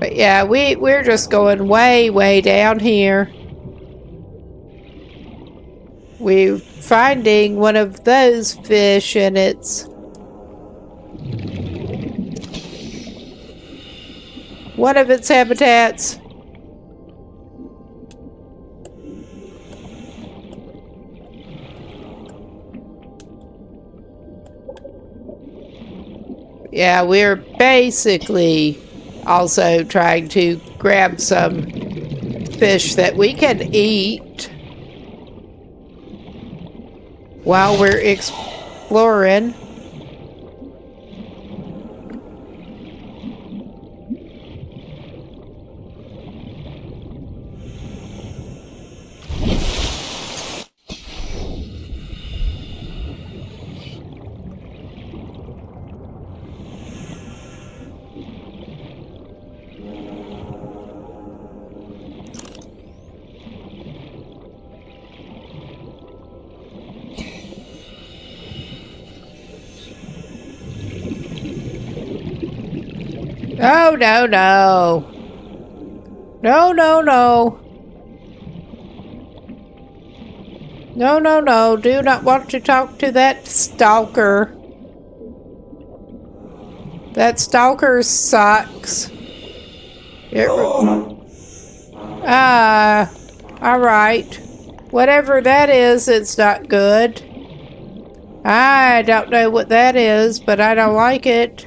But yeah, we're just going way down here. We're finding one of those fish and it's one of its habitats. Yeah, we're basically also trying to grab some fish that we can eat while we're exploring. Oh, no. No. Do not want to talk to that stalker. That stalker sucks. Alright. Whatever that is, it's not good. I don't know what that is, but I don't like it.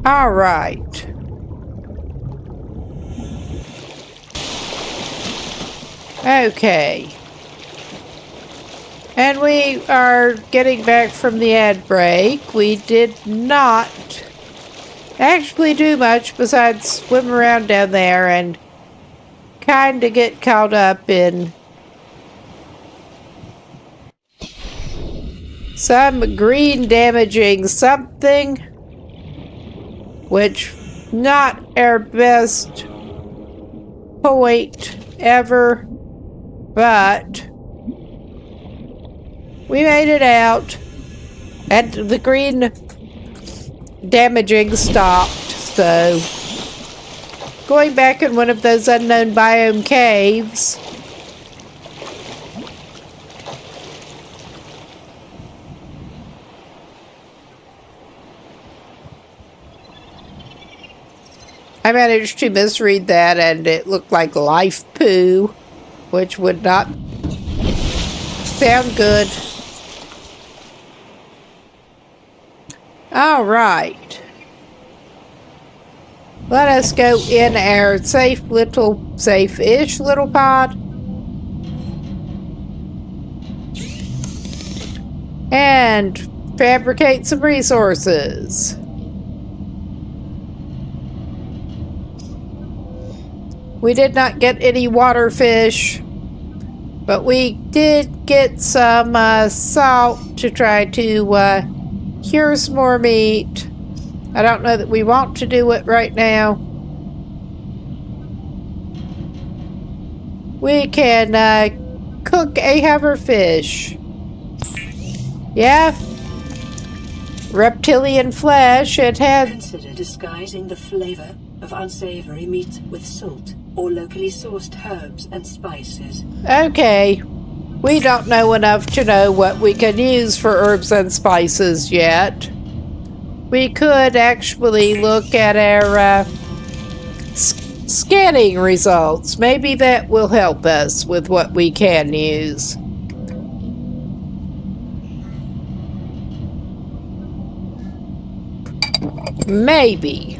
All right. Okay. And we are getting back from the ad break. We did not actually do much besides swim around down there and kind of get caught up in some green damaging something, which not our best point ever, but we made it out and the green damaging stopped. So going back in one of those unknown biome caves. I managed to misread that and it looked like life poo, which would not sound good. All right. Let us go in our safe-ish little pod. And fabricate some resources. We did not get any water fish, but we did get some salt to try to cure some more meat. I don't know that we want to do it right now. We can cook a hoverfish. Yeah. Reptilian flesh. It had... Consider disguising the flavor of unsavory meat with salt or locally sourced herbs and spices. Okay. We don't know enough to know what we can use for herbs and spices yet. We could actually look at our scanning results. Maybe that will help us with what we can use. Maybe.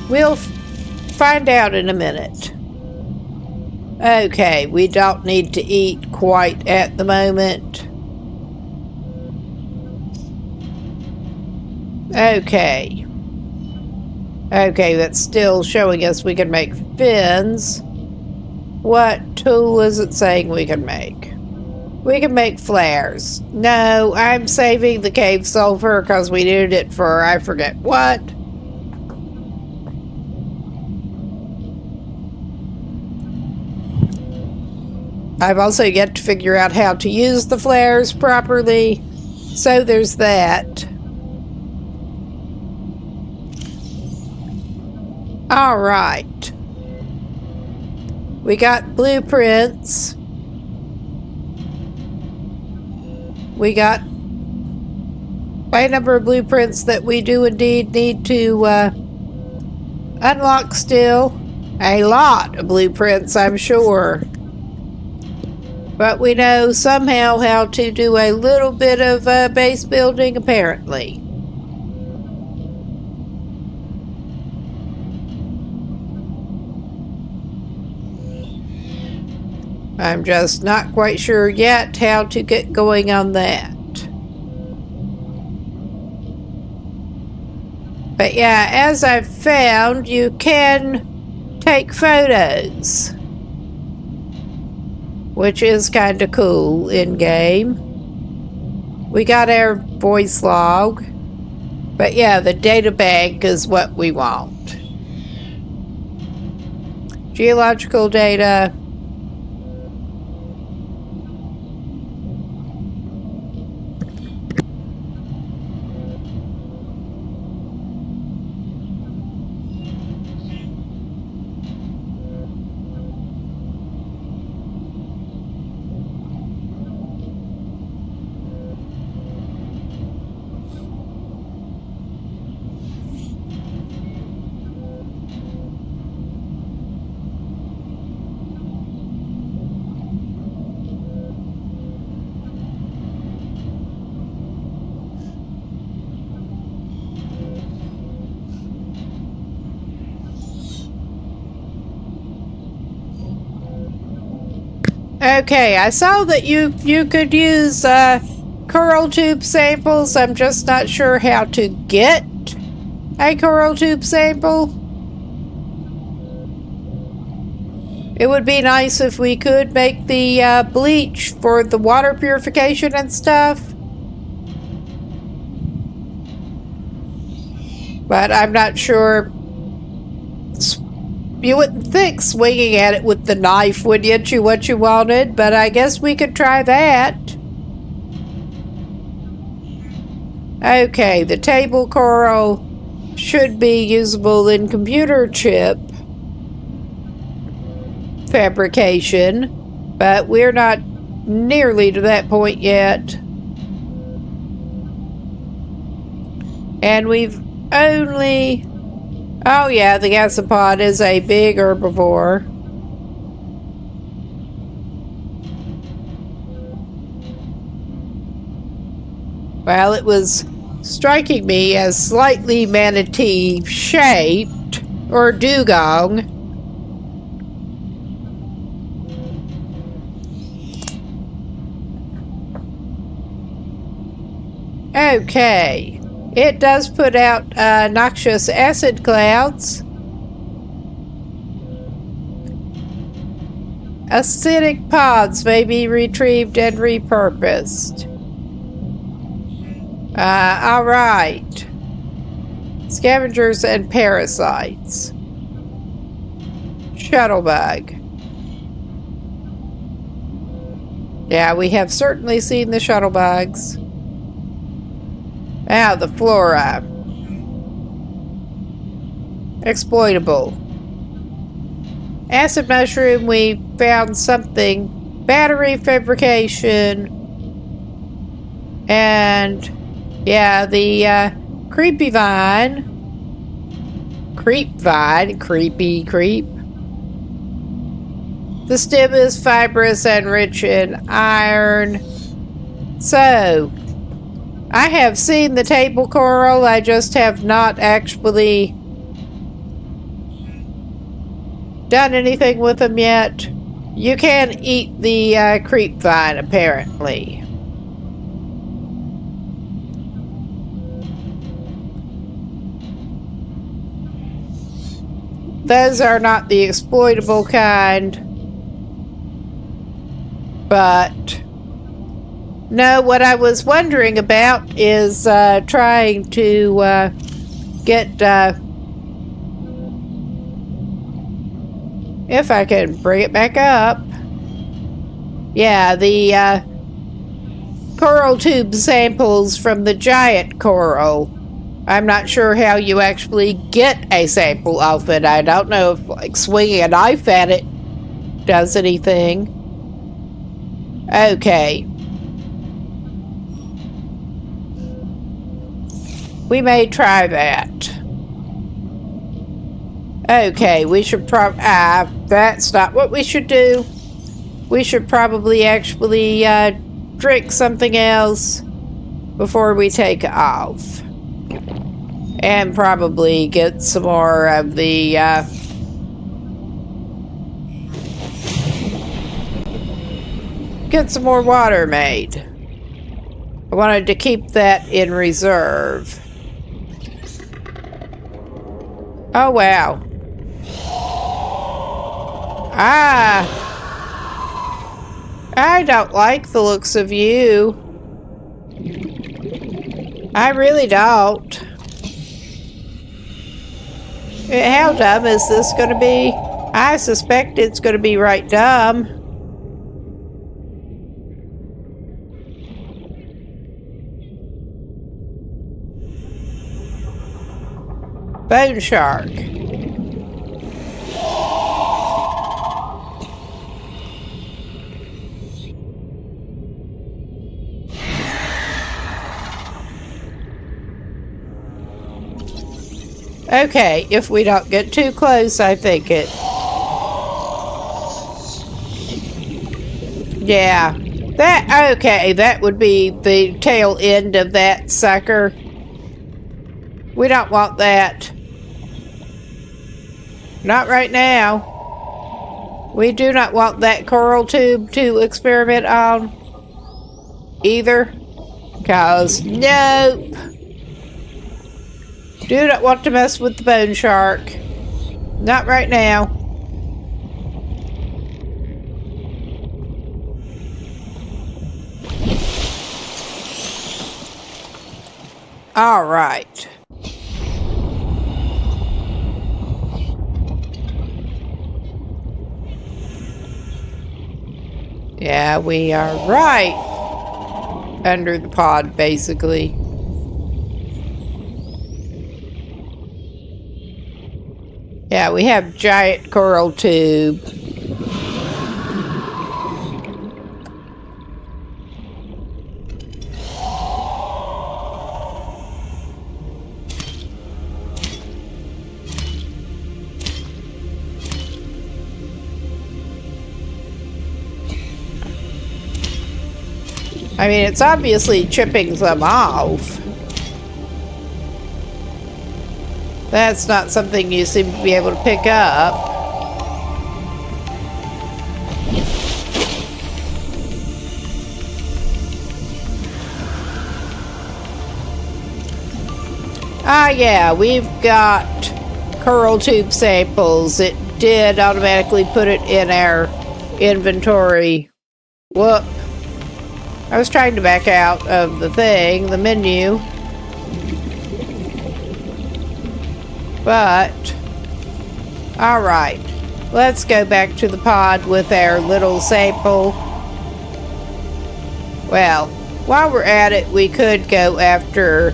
We'll find out in a minute. Okay, we don't need to eat quite at the moment. Okay. Okay, that's still showing us we can make fins. What tool is it saying we can make? We can make flares. No, I'm saving the cave sulfur because we needed it for I forget what. I've also yet to figure out how to use the flares properly. So there's that. All right. We got blueprints. We got a number of blueprints that we do indeed need to unlock still. A lot of blueprints, I'm sure. But we know somehow how to do a little bit of base building, apparently. I'm just not quite sure yet how to get going on that. But yeah, as I've found, you can take photos, which is kind of cool in-game. We got our voice log. But yeah, the data bank is what we want. Geological data. Okay, I saw that you could use coral tube samples. I'm just not sure how to get a coral tube sample. It would be nice if we could make the bleach for the water purification and stuff. But I'm not sure. You wouldn't think swinging at it with the knife would get you what you wanted, but I guess we could try that. Okay, the table coral should be usable in computer chip fabrication, but we're not nearly to that point yet. And we've only... Oh yeah, the gasopod is a big herbivore. Well, it was striking me as slightly manatee-shaped, or dugong. Okay. It does put out noxious acid clouds. Acidic pods may be retrieved and repurposed. Alright. Scavengers and parasites. Shuttlebug. Yeah, we have certainly seen the shuttlebugs. Now, the flora. Exploitable. Acid mushroom, we found something. Battery fabrication. And, yeah, the creepy vine. Creep vine. Creepy creep. The stem is fibrous and rich in iron. So, I have seen the table coral. I just have not actually done anything with them yet. You can eat the creep vine, apparently. Those are not the exploitable kind. But no, what I was wondering about is trying to get, if I can bring it back up. Yeah, the coral tube samples from the giant coral. I'm not sure how you actually get a sample of it. I don't know if, like, swinging a knife at it does anything. Okay. We may try that. Okay, we should that's not what we should do. We should probably actually drink something else before we take off. And probably get some more of the get some more water made. I wanted to keep that in reserve. Oh, wow. I don't like the looks of you. I really don't. How dumb is this going to be? I suspect it's going to be right dumb. Bone shark. Okay, if we don't get too close, I think it... Yeah. Okay, that would be the tail end of that sucker. We don't want that. Not right now. We do not want that coral tube to experiment on either. Because, nope. Do not want to mess with the bone shark. Not right now. All right. Yeah, we are right under the pod, basically. Yeah, we have giant coral tube. I mean, it's obviously chipping some off. That's not something you seem to be able to pick up. Ah, yeah, we've got coral tube samples. It did automatically put it in our inventory. Whoop. I was trying to back out of the thing, the menu. But, alright. Let's go back to the pod with our little sample. Well, while we're at it, we could go after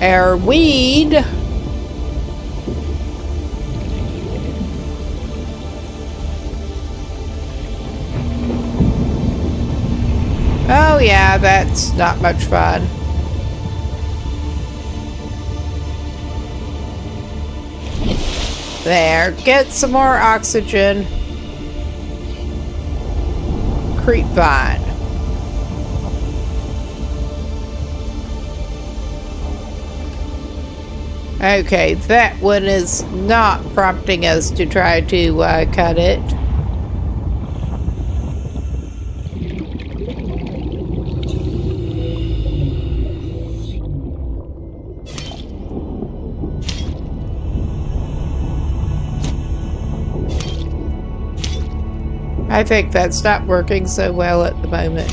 our weed. Oh yeah, that's not much fun. There, get some more oxygen. Creep vine. Okay, that one is not prompting us to try to cut it. I think that's not working so well at the moment.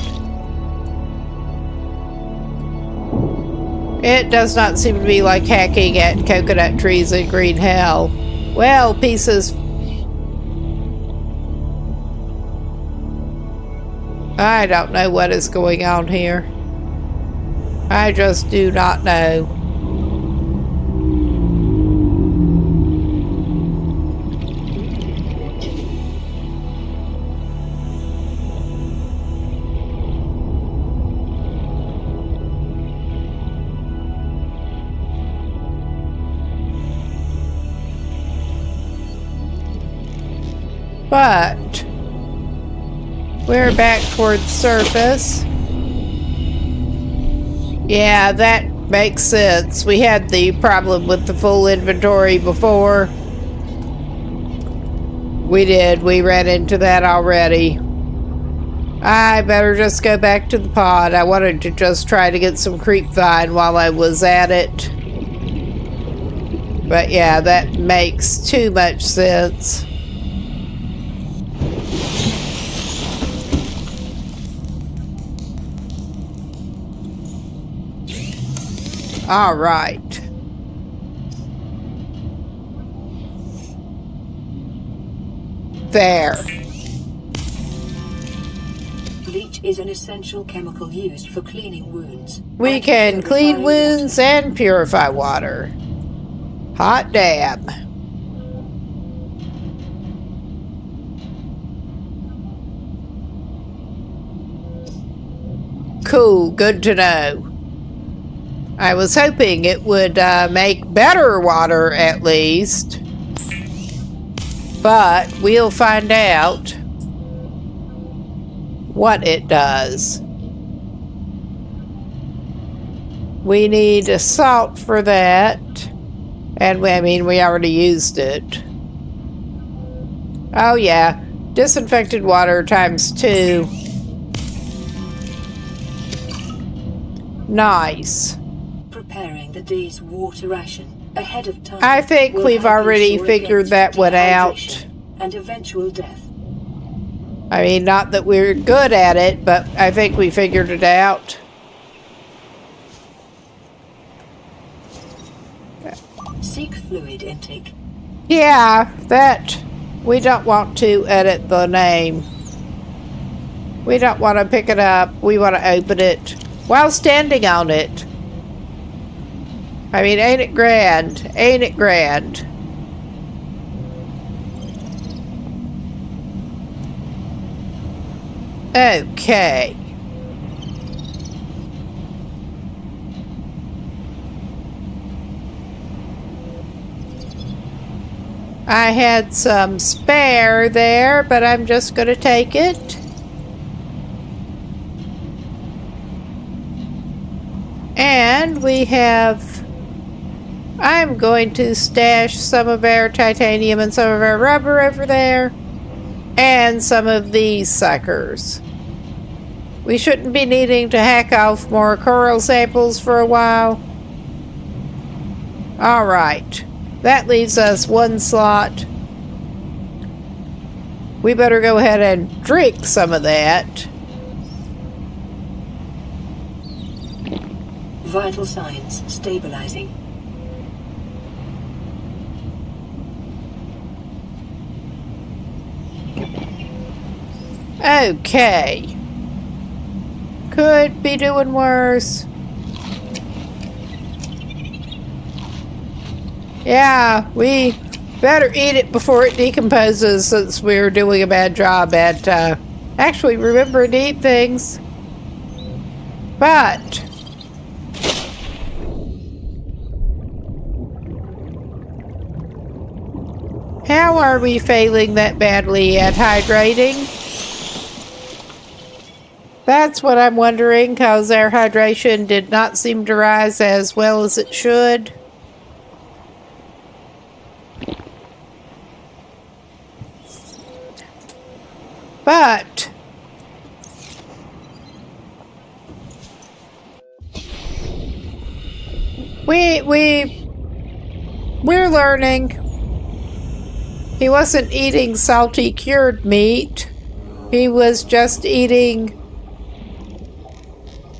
It does not seem to be like hacking at coconut trees in green hell. Well, pieces. I don't know what is going on here. I just do not know. But we're back towards the surface. Yeah, that makes sense. We had the problem with the full inventory before. We did. We ran into that already. I better just go back to the pod. I wanted to just try to get some creep vine while I was at it. But yeah, that makes too much sense. All right. There. Bleach is an essential chemical used for cleaning wounds. We can clean wounds and purify water. Hot damn. Cool, good to know. I was hoping it would make better water at least. But we'll find out what it does. We need a salt for that. And I mean, we already used it. Oh yeah, disinfected water ×2. Nice. Preparing the day's water ration ahead of time. I think we've already figured that one out. And eventual death. I mean, not that we're good at it, but I think we figured it out. Seek fluid intake. Yeah, that. We don't want to edit the name. We don't want to pick it up. We want to open it while standing on it. I mean, ain't it grand? Ain't it grand? Okay. I had some spare there, but I'm just going to take it. And we have I'm going to stash some of our titanium and some of our rubber over there. And some of these suckers. We shouldn't be needing to hack off more coral samples for a while. Alright. That leaves us one slot. We better go ahead and drink some of that. Vital signs stabilizing. Okay. Could be doing worse. Yeah, we better eat it before it decomposes since we're doing a bad job at actually remembering to eat things. But how are we failing that badly at hydrating? That's what I'm wondering, because our hydration did not seem to rise as well as it should. But we're learning. He wasn't eating salty cured meat. He was just eating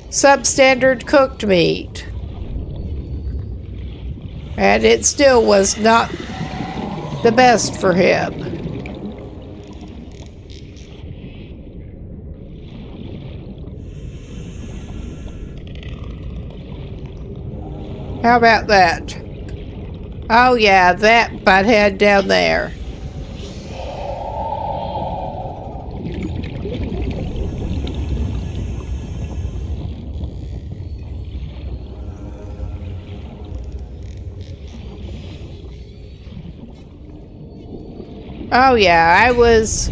substandard cooked meat. And it still was not the best for him. How about that? Oh yeah, that butthead down there. Oh yeah, I was...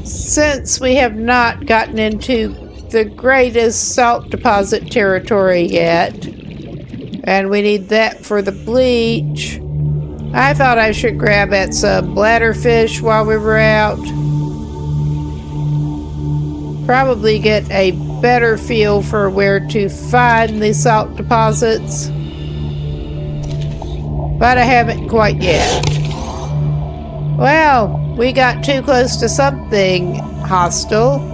Since we have not gotten into the greatest salt deposit territory yet, and we need that for the bleach, I thought I should grab at some bladderfish while we were out. Probably get a better feel for where to find the salt deposits. But I haven't quite yet. Well, we got too close to something hostile.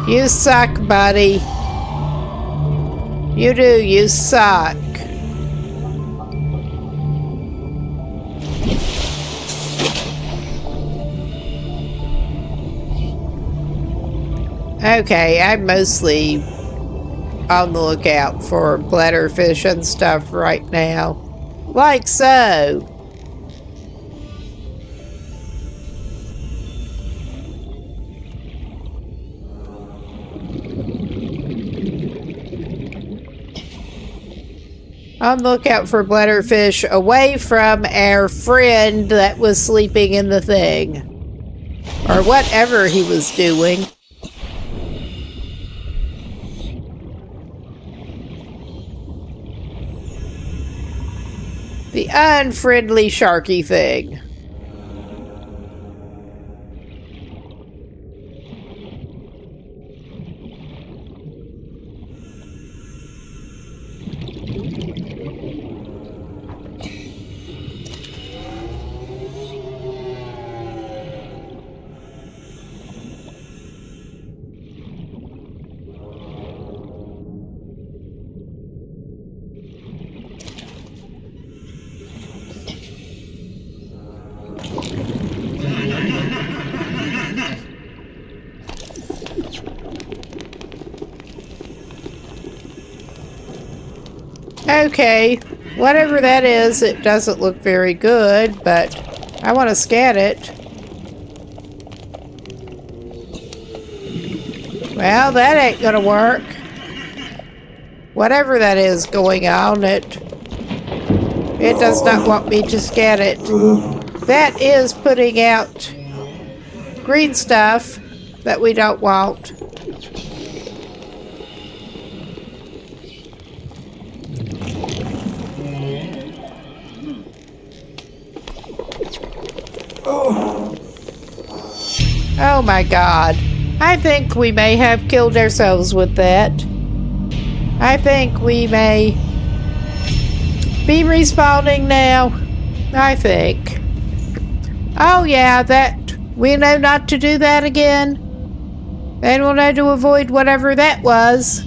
You suck, buddy. You do, you suck. Okay, I'm mostly on the lookout for bladderfish and stuff right now. Like so. On the lookout for bladderfish away from our friend that was sleeping in the thing. Or whatever he was doing. The unfriendly sharky thing. Okay, whatever that is, it doesn't look very good, but I want to scan it. Well, that ain't gonna work. Whatever that is going on, it does not want me to scan it. That is putting out green stuff that we don't want. Oh my god. I think we may have killed ourselves with that. I think we may be respawning now. I think. Oh yeah, that we know not to do that again. And we'll know to avoid whatever that was.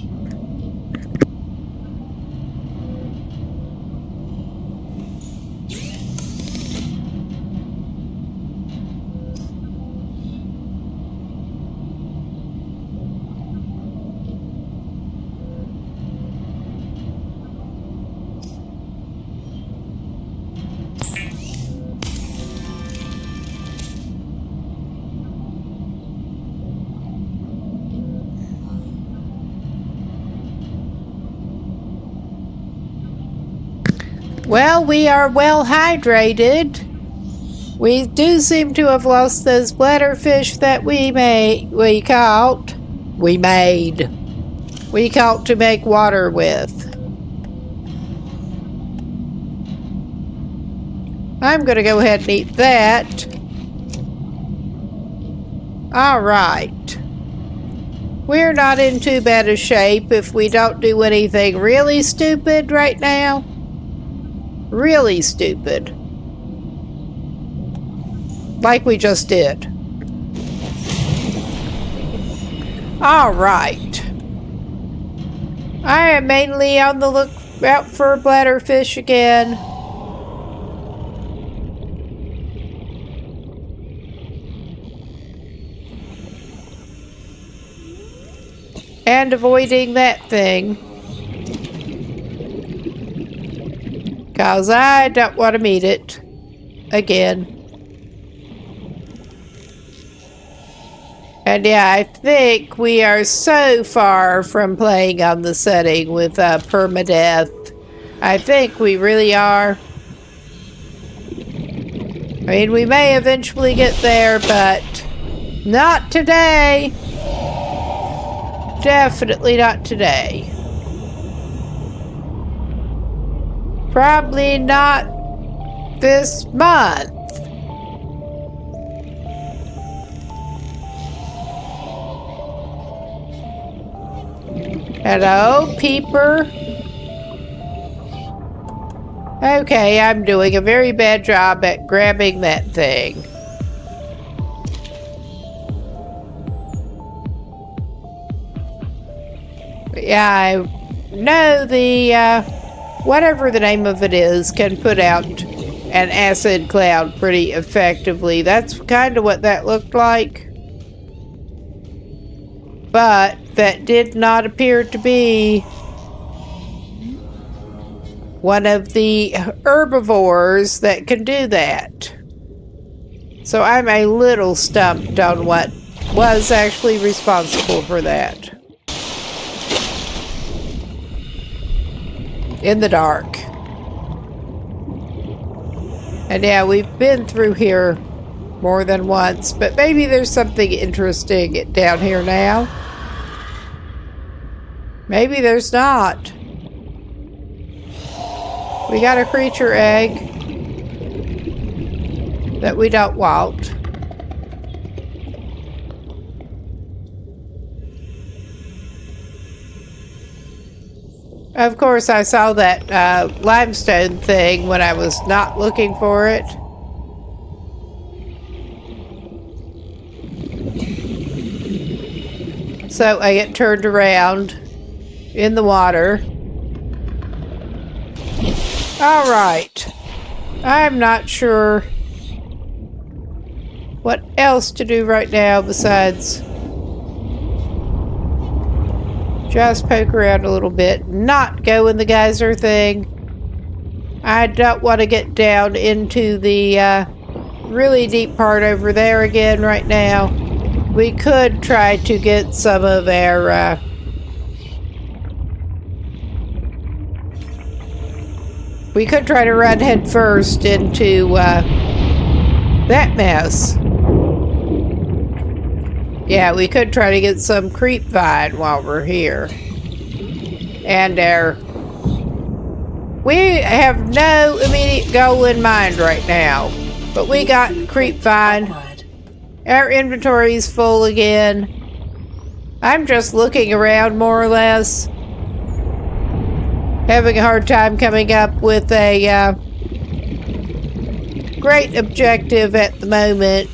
Well, we are well hydrated. We do seem to have lost those bladderfish that we caught. We caught to make water with. I'm going to go ahead and eat that. All right. We're not in too bad a shape if we don't do anything really stupid right now. Really stupid. Like we just did. All right. I am mainly on the lookout for bladderfish again. And avoiding that thing. Because I don't want to meet it again. And yeah, I think we are so far from playing on the setting with permadeath. I think we really are. I mean, we may eventually get there, but not today. Definitely not today. Probably not this month. Hello, peeper. Okay, I'm doing a very bad job at grabbing that thing. Yeah, I know the, whatever the name of it is, can put out an acid cloud pretty effectively. That's kind of what that looked like. But that did not appear to be one of the herbivores that can do that. So I'm a little stumped on what was actually responsible for that. In the dark. And yeah, we've been through here more than once, but maybe there's something interesting down here now. Maybe there's not. We got a creature egg that we don't want. Of course, I saw that limestone thing when I was not looking for it. So I get turned around in the water. All right. I'm not sure what else to do right now besides just poke around a little bit, not go in the geyser thing. I don't want to get down into the really deep part over there again right now. We could try to get some of our we could try to run head first into that mess. Yeah, we could try to get some creep vine while we're here. And our We have no immediate goal in mind right now, but we got creepvine. Acquired. Our inventory is full again. I'm just looking around more or less. Having a hard time coming up with a great objective at the moment.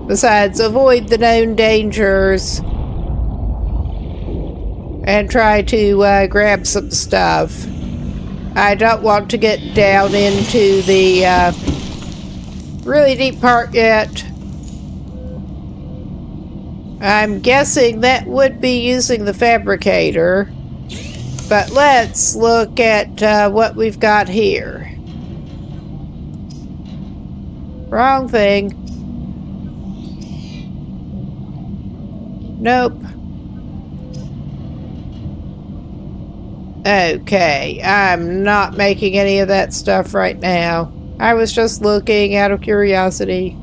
Besides, avoid the known dangers and try to grab some stuff. I don't want to get down into the really deep part yet. I'm guessing that would be using the fabricator. But let's look at what we've got here. Wrong thing. Nope. Okay, I'm not making any of that stuff right now. I was just looking out of curiosity.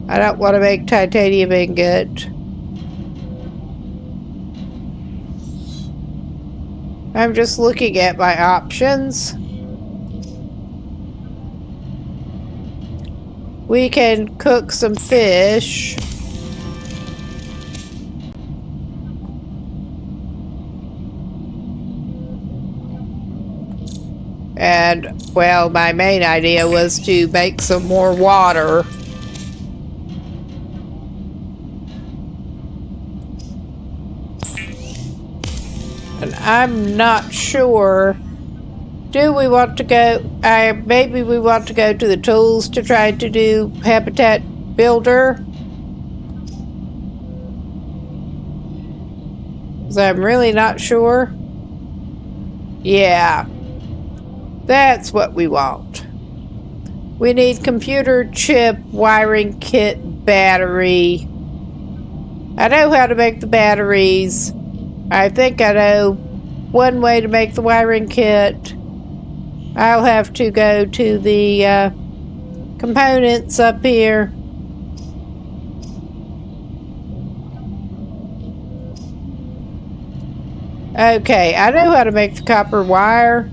I don't want to make titanium ingot. I'm just looking at my options. We can cook some fish. And, well, my main idea was to make some more water. And I'm not sure. Do we want to go? Maybe we want to go to the tools to try to do habitat builder. 'Cause I'm really not sure. Yeah. That's what we want. We need computer chip, wiring kit, battery. I know how to make the batteries. I think I know one way to make the wiring kit. I'll have to go to the components up here. Okay, I know how to make the copper wire.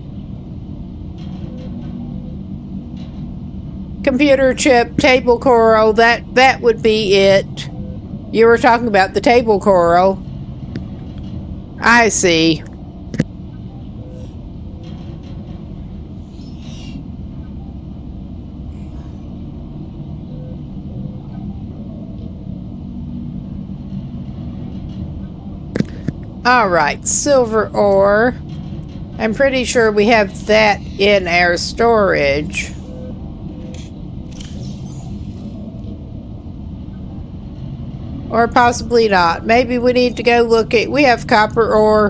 Computer chip, table coral, that would be it. You were talking about the table coral. I see. All right, silver ore. I'm pretty sure we have that in our storage. Or possibly not. Maybe we need to go look at... We have copper ore.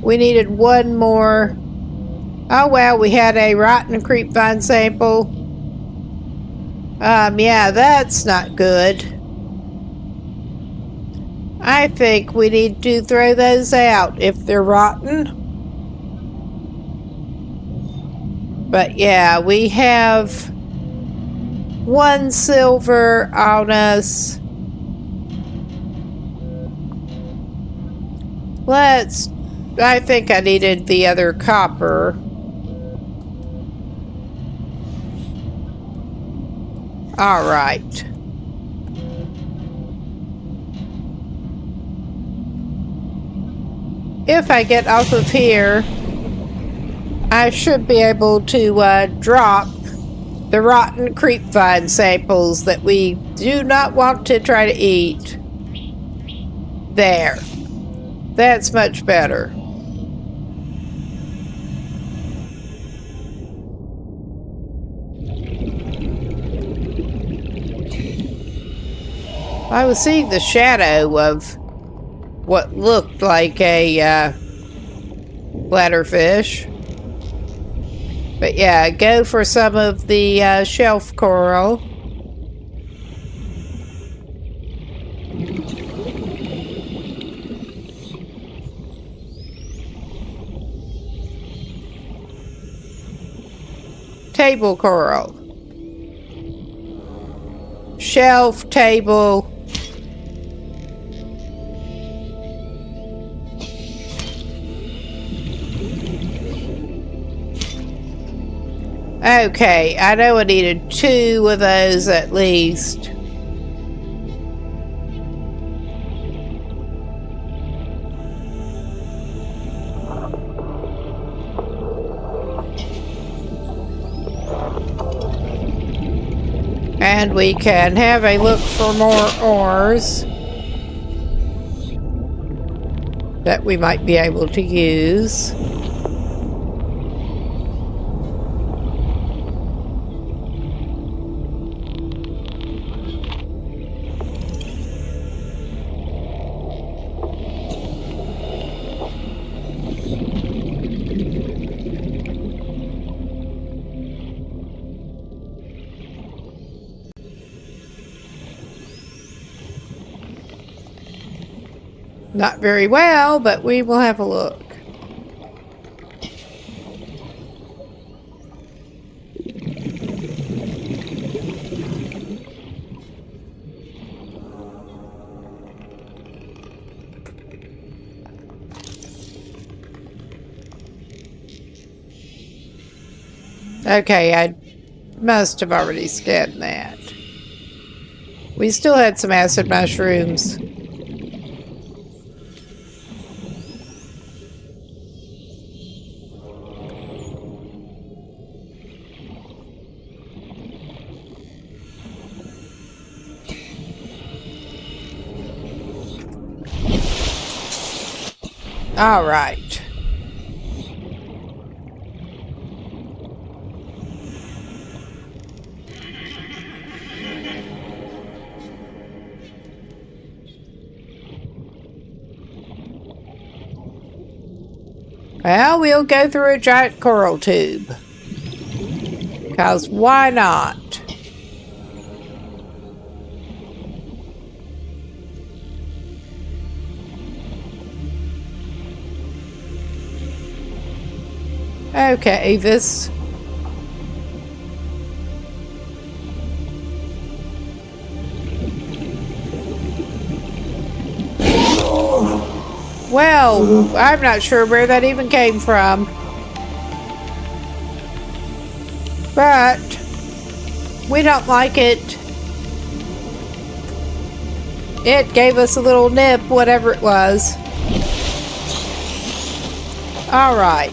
We needed one more. Oh, well, we had a rotten creepvine sample. Yeah, that's not good. I think we need to throw those out if they're rotten. But yeah, we have... one silver on us. I think I needed the other copper. All right. If I get off of here, I should be able to drop the rotten creepvine samples that we do not want to try to eat. There. That's much better. I was seeing the shadow of what looked like a bladderfish. But yeah, go for some of the shelf coral. Table coral. Shelf, table, Okay, I know I needed 2 of those at least. And we can have a look for more ores that we might be able to use. Not very well, but we will have a look. Okay, I must have already scanned that. We still had some acid mushrooms. All right. Well, we'll go through a giant coral tube. Because why not? Okay, this... Well, I'm not sure where that even came from. But we don't like it. It gave us a little nip, whatever it was. All right.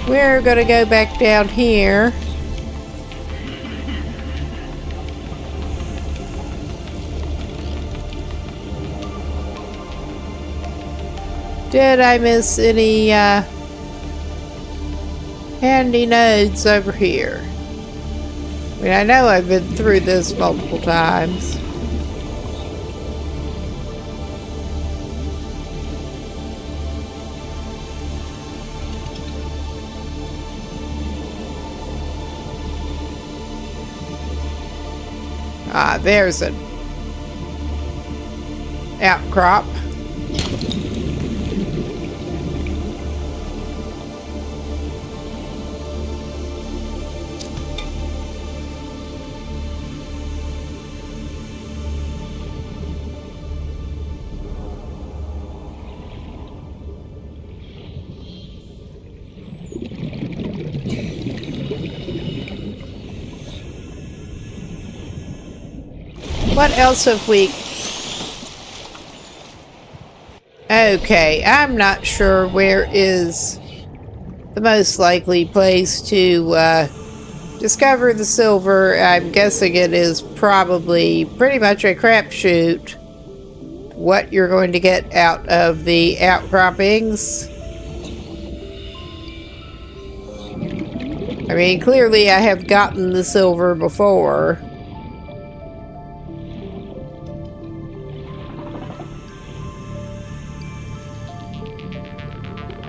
We're gonna go back down here. Did I miss any handy nodes over here? I mean, I know I've been through this multiple times. Ah, there's an outcrop. What else have we... Okay, I'm not sure where is the most likely place to discover the silver. I'm guessing it is probably pretty much a crapshoot what you're going to get out of the outcroppings. I mean, clearly I have gotten the silver before.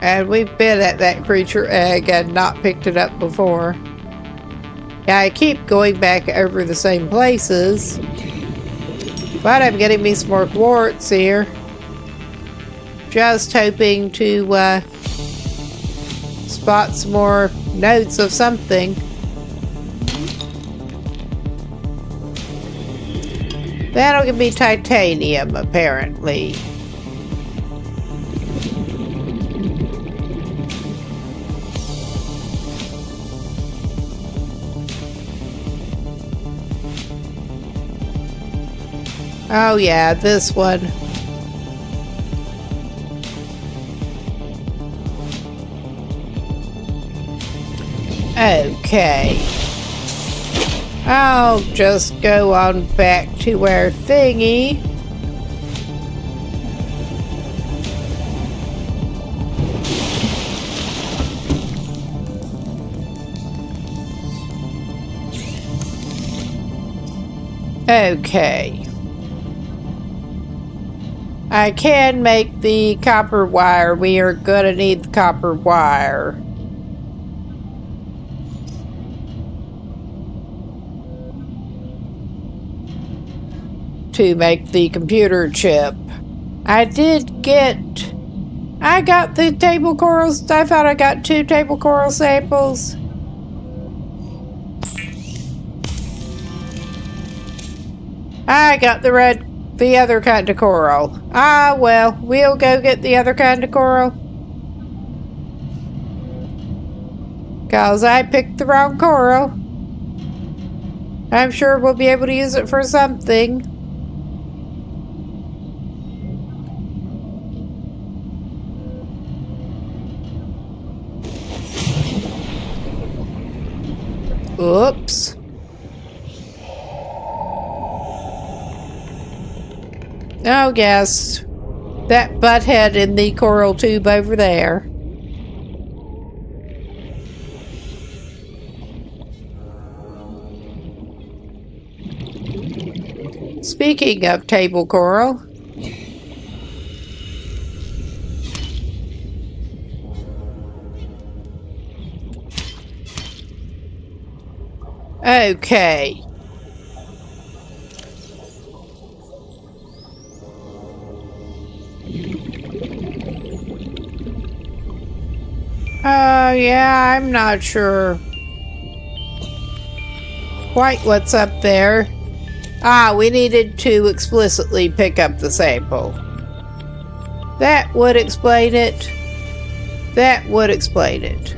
And we've been at that creature egg and not picked it up before. Yeah, I keep going back over the same places. But I'm getting me some more quartz here. Just hoping to spot some more notes of something. That'll give me titanium, apparently. Oh yeah, this one. Okay. I'll just go on back to our thingy. Okay. I can make the copper wire. We are gonna need the copper wire. To make the computer chip. I got the table corals. I thought I got 2 table coral samples. I got the other kind of coral. Ah, well, we'll go get the other kind of coral. 'Cause I picked the wrong coral. I'm sure we'll be able to use it for something. Oops. Oh, yes. That butthead in the coral tube over there. Speaking of table coral. Okay. Yeah, I'm not sure quite what's up there. Ah, we needed to explicitly pick up the sample. That would explain it. That would explain it.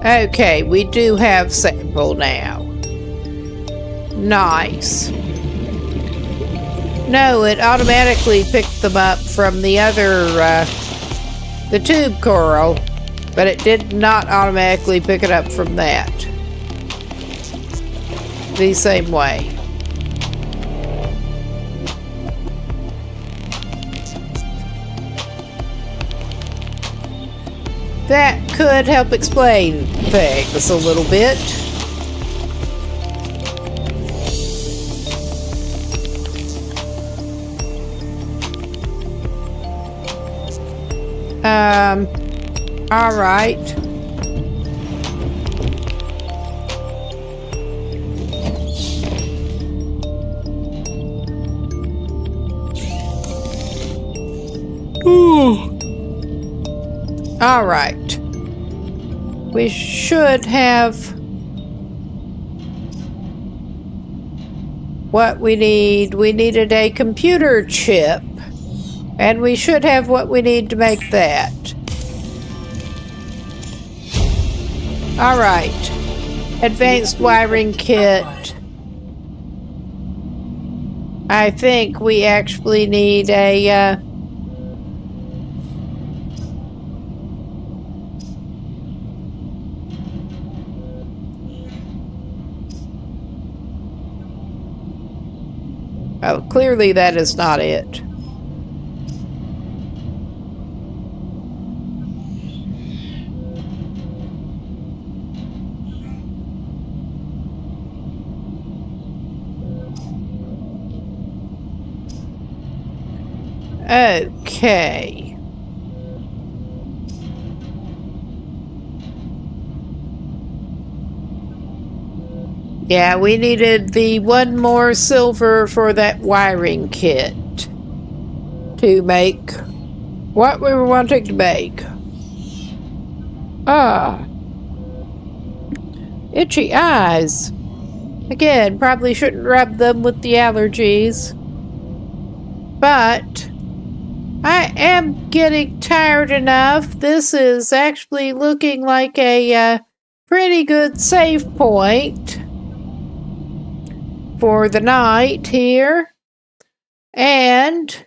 Okay, we do have sample now. Nice. No, it automatically picked them up from the other, the tube coral, but it did not automatically pick it up from that. The same way. That could help explain things a little bit. All right. Ooh. All right. We should have what we need. We needed a computer chip, and we should have what we need to make that. All right. Advanced wiring kit. I think we actually need a oh, clearly that is not it. Okay. Yeah, we needed the 1 more silver for that wiring kit to make what we were wanting to make. Ah. Itchy eyes. Again, probably shouldn't rub them with the allergies. But I am getting tired enough. This is actually looking like a pretty good save point for the night here. And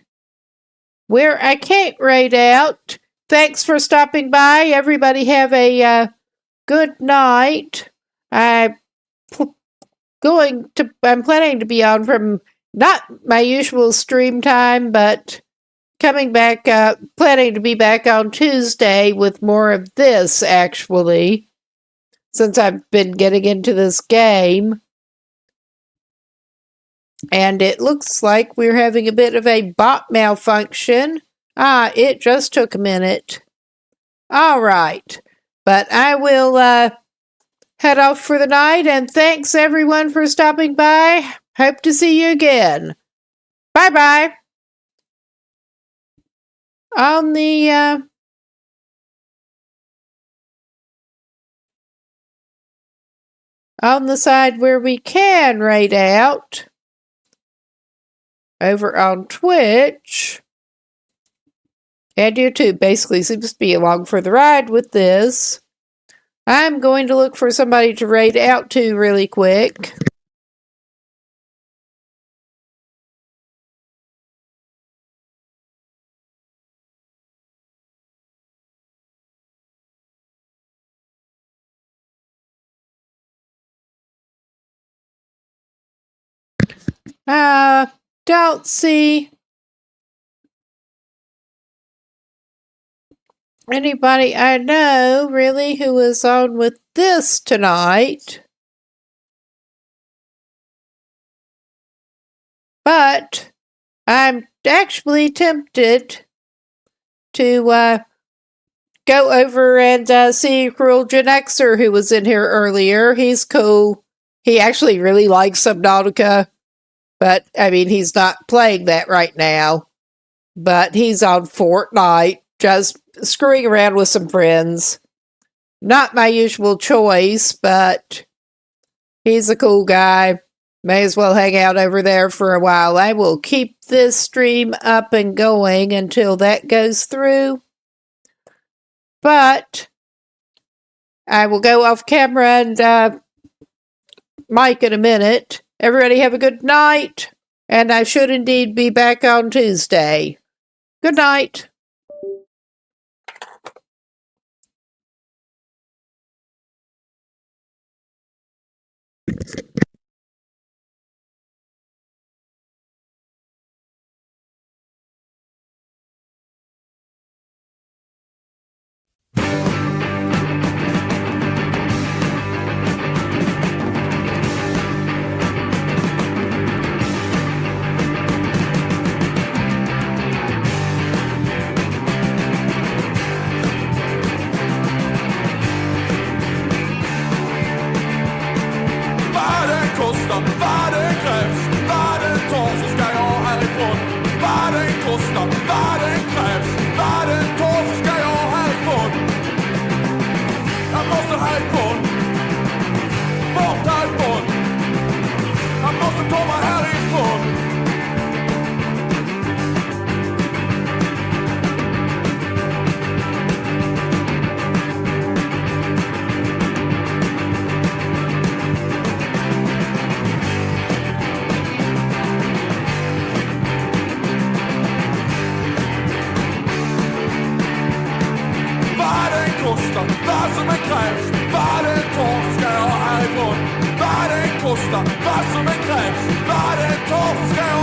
where I can't raid out, thanks for stopping by. Everybody have a good night. I'm planning to be on from not my usual stream time, but coming back, planning to be back on Tuesday with more of this, actually, since I've been getting into this game. And it looks like we're having a bit of a bot malfunction. It just took a minute. All right. But I will head off for the night, and thanks everyone for stopping by. Hope to see you again. Bye-bye. On the side where we can raid out, over on Twitch and YouTube, basically seems to be along for the ride with this. I'm going to look for somebody to raid out to really quick. Don't see anybody I know, really, who is on with this tonight. But I'm actually tempted to go over and see Cruel Gen Xer, who was in here earlier. He's cool. He actually really likes Subnautica. But, I mean, he's not playing that right now. But he's on Fortnite, just screwing around with some friends. Not my usual choice, but he's a cool guy. May as well hang out over there for a while. I will keep this stream up and going until that goes through. But I will go off camera and mic in a minute. Everybody have a good night, and I should indeed be back on Tuesday. Good night. Vad det krävs, vad det tar så ska jag härifrån. Vad det kostar, vad det krävs, vad det tar så ska jag härifrån. Jag måste härifrån, bort härifrån. Jag måste ta mig härifrån. Vad som är krävs, vad det tar ska jag härifrån. Vad det kostar, vad som är krävs, vad det tar ska jag